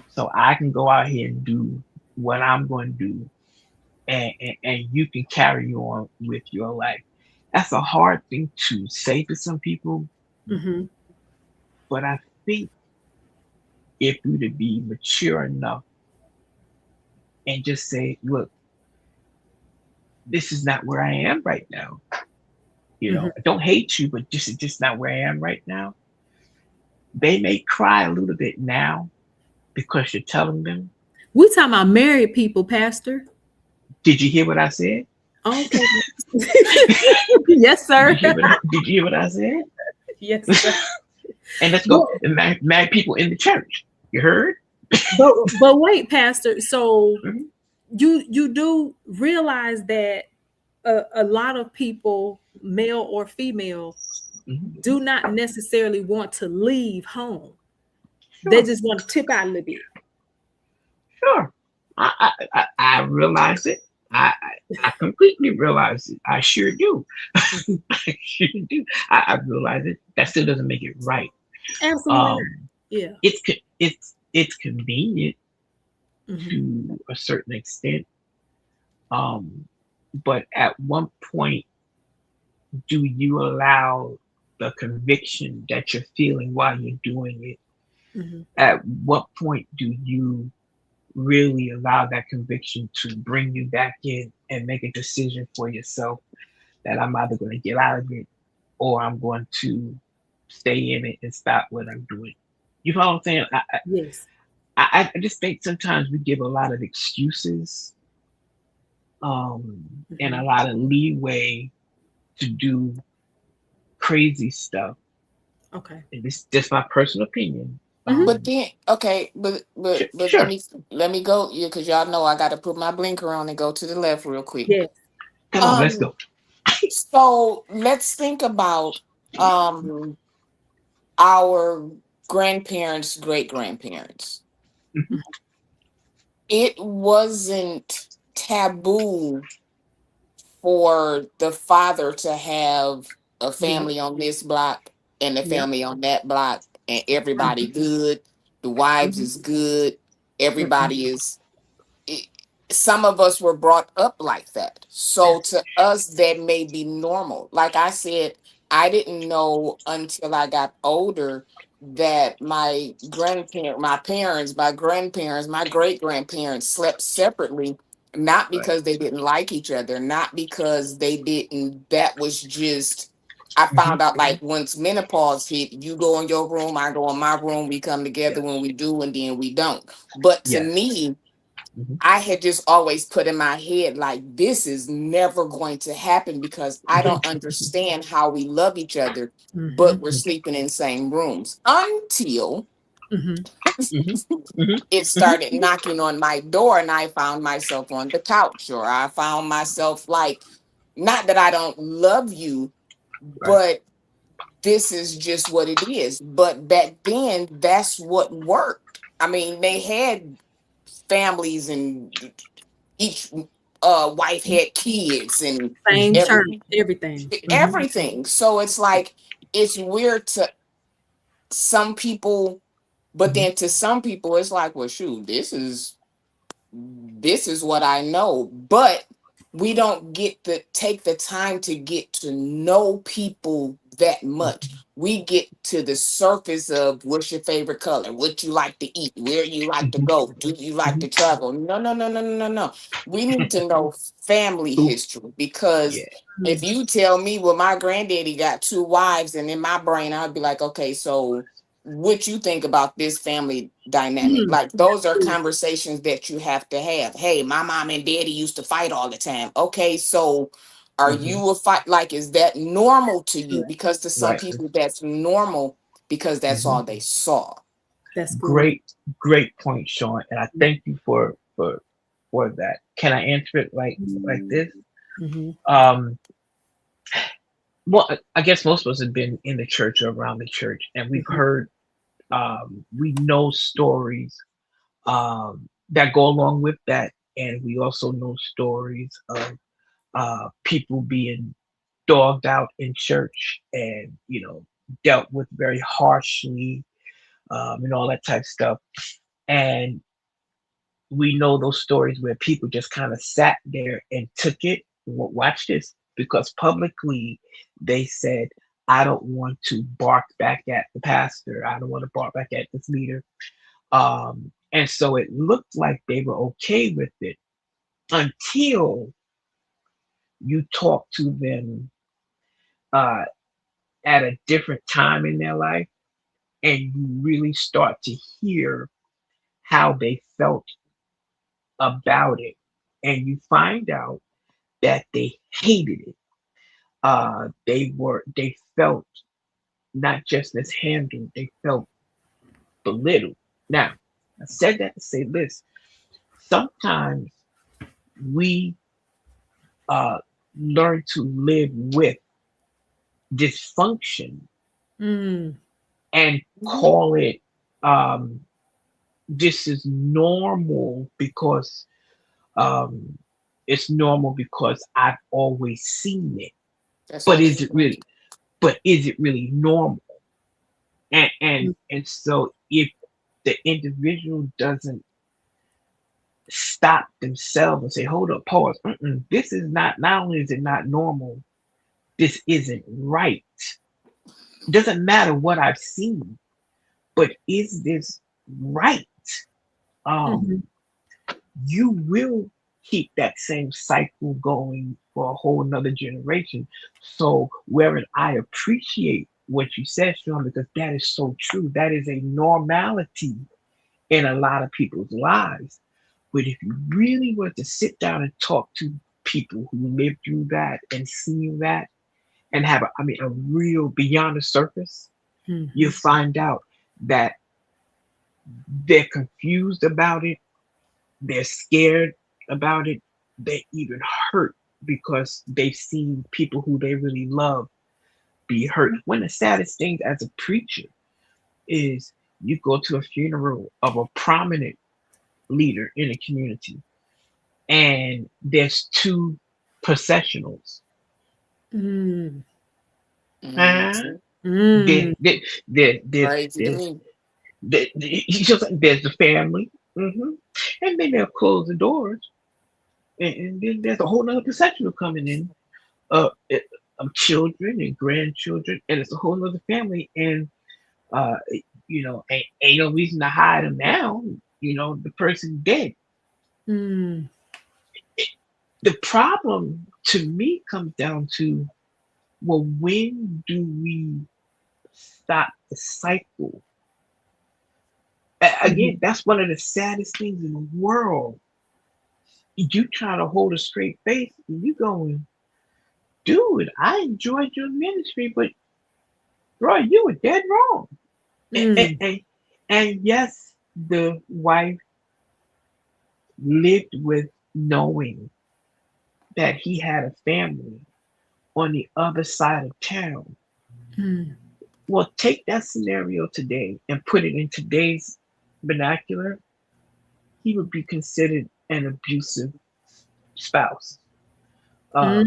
so I can go out here and do what I'm going to do, and you can carry on with your life. That's a hard thing to say to some people, but I think if you to be mature enough and just say, look, this is not where I am right now. You know, I don't hate you, but this is just not where I am right now. They may cry a little bit now because you're telling them. We talking about married people, Pastor. Did you hear what I said? Okay. Yes, sir. Did you hear what I said? Yes, sir. And let's go. Mad people in the church. You heard? But wait, Pastor. So you do realize that a lot of people, male or female, do not necessarily want to leave home. Sure. They just want to tip out a little bit. Sure. I realize it. I completely realize it. I sure do. I sure do. I realize it. That still doesn't make it right. Absolutely. Yeah. It's convenient to a certain extent. But at one point, do you allow the conviction that you're feeling while you're doing it? At what point do you really allow that conviction to bring you back in and make a decision for yourself that I'm either going to get out of it or I'm going to stay in it and stop what I'm doing? You know what I'm saying? Yes. I just think sometimes we give a lot of excuses and a lot of leeway to do crazy stuff. Okay. And this is just my personal opinion. But then, okay, but sure. let me go, because y'all know I got to put my blinker on and go to the left real quick. Yes. Come on, let's go. So let's think about our grandparents, great grandparents. It wasn't taboo for the father to have a family on this block and a family on that block, and everybody good. The wives is good. Everybody is. Some of us were brought up like that. So to us, that may be normal. Like I said, I didn't know until I got older that my grandparents, my parents, my grandparents, my great grandparents slept separately, not because they didn't like each other, not because they didn't. That was just, I found out like once menopause hit, you go in your room, I go in my room, we come together when we do, and then we don't. But to me, I had just always put in my head, like, this is never going to happen because I don't understand how we love each other, but we're sleeping in same rooms until it started knocking on my door and I found myself on the couch, or I found myself like, not that I don't love you, but this is just what it is. But back then, that's what worked. I mean, they had families and each wife had kids and same church, everything. So it's like, it's weird to some people, but then to some people it's like, well, shoot, this is what I know. But we don't get to take the time to get to know people that much. We get to the surface of what's your favorite color, what you like to eat, where you like to go, do you like to travel? No. We need to know family history, because if you tell me, well, my granddaddy got 2 wives, and in my brain I'd be like, okay, so what you think about this family dynamic. Mm. Like those are conversations that you have to have. Hey, my mom and daddy used to fight all the time. Okay, so are Mhm. you a fight? Like, is that normal to you? Right. Because to some Right. people, that's normal because that's Mhm. all they saw. That's good. Great point, Sean, and I thank you for that. Can I answer it like this? Mm-hmm. Um, well, I guess most of us have been in the church or around the church, and we've Mhm. heard, we know stories that go along with that, and we also know stories of people being dogged out in church and dealt with very harshly, and all that type of stuff. And we know those stories where people just kind of sat there and took it. Watch this, because publicly they said, I don't want to bark back at the pastor. I don't want to bark back at this leader. And so it looked like they were okay with it until you talk to them uh, at a different time in their life and you really start to hear how they felt about it. And you find out that they hated it. They felt not just mishandled, they felt belittled. Now, I said that to say this. Sometimes we uh, learn to live with dysfunction Mm. and call it, um, this is normal because um, it's normal because I've always seen it. That's all But they is it really? But is it really normal? And Mm. and and so if the individual doesn't stop themselves and say, hold up, pause. This is not. Not only is it not normal, this isn't right. Doesn't matter what I've seen, but is this right? Um, Mhm. you will keep that same cycle going for a whole nother generation. So, wherein I appreciate what you said, Sean, because that is so true. That is a normality in a lot of people's lives. But if you really were to sit down and talk to people who lived through that and seen that and have a real beyond the surface, you Mhm. find out that they're confused about it, they're scared about it, they're even hurt because they've seen people who they really love be hurt. One of the saddest things as a preacher is you go to a funeral of a prominent leader in a community and there's two processionals. Mm. Uh, there, Mm. there, there, there's, crazy to there's, me. it's just like there's the family, and then they'll close the doors, and then there's a whole other processional coming in, uh, eh, of children and grandchildren, and it's a whole other family, and uh, ain't no reason to hide them now. The person dead. Mm. The problem to me comes down to, well, when do we stop the cycle? Again, Mhm. that's one of the saddest things in the world. You trying to hold a straight face, and you going, dude, I enjoyed your ministry, but bro, you were dead wrong. And, and, Mm. and, and yes, the wife lived with knowing that he had a family on the other side of town. Mm. Well, take that scenario today and put it in today's vernacular, he would be considered an abusive spouse. Um,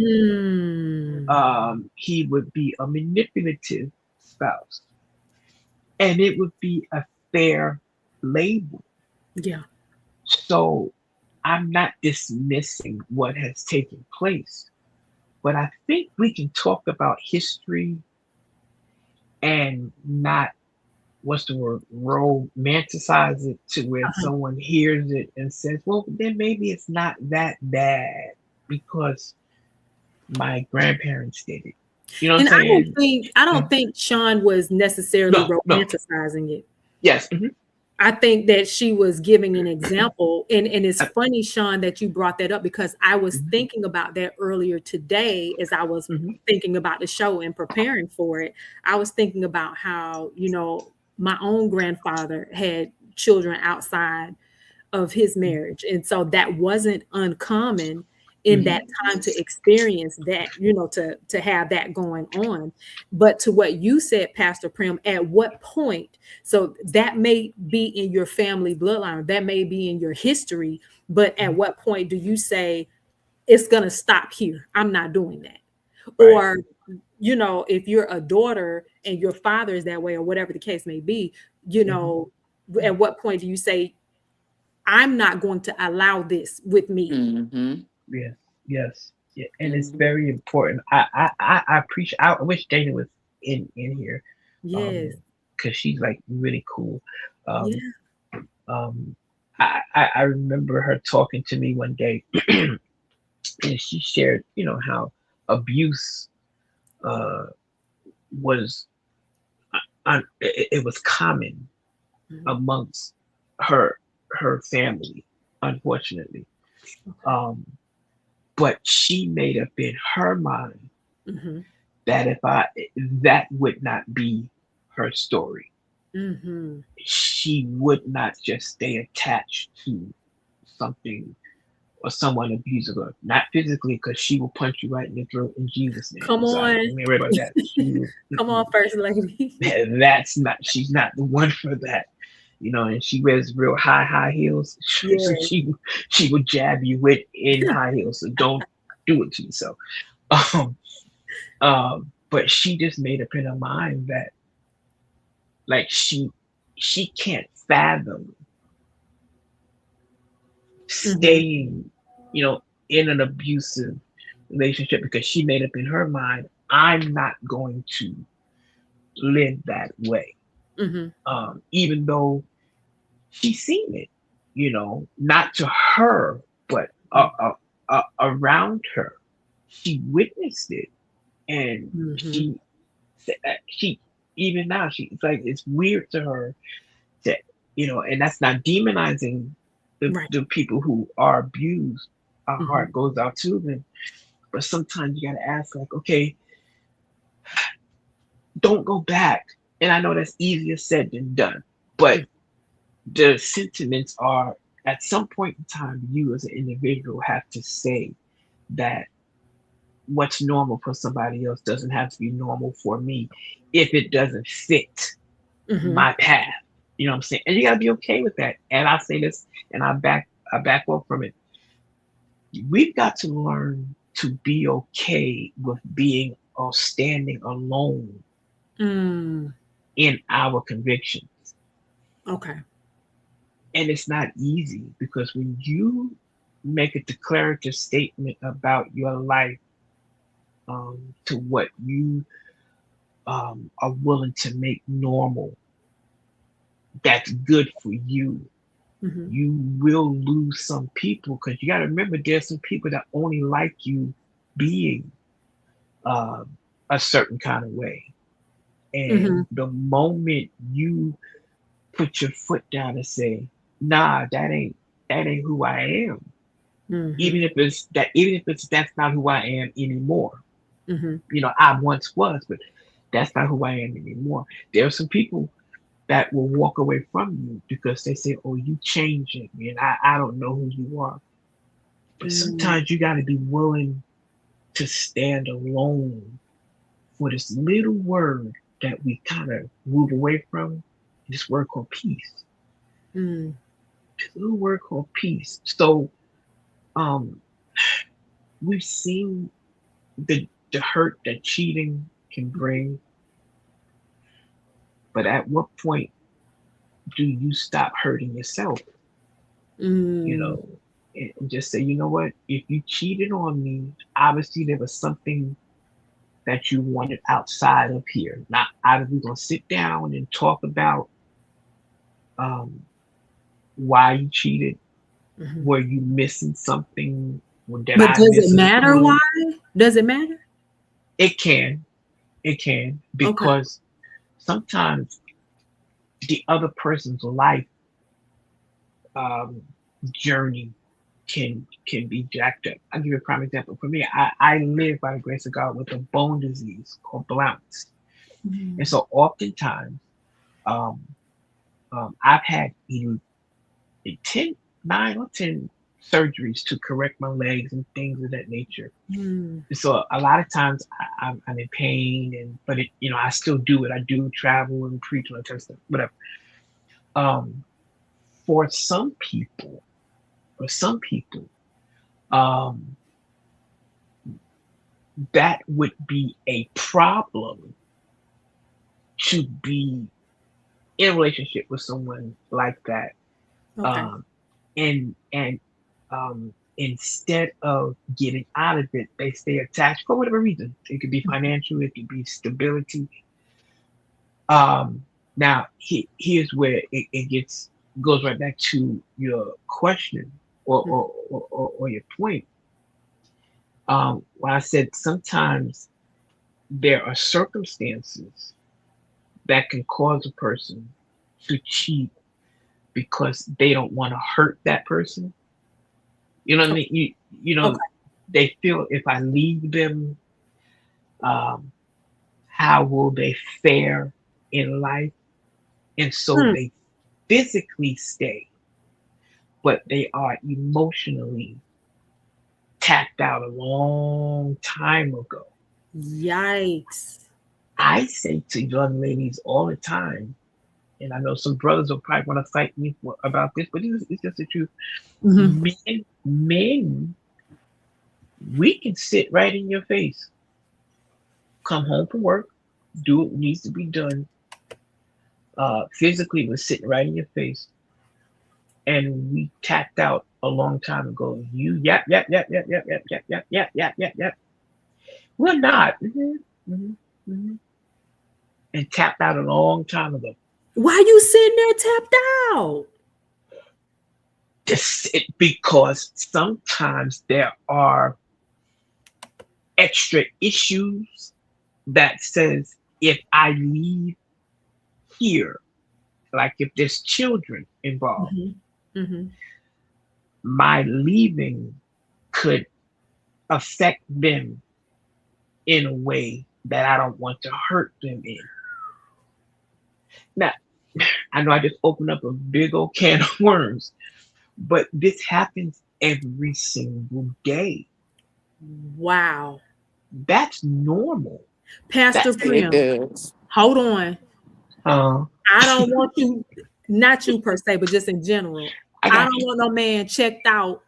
Mm. he would be a manipulative spouse, and it would be a fair label. Yeah. So I'm not dismissing what has taken place, but I think we can talk about history and not, what's the word, romanticize it to where Uh-huh. someone hears it and says, well, then maybe it's not that bad because my grandparents did it. You know what And I'm saying? I don't think Sean was necessarily No, no. romanticizing it. Yes. I think that she was giving an example. And it's funny, Sean, that you brought that up, because I was thinking about that earlier today as I was thinking about the show and preparing for it. I was thinking about how, you know, my own grandfather had children outside of his marriage. And so that wasn't uncommon in that time to experience that, you know, to have that going on. But to what you said, Pastor Prim, at what point? So that may be in your family bloodline, that may be in your history, but at what point do you say it's going to stop here? I'm not doing that. Right. Or, you know, if you're a daughter and your father is that way, or whatever the case may be, you know, at what point do you say, I'm not going to allow this with me? Yes. Yeah. And it's very important. I appreciate. I wish Dana was in here. Yes. Because she's like really cool. Yeah. I remember her talking to me one day, and she shared, you know, how abuse was it was common amongst her family, unfortunately. But she made up in her mind that that would not be her story. She would not just stay attached to something or someone abusive her, not physically, because she will punch you right in the throat in Jesus' name. Come on. I mean, worry about that. Come on, First Lady. She's not the one for that. You know, and she wears real high heels. Yes. So she will jab you with in high heels. So don't do it to yourself. But she just made up in her mind that, like, she can't fathom staying, you know, in an abusive relationship, because she made up in her mind, I'm not going to live that way. Even though she's seen it, you know, not to her, but around her. She witnessed it, and she even now, she's like, it's weird to her that, you know, and that's not demonizing the people who are abused. Our heart goes out to them, but sometimes you got to ask, like, okay, don't go back. And I know that's easier said than done, but the sentiments are, at some point in time, you as an individual have to say that what's normal for somebody else doesn't have to be normal for me if it doesn't fit my path. You know what I'm saying? And you gotta be okay with that. And I say this, and I back off from it. We've got to learn to be okay with being or standing alone in our convictions. Okay. And it's not easy, because when you make a declarative statement about your life, to what you are willing to make normal, that's good for you. You will lose some people, because you got to remember, there's some people that only like you being a certain kind of way. And the moment you put your foot down and say, nah, that ain't who I am. Even if that's not who I am anymore. You know, I once was, but that's not who I am anymore. There are some people that will walk away from you because they say, oh, you changing me, and I don't know who you are. But sometimes you got to be willing to stand alone for this little word that we kind of move away from, this word called peace. This little word called peace. So we've seen the hurt that cheating can bring, but at what point do you stop hurting yourself? You know, and just say, you know what, if you cheated on me, obviously there was something that you wanted outside of here. Not either we're gonna sit down and talk about why you cheated. Were you missing something? But does it matter why? Does it matter? It can. It can, because sometimes the other person's life journey can be jacked up. I'll give you a prime example. For me, I live by the grace of God with a bone disease called Blount's. And so oftentimes um, I've had either 9 or 10 surgeries to correct my legs and things of that nature. So a lot of times I'm in pain, but I still do it. I do travel and preach and test stuff, whatever. For some people, um, that would be a problem to be in a relationship with someone like that. And instead of getting out of it, they stay attached for whatever reason. It could be financial, it could be stability. Now here's where it goes right back to your question or your point. When I said sometimes there are circumstances that can cause a person to cheat because they don't want to hurt that person. You know what I mean? They feel if I leave them, how will they fare in life? And so they physically stay, but they are emotionally tapped out a long time ago. Yikes. I say to young ladies all the time, and I know some brothers will probably want to fight me about this, but it's just the truth. Men, we can sit right in your face, come home from work, do what needs to be done. Physically, we're sitting right in your face, and we tapped out a long time ago. You yap. We're not. And tapped out a long time ago. Why you sitting there tapped out? Because sometimes there are extra issues that says if I leave here, like if there's children involved, my leaving could affect them in a way that I don't want to hurt them in. Now, I know I just opened up a big old can of worms, but this happens every single day. Wow. That's normal. Pastor Prim, hold on. I don't want you, not you per se, but just in general. I don't want no man checked out,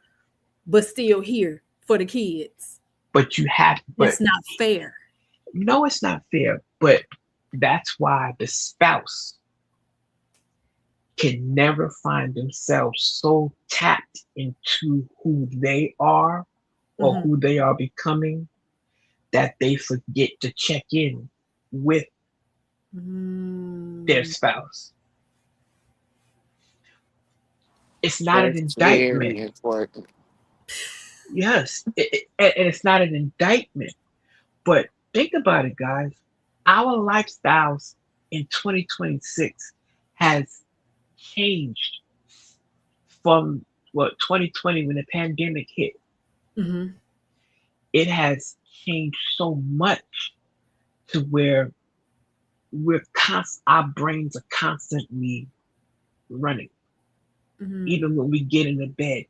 but still here for the kids. But you have. It's not fair. No, it's not fair. But that's why the spouse can never find themselves so tapped into who they are or who they are becoming that they forget to check in with their spouse. It's not an indictment. Very important. Yes, and it's not an indictment. But think about it, guys. Our lifestyles in 2026 has changed from 2020 when the pandemic hit. It has changed so much to where our brains are constantly running. Even when we get into bed,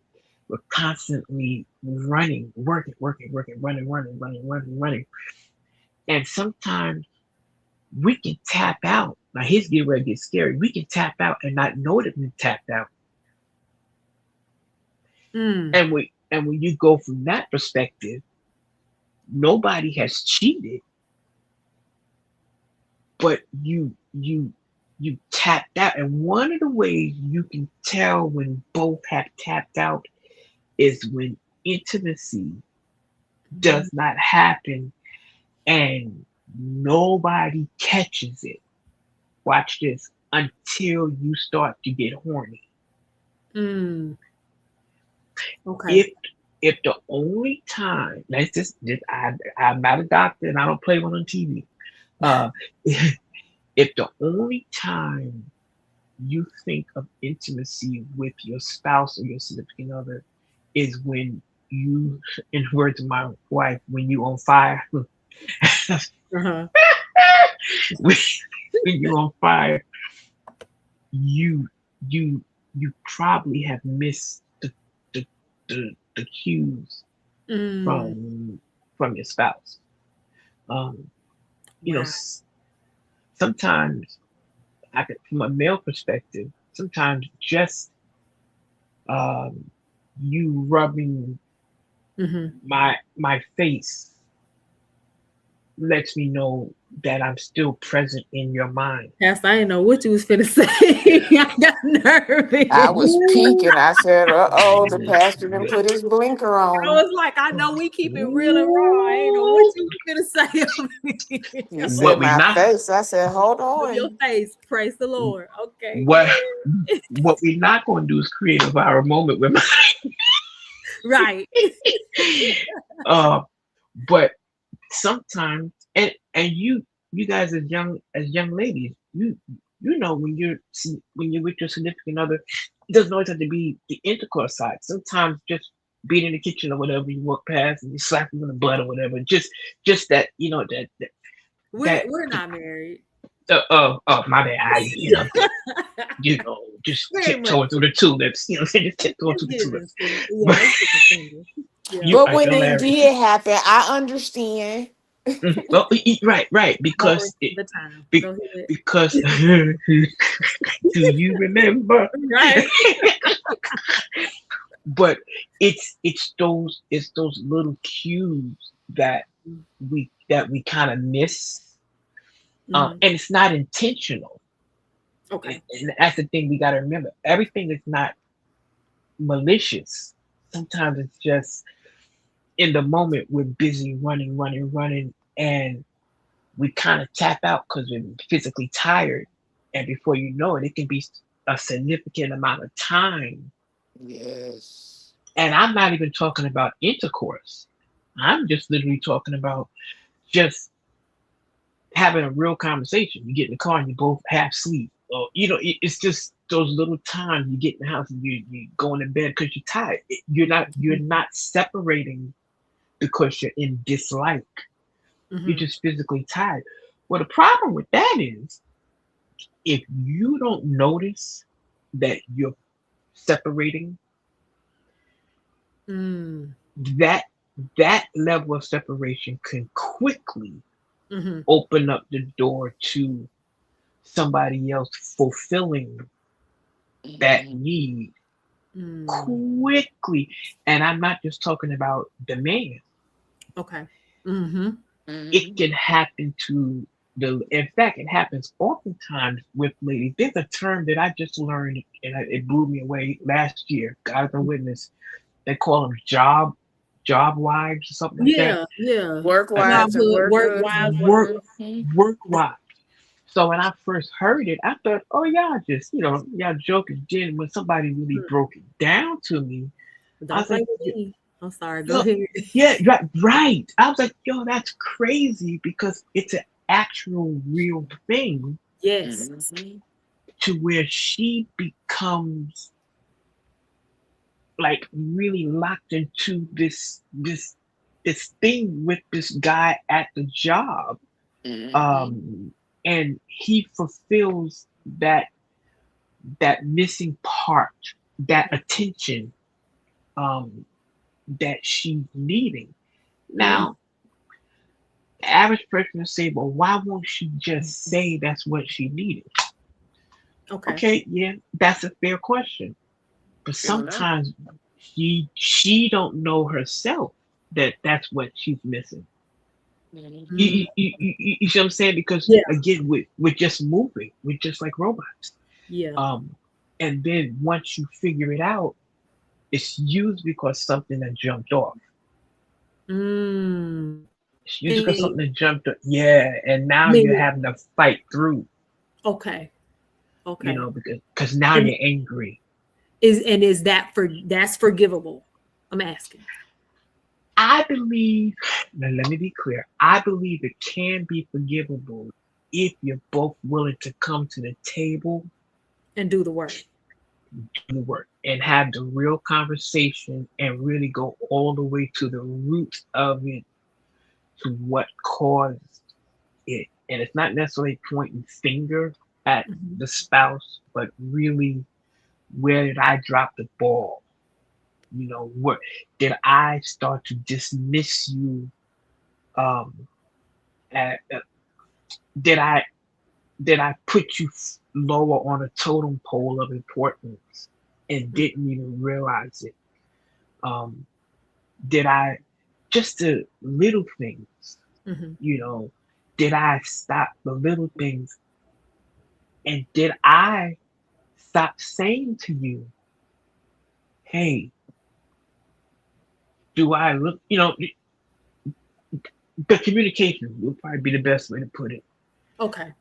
we're constantly running, working, running. And sometimes we can tap out. Now here's where it gets scary. We can tap out and not know that we tapped out. And when you go from that perspective, nobody has cheated, but you tapped out. And one of the ways you can tell when both have tapped out is when intimacy does not happen and nobody catches it. Watch this, until you start to get horny. Okay. If the only time, I'm not a doctor and I don't play one on TV, Uh, if the only time you think of intimacy with your spouse or your significant other is when you, in the words of my wife, when you on fire. Uh-huh. when, when you on fire, you you you probably have missed the cues Mm. from your spouse. You know, Wow. sometimes from a male perspective, sometimes just um, you rubbing Mm-hmm. my face lets me know that I'm still present in your mind. Pastor, I didn't know what you was finna say. I got nervous. I was peeking. I said, "Uh-oh, the Ooh, pastor didn't put his blinker I on." was like, I know we keep it real and raw. I ain't know what you was finna say. You what said we my not face. I said, "Hold Of your on." face. Praise the Lord. Okay, what good. what we not going to do is create a viral moment with Right. uh, but sometimes, and you guys as young ladies, you know when you're with your significant other, it doesn't always have to be the intercourse side. Sometimes just being in the kitchen or whatever, you walk past and you slap them in the butt or whatever. Just that, you know, We're not married. oh my bad, just Very much. tiptoeing through the tulips, just tiptoeing through the It's tulips. giving. Yeah, it's giving finger. Yeah. You But are when it hilarious. did happen, I understand. Well, right, because The time. be- Go ahead. because do you remember? Right. But it's those little cues that we kind of miss, Mhm. and it's not intentional. Okay. And that's the thing we got to remember. Everything is not malicious. Sometimes it's just in the moment we're busy running, and we kind of tap out because we're physically tired, and before you know it, it can be a significant amount of time. Yes. And I'm not even talking about intercourse. I'm just literally talking about just having a real conversation. You get in the car and you both half sleep. Or, it's just those little times you get in the house and you going to bed because you're tired. You're not separating because you're in dislike. You're Mhm. just physically tired. Well, the problem with that is if you don't notice that you're separating, Mm. that that level of separation can quickly Mhm. open up the door to somebody else fulfilling that Mhm. need Mm. quickly. And I'm not just talking about the man. Okay. Mhm. It Mhm. can happen to in fact, it happens oftentimes with ladies. There's a term that I just learned and it blew me away last year. God is a witness. They call them job wives or something like that. Yeah. Yeah. Work I think wives or Childhood work work husbands. wives. work Mhm. work wives. So when I first heard it, I thought, oh y'all just y'all joking. Then when somebody really broke it down to me, I Don't was play like, with me. I'm sorry. Go yo, ahead. yeah, right. I was like, yo, that's crazy because it's an actual real thing Yes. Mhm. to where she becomes like really locked into this thing with this guy at the job. Mhm. Um, and he fulfills that missing part, that attention um, that she's needing. Mm. Now, the average person will say, well, why won't she just say that's what she needed? Okay. Okay, yeah, that's a fair question. But Sure enough. sometimes she don't know herself that that's what she's missing. You, Mm. you, you see what I'm saying? Because Yeah. again, we're just moving. We're just like robots. Yeah. And then once you figure it out, it's usually because something that jumped off. Mm. It's usually because And, something that jumped off. Yeah, and now you're meaning, having to fight through, okay. Okay. because now And you're angry. is that that's forgivable? I'm asking. I believe, now let me be clear, I believe it can be forgivable if you're both willing to come to the table, And do the work. do the work, and have the real conversation and really go all the way to the root of it, to what caused it. And it's not necessarily pointing finger at Mhm. the spouse, but really, where did I drop the ball? What did I start to dismiss you? Um, at, did I put you lower on a totem pole of importance and didn't even realize it? Um, did I just the little things? Mhm. You know, did I stop the little things? And did I stop saying to you, "Hey, do I look?" The communication would probably be the best way to put it. Okay.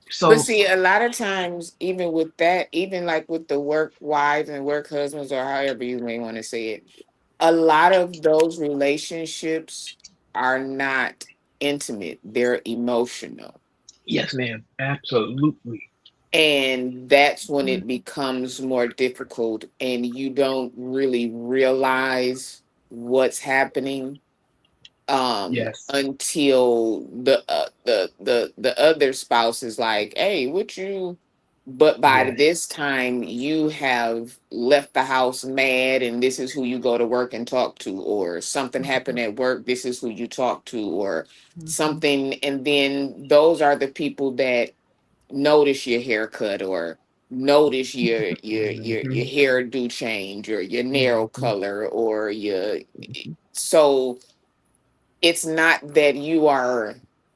But So see, a lot of times, even with that, even like with the work wives and work husbands, or however you may want to say it, a lot of those relationships are not intimate, they're emotional. yes, ma'am, absolutely. And that's when Mhm. it becomes more difficult, and you don't really realize what's happening Yes, until the other spouse is like, hey, what you, but by yes, this time you have left the house mad, and this is who you go to work and talk to, or something happened at work, this is who you talk to, or Mhm. something. And then those are the people that notice your haircut, or notice your hmm hairdo change, or your nail hmm color, or your, so it's not that you are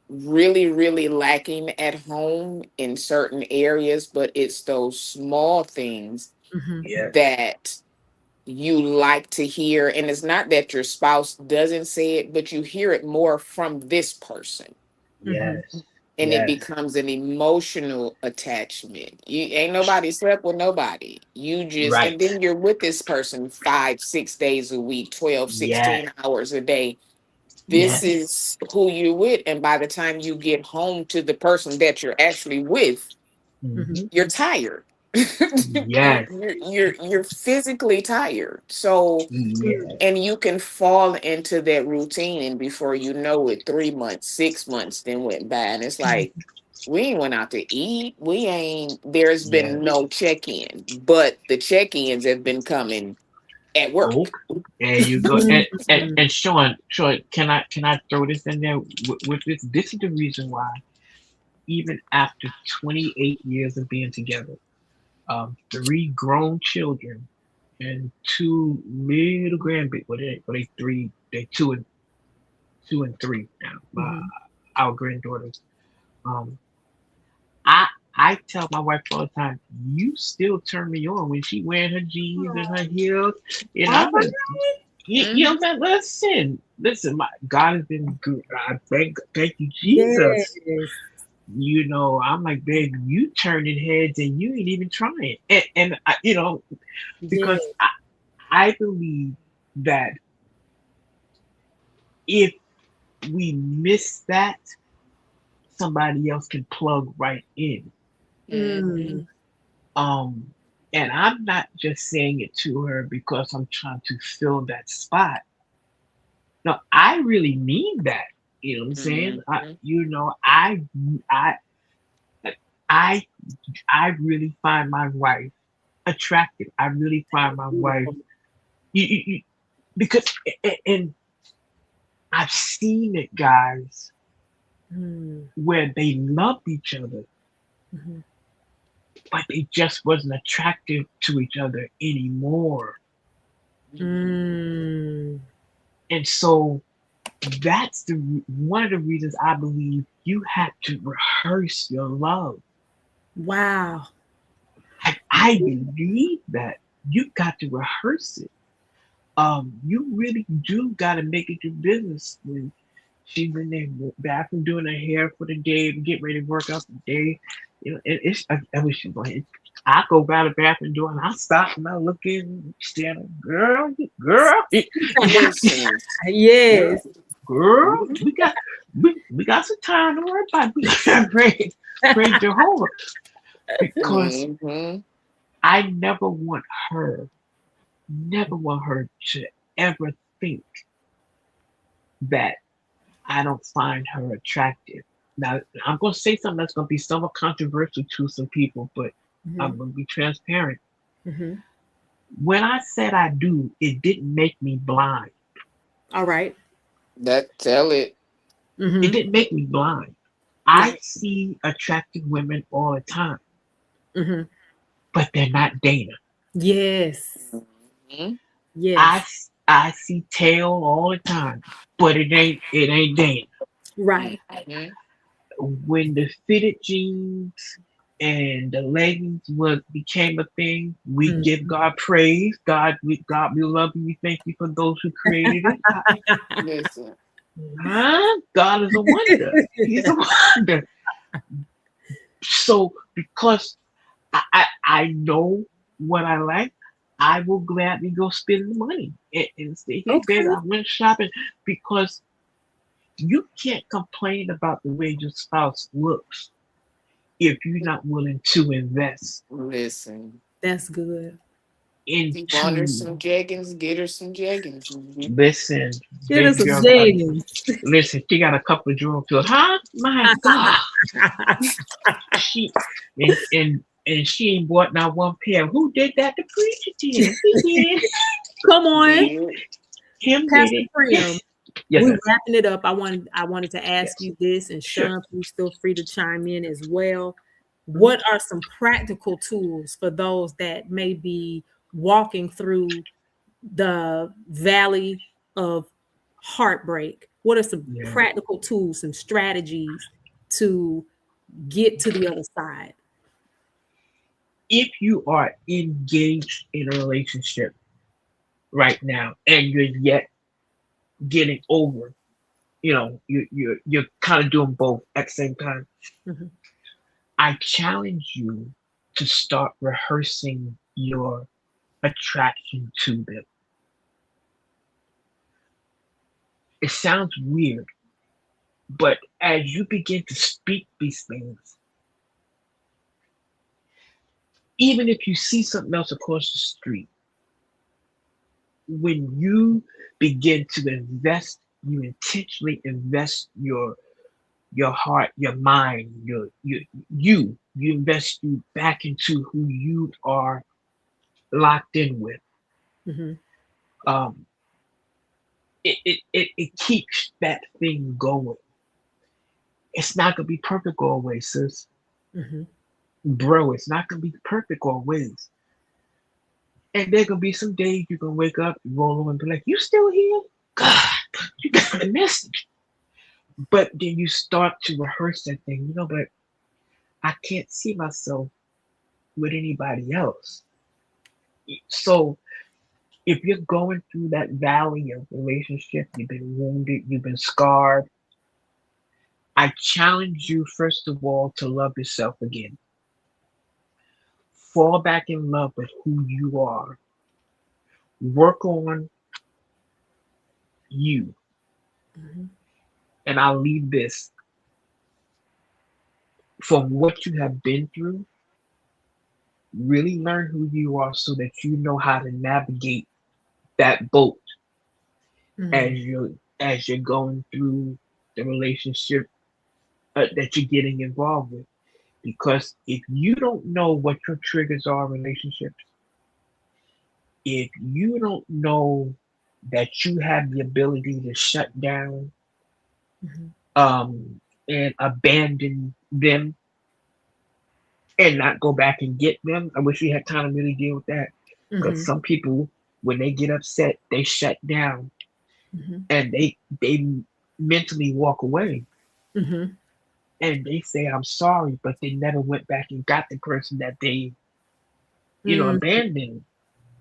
really, really lacking at home in certain areas, but it's those small things Mhm. yes, that you like to hear. And it's not that your spouse doesn't say it, but you hear it more from this person. Mhm. yes, And it yes, becomes an emotional attachment. You ain't nobody slept with nobody. You just, and right, then you're with this person 5, 6 days a week, 12, yes, 16 hours a day. This yes, is who you're with, and by the time you get home to the person that you're actually with, Mhm. hmm you're tired. yes, You're physically tired. So, yes, and you can fall into that routine, and before you know it, 3 months, 6 months then went by, and it's like, we ain't went out to eat, we ain't, there's been yes. no check-in, but the check-ins have been coming at Oh, work. there you go. And Mhm. and Sean, can I throw this in there with this? This is the reason why, even after 28 years of being together, three grown children and two little grandbabies. Well, they three, they two and three now. Mhm. Our granddaughters. Um, I I tell my wife all the time, you still turn me on when she wearing her jeans and her heels. All I'm like, you know Mhm. what I'm saying? Listen, my God has been good. I thank you, Jesus. Yes. I'm like, babe, you turning heads and you ain't even trying. And Yes. because I believe that if we miss that, somebody else can plug right in. Mm. Mhm. Um, and I'm not just saying it to her because I'm trying to fill that spot. No, I really mean that. You know what I'm saying? Mhm. I I I really find my wife attractive. I really find my wife Beautiful. you because and I've seen it, guys, Mm. where they loved each other, Mhm. but they just wasn't attractive to each other anymore. Mhm. Mm. And so that's one of the reasons I believe you have to rehearse your love. Wow. I believe that you got to rehearse it. You really do got to make it your business when she's in there bathroom doing her hair for the day, get ready to work out the day. It's I wish you go ahead. I go by the bathroom door and I stop and I look in, standing, girl, Listen, Yes. girl, we got some time to worry about. We gotta pray Jehovah because hmm I never want her to ever think that I don't find her attractive. Now, I'm going to say something that's going to be somewhat controversial to some people, but I'm going to be transparent. Mm-hmm. When I said I do, it didn't make me blind. All right. that tell it. It Mm-hmm. didn't make me blind. I Right. see attractive women all the time, Mm-hmm. but they're not Dana. Yes. Mhm. I, Yes. I see tail all the time, but it ain't Dana. Right. Mhm. When the fitted jeans and the leggings became a thing, we Mm. give God praise. God, we love you. We thank you for those who created it. Listen, God is a wonder. He's a wonder. So because I know what I like, I will gladly go spend the money and say, hey, baby, Okay. I went shopping because you can't complain about the way your spouse looks if you're not willing to invest listen. That's good. If you want her into some jeggings, get her some jeggings. Mhm. listen, Get us baby some girl jeans. listen, she got a couple of drawers filled. Huh? My God. She and she ain't bought not one pair. Who did that? The preacher did. He did. Come on, Did. Him did Pastor it. Prim. Yes, We're sir. wrapping it up. I wanted to ask Yes. you this, and Sure. Sean, please feel free to chime in as well. Mhm. What are some practical tools for those that may be walking through the valley of heartbreak? What are some Yeah. practical tools, some strategies to get to the other side? If you are engaged in a relationship right now and you're yet getting over, you're kind of doing both at the same time. Mhm. I challenge you to start rehearsing your attraction to them. It sounds weird, but as you begin to speak these things, even if you see something else across the street, when you begin to invest, you intentionally invest your heart, your mind, you invest you back into who you are locked in with. Mhm. Um, it keeps that thing going. It's not gonna be perfect always, sis. Mhm. Bro, it's not gonna be perfect always. And there gonna be some days you can wake up, roll over and be like, you still here? God, you got a message. But then you start to rehearse that thing, but I can't see myself with anybody else. So if you're going through that valley of relationship, you've been wounded, you've been scarred, I challenge you, first of all, to love yourself again. Fall back in love with who you are. Work on you. Mhm. And I'll leave this from what you have been through. Really learn who you are so that you know how to navigate that boat as Mhm. you're going through the relationship that you're getting involved with. Because if you don't know what your triggers are in relationships, if you don't know that you have the ability to shut down Mhm. and abandon them and not go back and get them, I wish we had time to really deal with that. Because Mhm. some people, when they get upset, they shut down Mhm. and they mentally walk away Mhm. and they say I'm sorry, but they never went back and got the person that they Mhm. abandoned.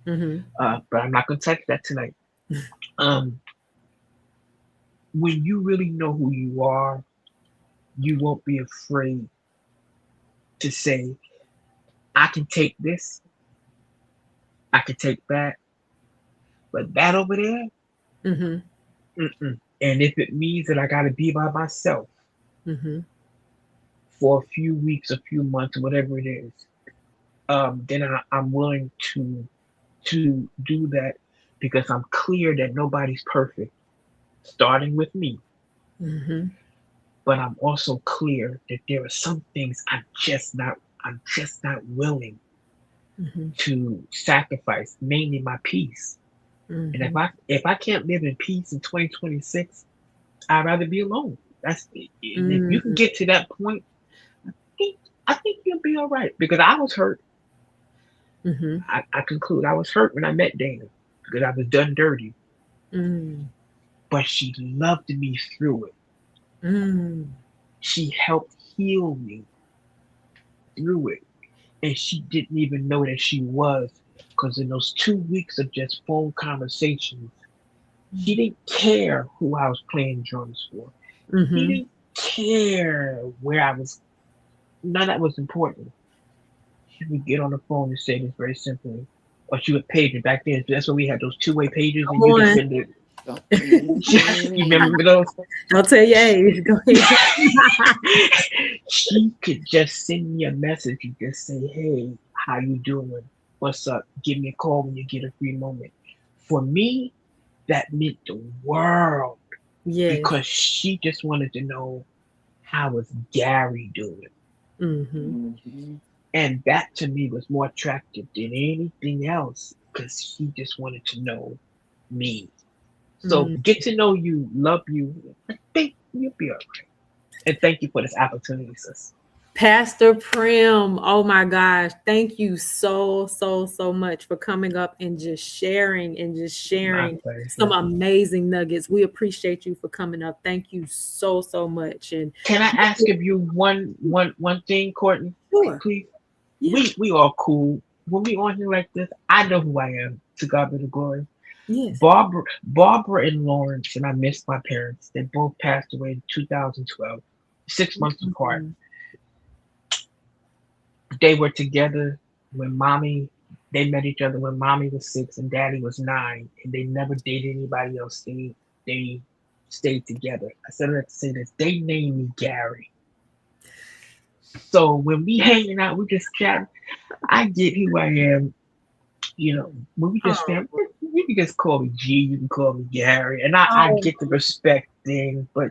Mhm. But I'm not gonna touch that tonight. Um, when you really know who you are, you won't be afraid to say, I can take this, I can take that, but that over there, Mhm. mm-mm. And if it means that I got to be by myself Mhm. for a few weeks, a few months, whatever it is, then I'm willing to do that because I'm clear that nobody's perfect, starting with me. Mhm. But I'm also clear that there are some things I'm just not willing Mhm. to sacrifice, mainly my peace. And Mhm. if I can't live in peace in 2026, I'd rather be alone. That's and if you can Mhm. get to that point, I think I think you'll be all right. Because I was hurt. Mhm. I conclude I was hurt when I met Dana because I was done dirty. Mm. But she loved me through it. Mm. She helped heal me through it. And she didn't even know that she was. Because in those 2 weeks of just phone conversations, she didn't care who I was playing drums for. She Mhm. didn't care where I was. None of that was important. She would get on the phone and say this very simply. Or she would page it back then. That's when we had those two-way pages Come and you could on. send it. You Mhm. remember those? Don't tell your age. Go ahead. She could just send me a message and just say, "Hey, how you doing? What's up? Give me a call when you get a free moment." For me, that meant the world Yes. because she just wanted to know how was Gary doing, Mhm. Mhm. and that to me was more attractive than anything else because she just wanted to know me. So Mm. get to know you, love you. I think you'll be all right. And thank you for this opportunity, sis. Pastor Prim, oh my gosh, thank you so much for coming up and just My sharing some pleasure. amazing nuggets. We appreciate you for coming up. Thank you so much. And Can I ask of you one thing, Courtney? sure, Please. yeah, We all cool. When we on here like this, I know who I am. To God be the glory. yes. Barbara and Lawrence, and I missed my parents. They both passed away in 2012, 6 months apart. Mhm. They were together when mommy. They met each other when mommy was 6 and daddy was 9, and they never dated anybody else. They stayed together. I said that to say this. They named me Gary. So when we hanging out, we just chatting. I get who I am. When we just Oh, fam, you can just call me G, you can call me Gary, and I oh. get the respect thing, but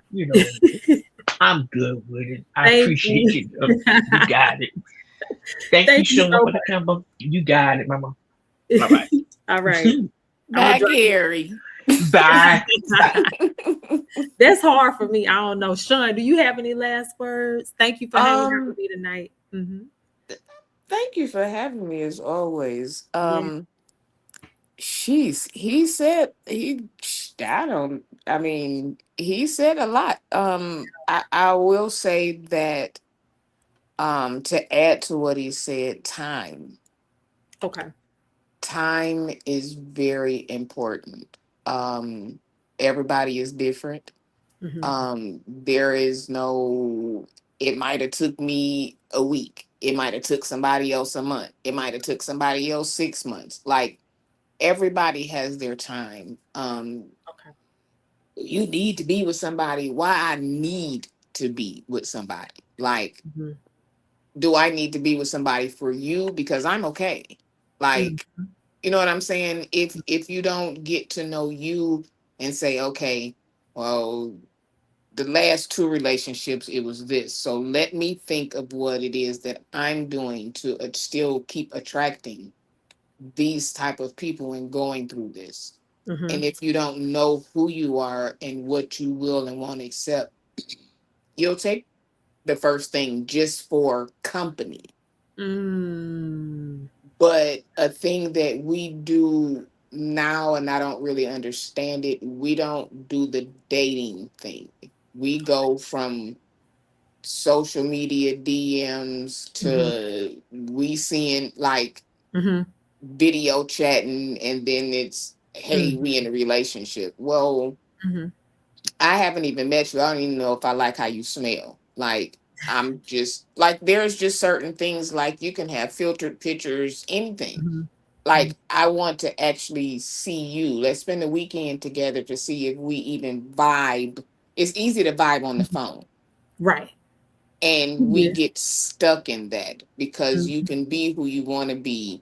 I'm good with it. I Thank appreciate you. you. You got it. Thank you Thank you showing up so for the combo. You got it, mama. Bye much. bye. All right. I'm gonna Bye, drop Gary. Bye. That's hard for me. I don't know. Sean, do you have any last words? Thank you for hanging out with um, me tonight. Hmm. Thank you for having me as always. Yeah. He said I don't, I mean, he said a lot. I will say that, to add to what he said, Okay. time is very important. Um, Everybody is different. Hmm. There is no, it might have took me a week. It might have took somebody else a month. It might have took somebody else 6 months. Like, everybody has their time. Okay. You need to be with somebody. Why I need to be with somebody? Like, Hmm. do I need to be with somebody for you because I'm okay? Like, you know what I'm saying? If you don't get to know you and say, okay, well, the last two relationships, it was this. So let me think of what it is that I'm doing to still keep attracting these type of people and going through this. Hmm. And if you don't know who you are and what you will and won't accept, you'll take the first thing just for company. Mm. But a thing that we do now, and I don't really understand it, we don't do the dating thing. We go from social media DMs Hmm. to we seeing like Hmm. video chatting, and then it's, hey, Hmm. we in a relationship. Well, Hmm. I haven't even met you. I don't even know if I like how you smell. Like, I'm just like, there's just certain things, like you can have filtered pictures, anything. Mhm. Like, I want to actually see you. Let's spend the weekend together to see if we even vibe. It's easy to vibe on the phone. Right. And we Yeah. get stuck in that because you Mhm. can be who you want to be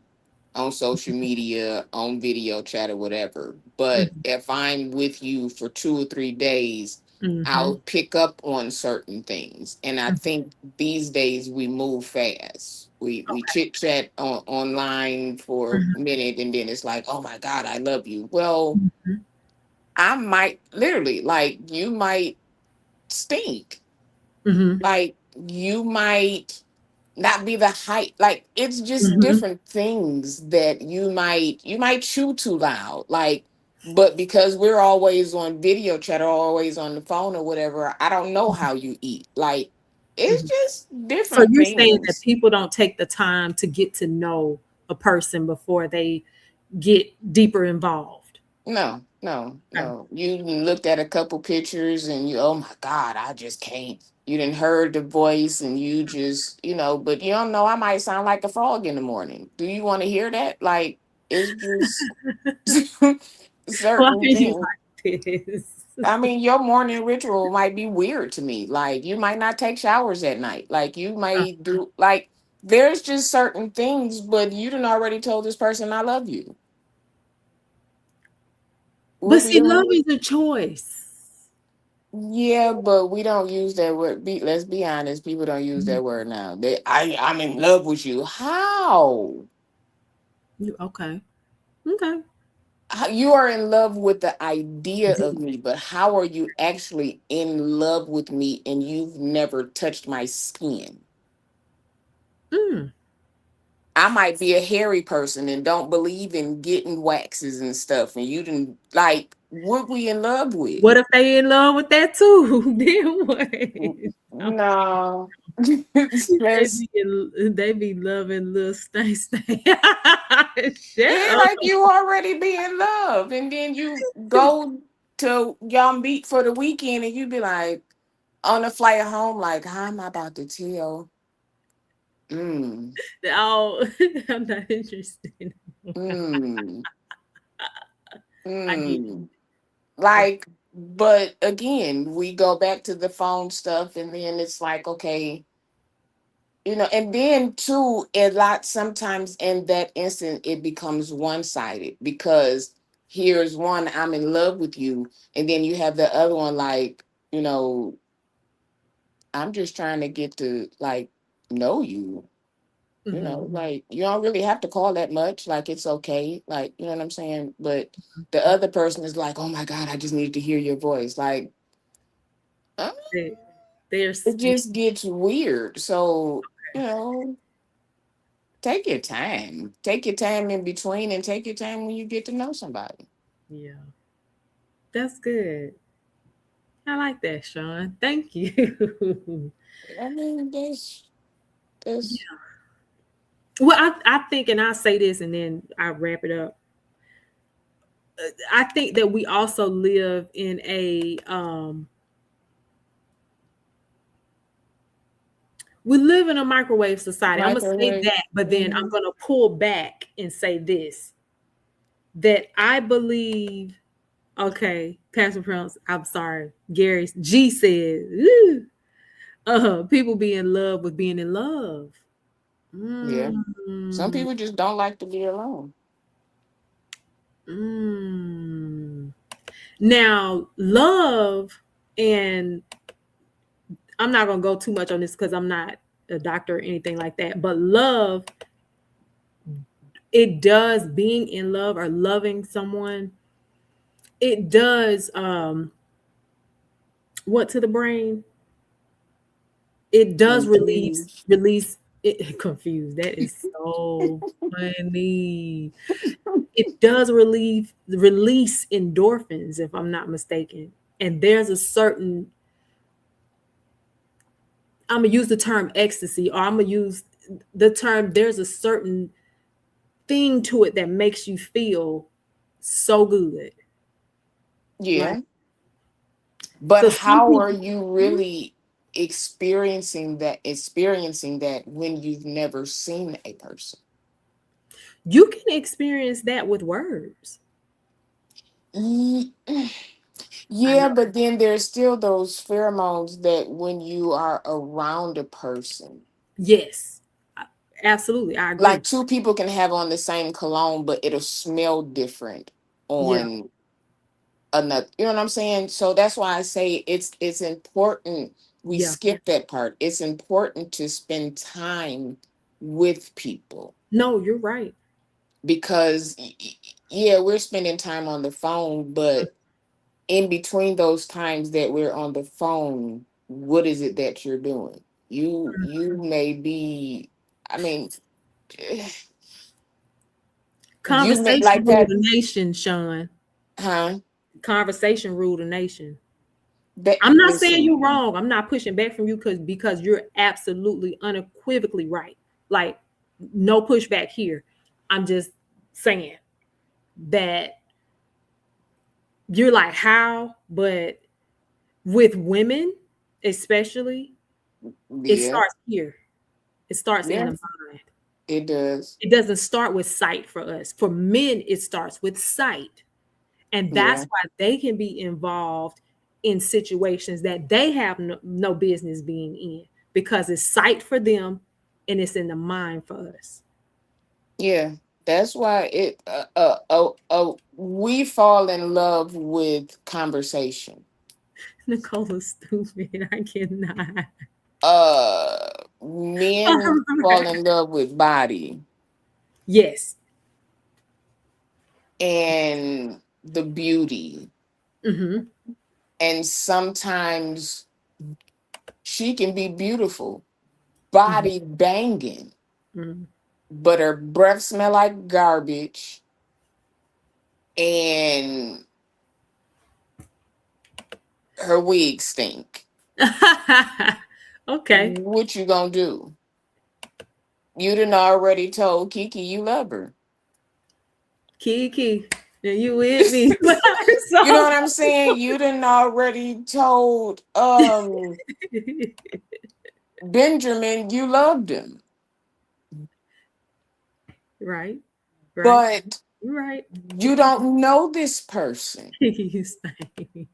on social media, on video chat, or whatever. But Mhm. if I'm with you for 2 or 3 days, I'll Mhm. pick up on certain things. And I Mhm. think these days we move fast. We chit chat online for Mhm. a minute, and then it's like, oh my God, I love you. Well, Mhm. I might literally, like, you might stink. Mhm. Like, you might not be the height. Like, it's just Mhm. different things that you might chew too loud. Like, but because we're always on video chat or always on the phone or whatever, I don't know how you eat. Like, it's Mhm. just So different you're saying that things. people don't take the time to get to know a person before they get deeper involved. No, no, Okay. no. You looked at a couple pictures and you, oh my God, I just can't. You didn't heard the voice and you just, but you don't know, I might sound like a frog in the morning. Do you want to hear that? Like, it's just Why are certain you things. like this? I mean, your morning ritual might be weird to me. Like, you might not take showers at night. Like, you might do, like, there's just certain things, but you done already told this person I love you. But What we see, love doing? is a choice. Yeah, but we don't use that word. Let's be honest. People don't use Mhm. that word now. I'm in love with you. How? Okay. Okay. You are in love with the idea of me, but how are you actually in love with me and you've never touched my skin? Mm. I might be a hairy person and don't believe in getting waxes and stuff, and you didn't like what we in love with. What if they in love with that too? Then what? No. They Let's. they be loving little stay. Shut Yeah, up. like, you already be in love, and then you go to y'all meet for the weekend, and you be like on the flight home, like, how am I about to tell? Mm, Oh, I'm not interested. mm, I get mm. it. Like, but again, we go back to the phone stuff, and then it's like, okay, and then too, a lot sometimes in that instant it becomes one-sided because here's one, I'm in love with you, and then you have the other one, like, you know I'm just trying to get to, like, know you. Mhm. Like, you don't really have to call that much. Like, it's okay, like, you know what I'm saying. But the other person is like, oh my God, I just need to hear your voice. Like, uh, They- There's it just gets weird. So, you know take your time in between, and take your time when you get to know somebody. yeah, that's good. I like that, Sean. Thank you. I mean, that's Well, I think, and I'll say this and then I wrap it up. I think that we also live in a we live in a microwave society. I'm gonna say microwave. that, but then I'm Mhm. gonna pull back and say this that I believe. Okay, Pastor Prince, I'm sorry. Gary G said, "Ooh, people be in love with being in love." Yeah, some Mm, people just don't like to be alone. mm. Now, love, and I'm not gonna go too much on this because I'm not a doctor or anything like that. But love, it does, being in love or loving someone, it does what to the brain? It does Confused. release it confused. That is so funny. It does release endorphins, if I'm not mistaken. And there's a certain, I'm gonna use the term ecstasy, or I'm gonna use the term, there's a certain thing to it that makes you feel so good. Like, Yeah, but so some how are people, you really? experiencing that when you've never seen a person. You can experience that with words. Ye- I Yeah, know. but then there's still those pheromones that when you are around a person, Yes, absolutely. I agree. like two people can have on the same cologne, but it'll smell different Yeah, on another. You know what I'm saying? So that's why I say it's important. We yeah. skip that part. It's important to spend time with people No, you're right. because yeah, we're spending time on the phone, but in between those times that we're on the phone, what is it that you're doing? You may be, I mean, you may Conversation like rule that, the nation, Sean. huh? Conversation rule the nation. That I'm not saying listen, you're wrong. I'm not pushing back from you because you're absolutely unequivocally right. Like no pushback here. I'm just saying that you're like how, but with women especially, it yeah, starts here. It starts in yeah, the mind. it does. It doesn't start with sight for us. For men, it starts with sight. And that's Yeah, why they can be involved in situations that they have no business being in because it's sight for them and it's in the mind for us. yeah. That's why we fall in love with conversation. Nicola's stupid. I cannot. Uh, All Men fall right. in love with body Yes. and the beauty, Mm-hmm. and sometimes she can be beautiful, Mm-hmm. body banging, Mm-hmm. but her breath smell like garbage, and her wig stink. Okay. What you gonna do? You done already told Kiki you love her. Kiki, are you with me? You know what So I'm saying? You done already told Benjamin you loved him. right, right, But right. you don't know this person. You stink.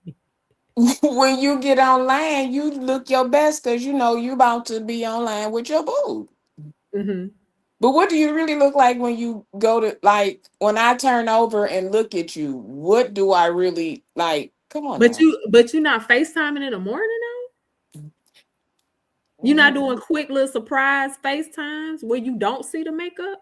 When you get online, you look your best because you know you about to be online with your boo. Mm-hmm. But what do you really look like when you go to, like, when I turn over and look at you? What do I really like? Come on now. But you're not FaceTiming in the morning though? You're not doing quick little surprise FaceTimes where you don't see the makeup?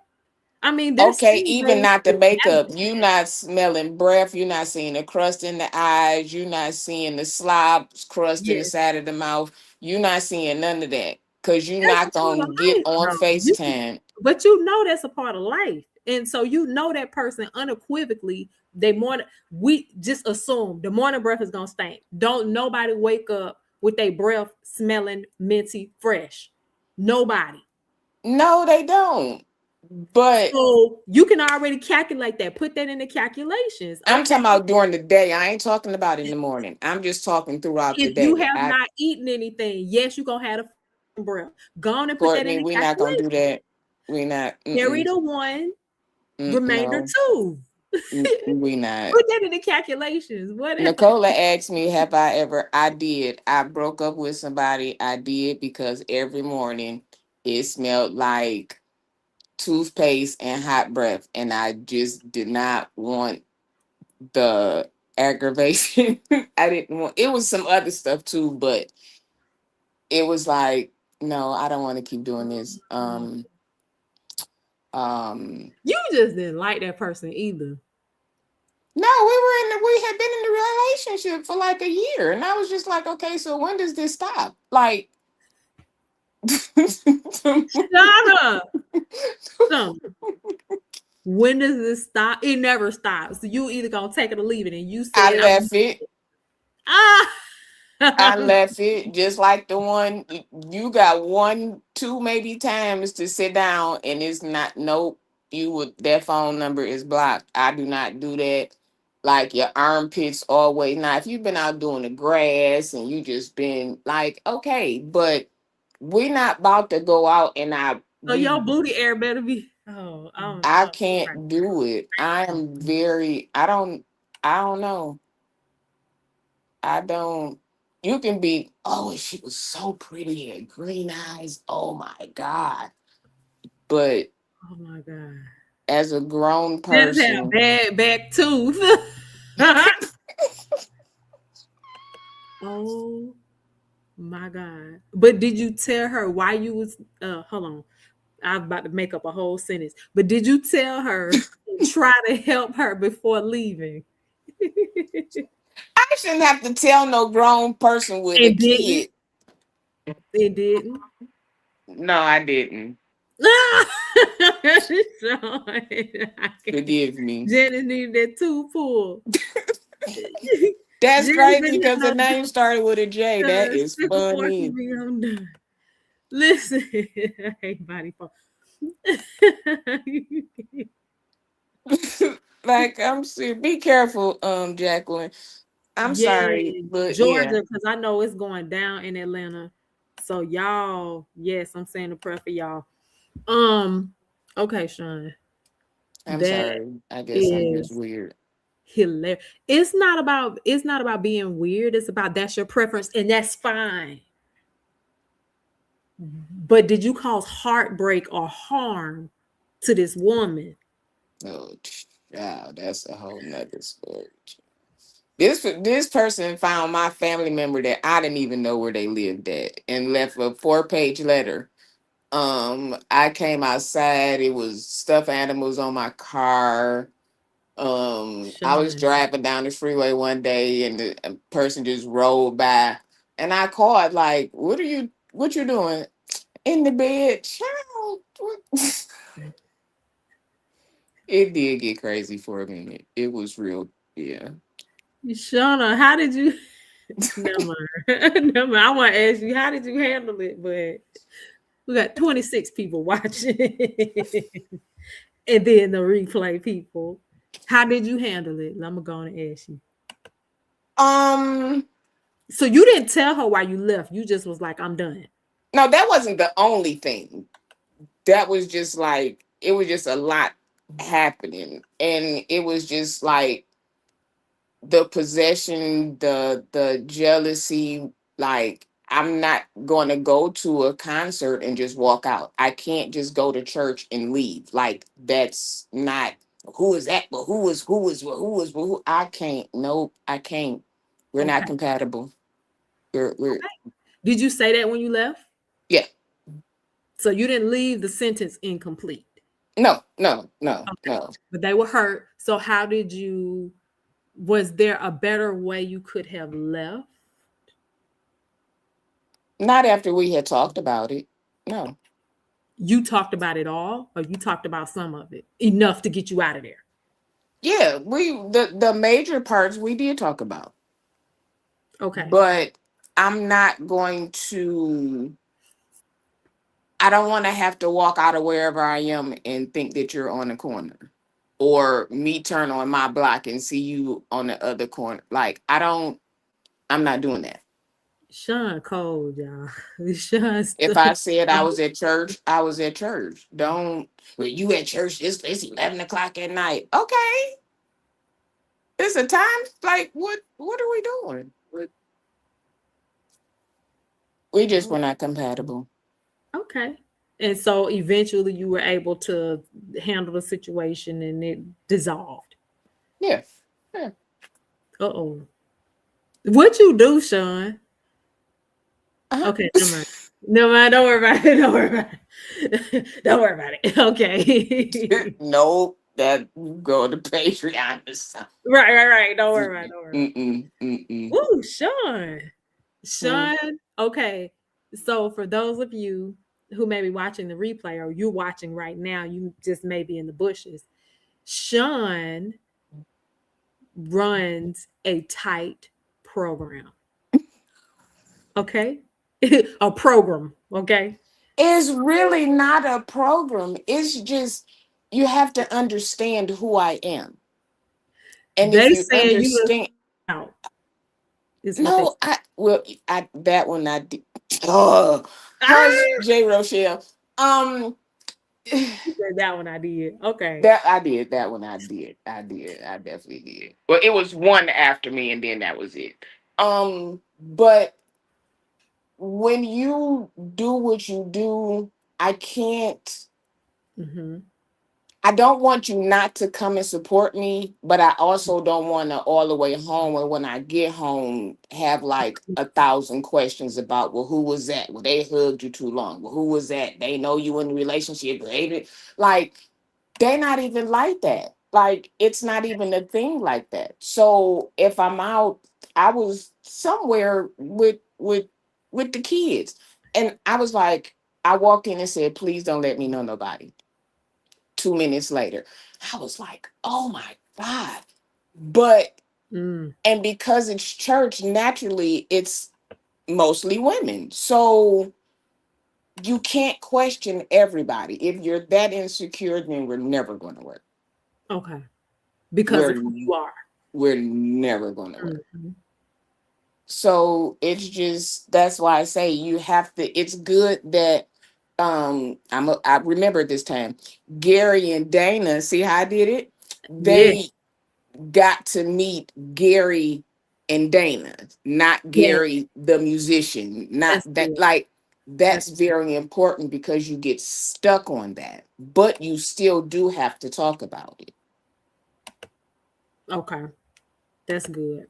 I mean, there's Okay, still even ways not the to makeup. navigate You that. not smelling breath. You not seeing the crust in the eyes. You not seeing the slob crust in the Yes. side of the mouth. You not seeing none of that because you That's not a part of gonna get life, on though. FaceTime. But you know that's a part of life. And so you know that person unequivocally, they morning, we just assume the morning breath is gonna stink. Don't nobody wake up with their breath smelling minty fresh. Nobody. No, they don't. But So you can already calculate that, put that in the calculations. I'm Okay. talking about during the day. I ain't talking about in the morning. I'm just talking throughout the If you day. have I not eaten anything, yes, you're gonna have a breath. Go on and put that in Courtney, the we not gonna do calculation. that. We not. Carry Mm-mm, the one, remainder no, two. we not. Put that in the calculations. What Nicola asked me, have I ever? I did. I broke up with somebody. I did because every morning it smelled like toothpaste and hot breath. And I just did not want the aggravation. I didn't want, it was some other stuff too, but it was like, no, I don't want to keep doing this. Um, you just didn't like that person either. no, we had been in the relationship for like a year. And I was just like, okay, so when does this stop? Like, Shut up. So when does this stop? It never stops. So you either gonna take it or leave it. And you I said left it. ah I left it just like the one you got 1, 2, maybe times to sit down, and it's not, nope. You would, that phone number is blocked. I do not do that. like your armpits always. Now, if you've been out doing the grass and you just been like, okay, but we're not about to go out and So your booty air better be. Oh, I okay. can't do it. I am very, I don't know. I don't, you can be, oh, she was so pretty and green eyes. Oh my God. But Oh my God. as a grown Just have person, bad back tooth. Oh my God. But did you tell her why you was hold on. I was about to make up a whole sentence. But did you tell her and try to help her before leaving? I shouldn't have to tell no grown person with a It didn't. kid. It didn't. No, I didn't. Forgive me. Jenny needed that tooth pulled. That's Jenny crazy been because the on name started with a J. That is stick a fork in funny. me, I'm done. Listen, I hate body part. Like I'm serious. Be careful, Jacqueline. I'm sorry, Yeah, but yeah, Georgia, because I know it's going down in Atlanta. So y'all, yes, I'm saying a prayer for y'all. Okay, Sean, I'm that sorry. I guess I'm just is weird. hilarious. It's not about being weird. It's about that's your preference, and that's fine. But did you cause heartbreak or harm to this woman? Oh, wow, that's a whole nother story. This person found my family member that I didn't even know where they lived at and left a 4-page letter. I came outside, it was stuffed animals on my car. I was Sean, driving down the freeway one day and a person just rolled by and I called like, what you doing? In the bed. Child. What? It did get crazy for a minute. It was real, yeah. Shauna, how did you? Never mind. Never mind. I want to ask you, how did you handle it? But we got 26 people watching, and then the replay people. How did you handle it? I'm going to ask you. Um, So you didn't tell her why you left. You just was like, I'm done. no, that wasn't the only thing. That was just like it was just a lot happening. And it was just like the possession, the jealousy, like I'm not going to go to a concert and just walk out. I can't just go to church and leave. Like that's not who is that? But who I can't. Nope, I can't. We're not Okay. compatible. We're Did you say that when you left? yeah. So you didn't leave the sentence incomplete. No. But they were hurt. So how did you? Was there a better way you could have left? Not after we had talked about it. No. You talked about it all, or you talked about some of it enough to get you out of there? Yeah, the major parts we did talk about. Okay. But I'm not going to I don't want to have to walk out of wherever I am and think that you're on the corner. Or me turn on my block and see you on the other corner. Like I'm not doing that. Sean cold, y'all. Sean If I said I was at church, I was at church. Don't well, you at church, it's 11 o'clock at night. Okay. It's a time like what are we doing? We just were not compatible. Okay. And so eventually you were able to handle the situation and it dissolved. Yeah. Uh-oh. What you do, Sean? Uh-huh. Okay, never mind. Never mind. Don't worry about it. Don't worry about it. Don't worry about it. Okay. Nope. That go to Patreon or something. Right. Don't worry about it. Don't worry. Mm-mm. Ooh, Sean. Sean. Okay. So for those of you who may be watching the replay or you're watching right now, you just may be in the bushes. Sean runs a tight program. Okay. A program. Okay. It's really not a program. It's just you have to understand who I am. And if They you saying you understand, out. Is what they no, I that one I did. Oh, ah, hush, J. Rochelle. you said that one I did. Okay. That I did. That one I did. I did. I definitely did. Well, it was one after me, and then that was it. But when you do what you do, I can't. Mm-hmm. I don't want you not to come and support me, but I also don't want to all the way home. And when I get home, have like 1,000 questions about, well, who was that? Well, they hugged you too long. Well, who was that? They know you in the relationship. Like, they're not even like that. Like, it's not even a thing like that. So if I'm out, I was somewhere with the kids, and I was like, I walked in and said, please don't let me know nobody. 2 minutes later, I was like, oh my God. But, Mm. and because it's church, naturally, it's mostly women. So you can't question everybody. If you're that insecure, then we're never going to work. Okay. Because We're of who you are. we're never going to work. Mhm. So it's just, that's why I say you have to, it's good that I remember this time Gary and Dana, see how I did it? Yeah. They got to meet Gary and Dana, not Yeah. Gary the musician. Not That's that, good. like, That's that's very important because you get stuck on that, but you still do have to talk about it okay. That's good.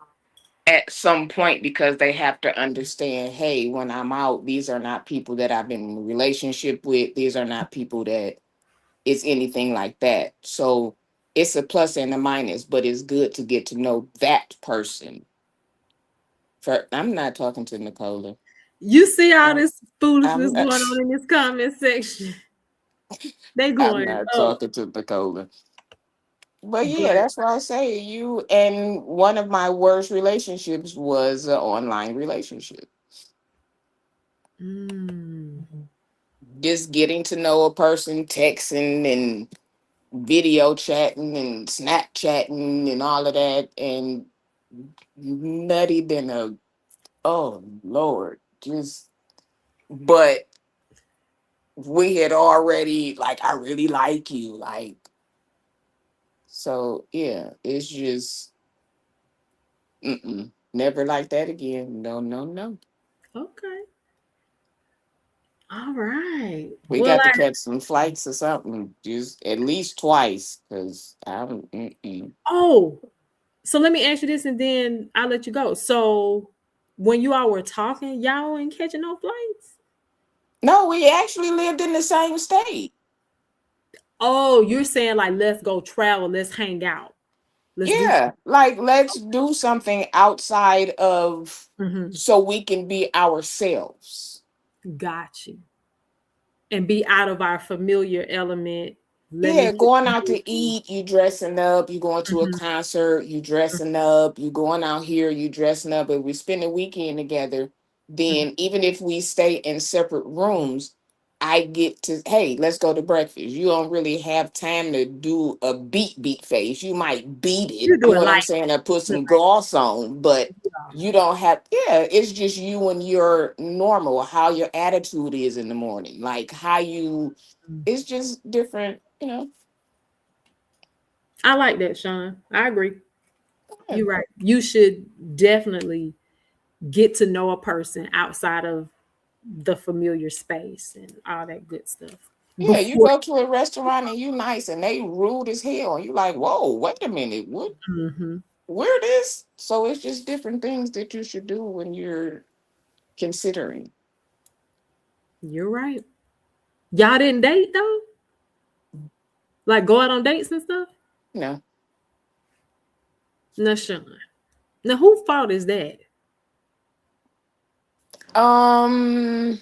at some point, because they have to understand, hey, when I'm out, these are not people that I've been in a relationship with. These are not people that it's anything like that. So it's a plus and a minus, but it's good to get to know that person. I'm not talking to Nicola. You see all Um, this foolishness I'm going not, on in this comment section. They I'm going not up. talking to Nicola. But yeah, But that's why I say you. And one of my worst relationships was an online relationship. mm, Just getting to know a person, texting and video chatting and Snapchatting and all of that, and nutty than a, oh Lord, just, but we had already, like, I really like you, like, so yeah, it's just never like that again. No, no, no. okay. All right. We Well, got to catch some flights or something, just at least twice, because I'm. oh, so let me ask you this and then I'll let you go. So when you all were talking, y'all ain't catching no flights? No, we actually lived in the same state. Oh, you're saying like let's go travel, let's hang out. Let's do Yeah, like, let's do something outside of, something. so we can be ourselves. Got you. And be out of our familiar element. Let me Yeah, just going out to move. eat, you dressing up, you going to a Mhm. concert, you dressing up, you going out here, you dressing up. If we spend a weekend together, Mhm. then even if we stay in separate rooms, I get to, hey, let's go to breakfast. You don't really have time to do a beat face. You might beat it, You you do know it what I'm like saying, or put some gloss on, but you don't have, yeah, it's just you and your normal, how your attitude is in the morning, like how you, it's just different, you know. I like that, Sean. I agree. Yeah. You're right. You should definitely get to know a person outside of the familiar space and all that good stuff. Yeah, you Before go to a restaurant and you nice and they rude as hell. And you like, whoa, wait a minute, what, Mhm. where this? So it's just different things that you should do when you're considering. You're right. Y'all didn't date though? Like go out on dates and stuff? You know. No, Sean. Now, whose fault is that? Um,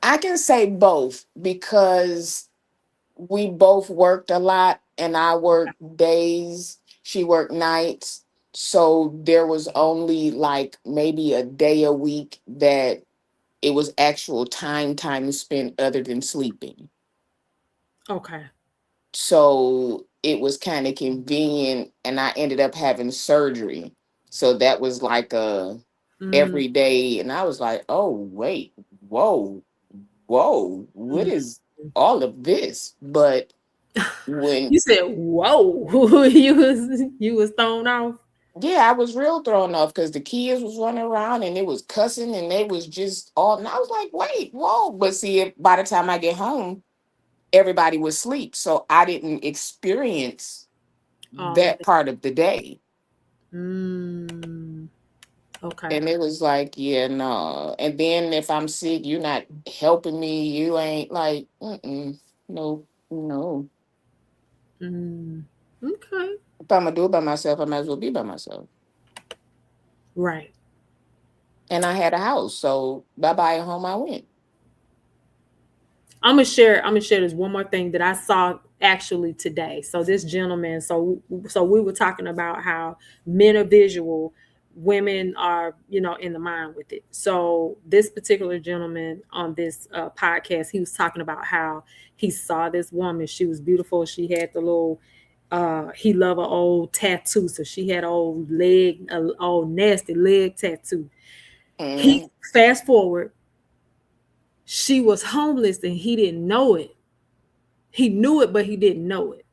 I can say both because we both worked a lot and I worked days, she worked nights. So there was only like maybe a day a week that it was actual time spent other than sleeping. Okay. so it was kind of convenient, and I ended up having surgery. So that was like a Mm, every day, and I was like, oh wait, whoa, whoa, what mm. is all of this? But when You said, "Whoa!" you was thrown off. yeah, I was real thrown off because the kids was running around and it was cussing and they was just all, and I was like, wait, whoa. But see, by the time I get home, everybody was asleep. So I didn't experience All of that it. part of the day. Mm, okay. And it was like, yeah, no. And then if I'm sick, you're not helping me. You ain't like, no, no. Mm, okay. If I'm gonna do it by myself, I might as well be by myself. Right. And I had a house, so bye bye, home I went. I'm gonna share this one more thing that I saw actually today. So this gentleman, so we were talking about how men are visual, women are, in the mind with it. So this particular gentleman on this podcast, he was talking about how he saw this woman. She was beautiful. She had the little he loved an old tattoo. So she had an old nasty leg tattoo. He Mhm. fast forward, she was homeless and he didn't know it. He knew it, but he didn't know it.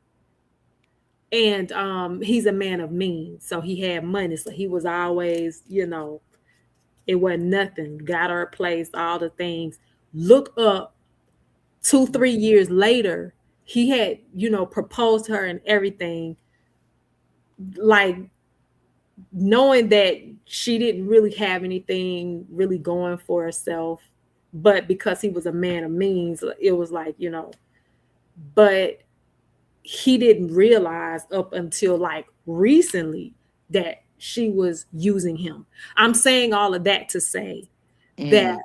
And he's a man of means, so he had money. So he was always, it wasn't nothing. Got her a place, all the things. Look up 2-3 years later, he had, proposed to her and everything, like knowing that she didn't really have anything really going for herself. But because he was a man of means, it was like, but he didn't realize up until like recently that she was using him. I'm saying all of that to say that Mm,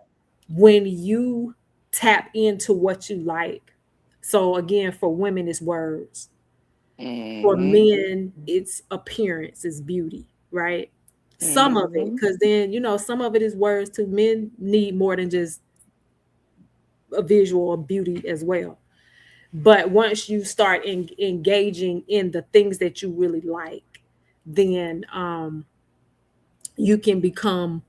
when you tap into what you like, so again, for women, it's words. For mhm, men, it's appearance, it's beauty, right? Some of it, mhm. because then, some of it is words too. Men need more than just a visual or beauty as well. But once you start engaging in the things that you really like, then you can become,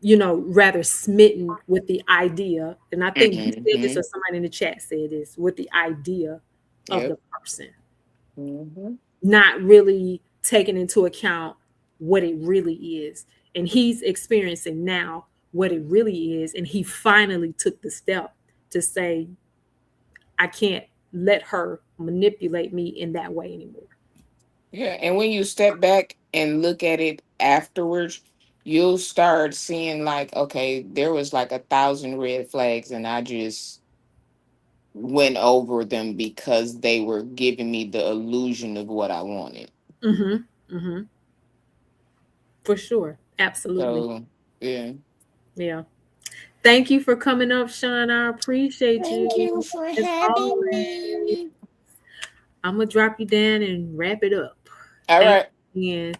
rather smitten with the idea. And I think you said this, or Mhm. somebody in the chat said this, with the idea of the Yep. person, Mhm. not really taking into account what it really is. And he's experiencing now what it really is. And he finally took the step to say, I can't let her manipulate me in that way anymore. Yeah, and when you step back and look at it afterwards, you'll start seeing like, okay, there was like 1,000 red flags, and I just went over them because they were giving me the illusion of what I wanted. Mm-hmm. Mm-hmm. For sure. Absolutely. So, yeah. Yeah. Thank you for coming up, Sean. I appreciate Thank you. you for As having always, me. I'm gonna drop you down and wrap it up. All Thank right. you again.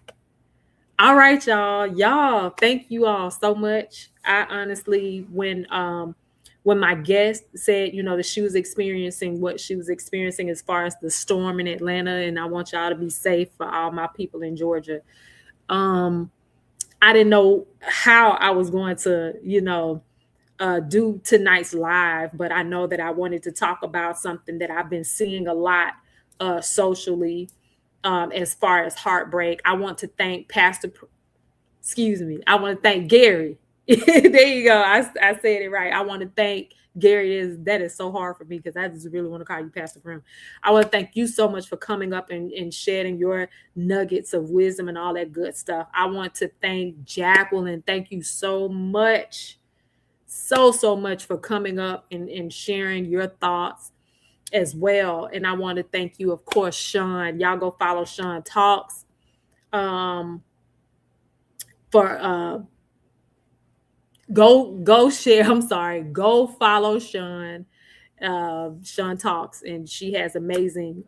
All right, y'all. Y'all, thank you all so much. I honestly, when my guest said, that she was experiencing what she was experiencing as far as the storm in Atlanta, and I want y'all to be safe for all my people in Georgia. Um, I didn't know how I was going to, do tonight's live, but I know that I wanted to talk about something that I've been seeing a lot socially, as far as heartbreak. I want to thank I want to thank Gary. There you go. I said it right. I want to thank Gary. That is so hard for me because I just really want to call you Pastor Prim. I want to thank you so much for coming up and sharing your nuggets of wisdom and all that good stuff. I want to thank Jacqueline. Thank you so much. So much for coming up and sharing your thoughts as well. And I want to thank you, of course, Sean. Y'all go follow Sean Talks. For go share. I'm sorry. Go follow Sean. Sean Talks, and she has amazing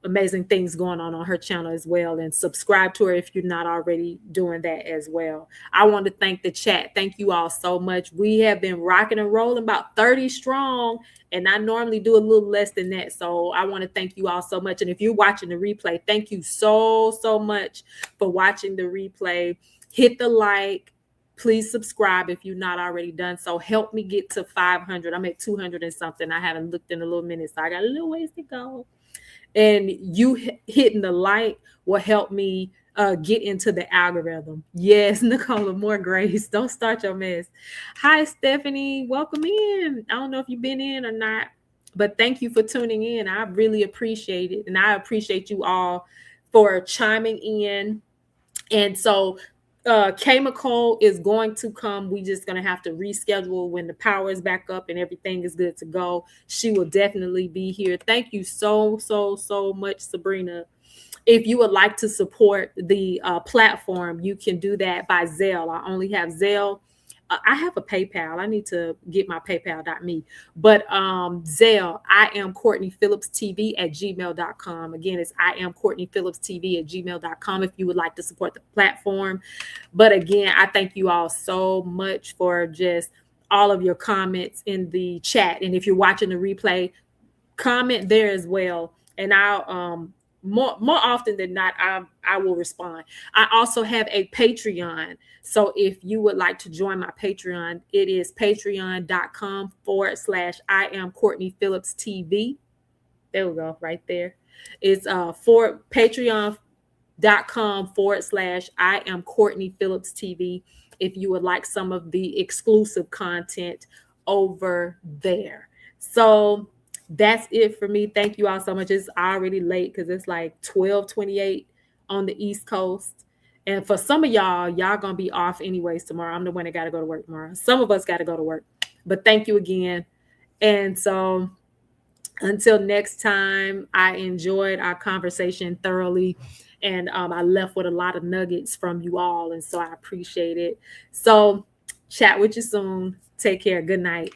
amazing things going on her channel as well. And subscribe to her if you're not already doing that as well. I want to thank the chat. Thank you all so much. We have been rocking and rolling, about 30 strong, and I normally do a little less than that. So I want to thank you all so much. And if you're watching the replay, thank you so much for watching the replay. Hit the like. Please subscribe if you're not already done. So help me get to 500. I'm at 200 and something. I haven't looked in a little minute, so I got a little ways to go. And you hitting the like will help me get into the algorithm. Yes, Nicola, more grace. Don't start your mess. Hi, Stephanie. Welcome in. I don't know if you've been in or not, but thank you for tuning in. I really appreciate it. And I appreciate you all for chiming in. And so K McCall is going to come. We just going to have to reschedule when the power is back up and everything is good to go. She will definitely be here. Thank you so much, Sabrina. If you would like to support the platform, you can do that by Zelle. I only have Zelle. I have a PayPal. I need to get my PayPal.me. But Zelle, I am Courtney Phillips TV at gmail.com. Again, it's I am Courtney Phillips TV at gmail.com if you would like to support the platform. But again, I thank you all so much for just all of your comments in the chat. And if you're watching the replay, comment there as well. And I'll more often than not, I will respond. I also have a Patreon. So if you would like to join my Patreon, it is patreon.com/I am Courtney Phillips TV. There we go, right there. It's for patreon.com/I am Courtney Phillips TV. If you would like some of the exclusive content over there. So that's it for me. Thank you all so much. It's already late because it's like 12:28 on the East Coast. And for some of y'all gonna be off anyways tomorrow. I'm the one that got to go to work tomorrow. Some of us got to go to work. But thank you again. And so until next time, I enjoyed our conversation thoroughly. And I left with a lot of nuggets from you all. And so I appreciate it. So chat with you soon. Take care. Good night.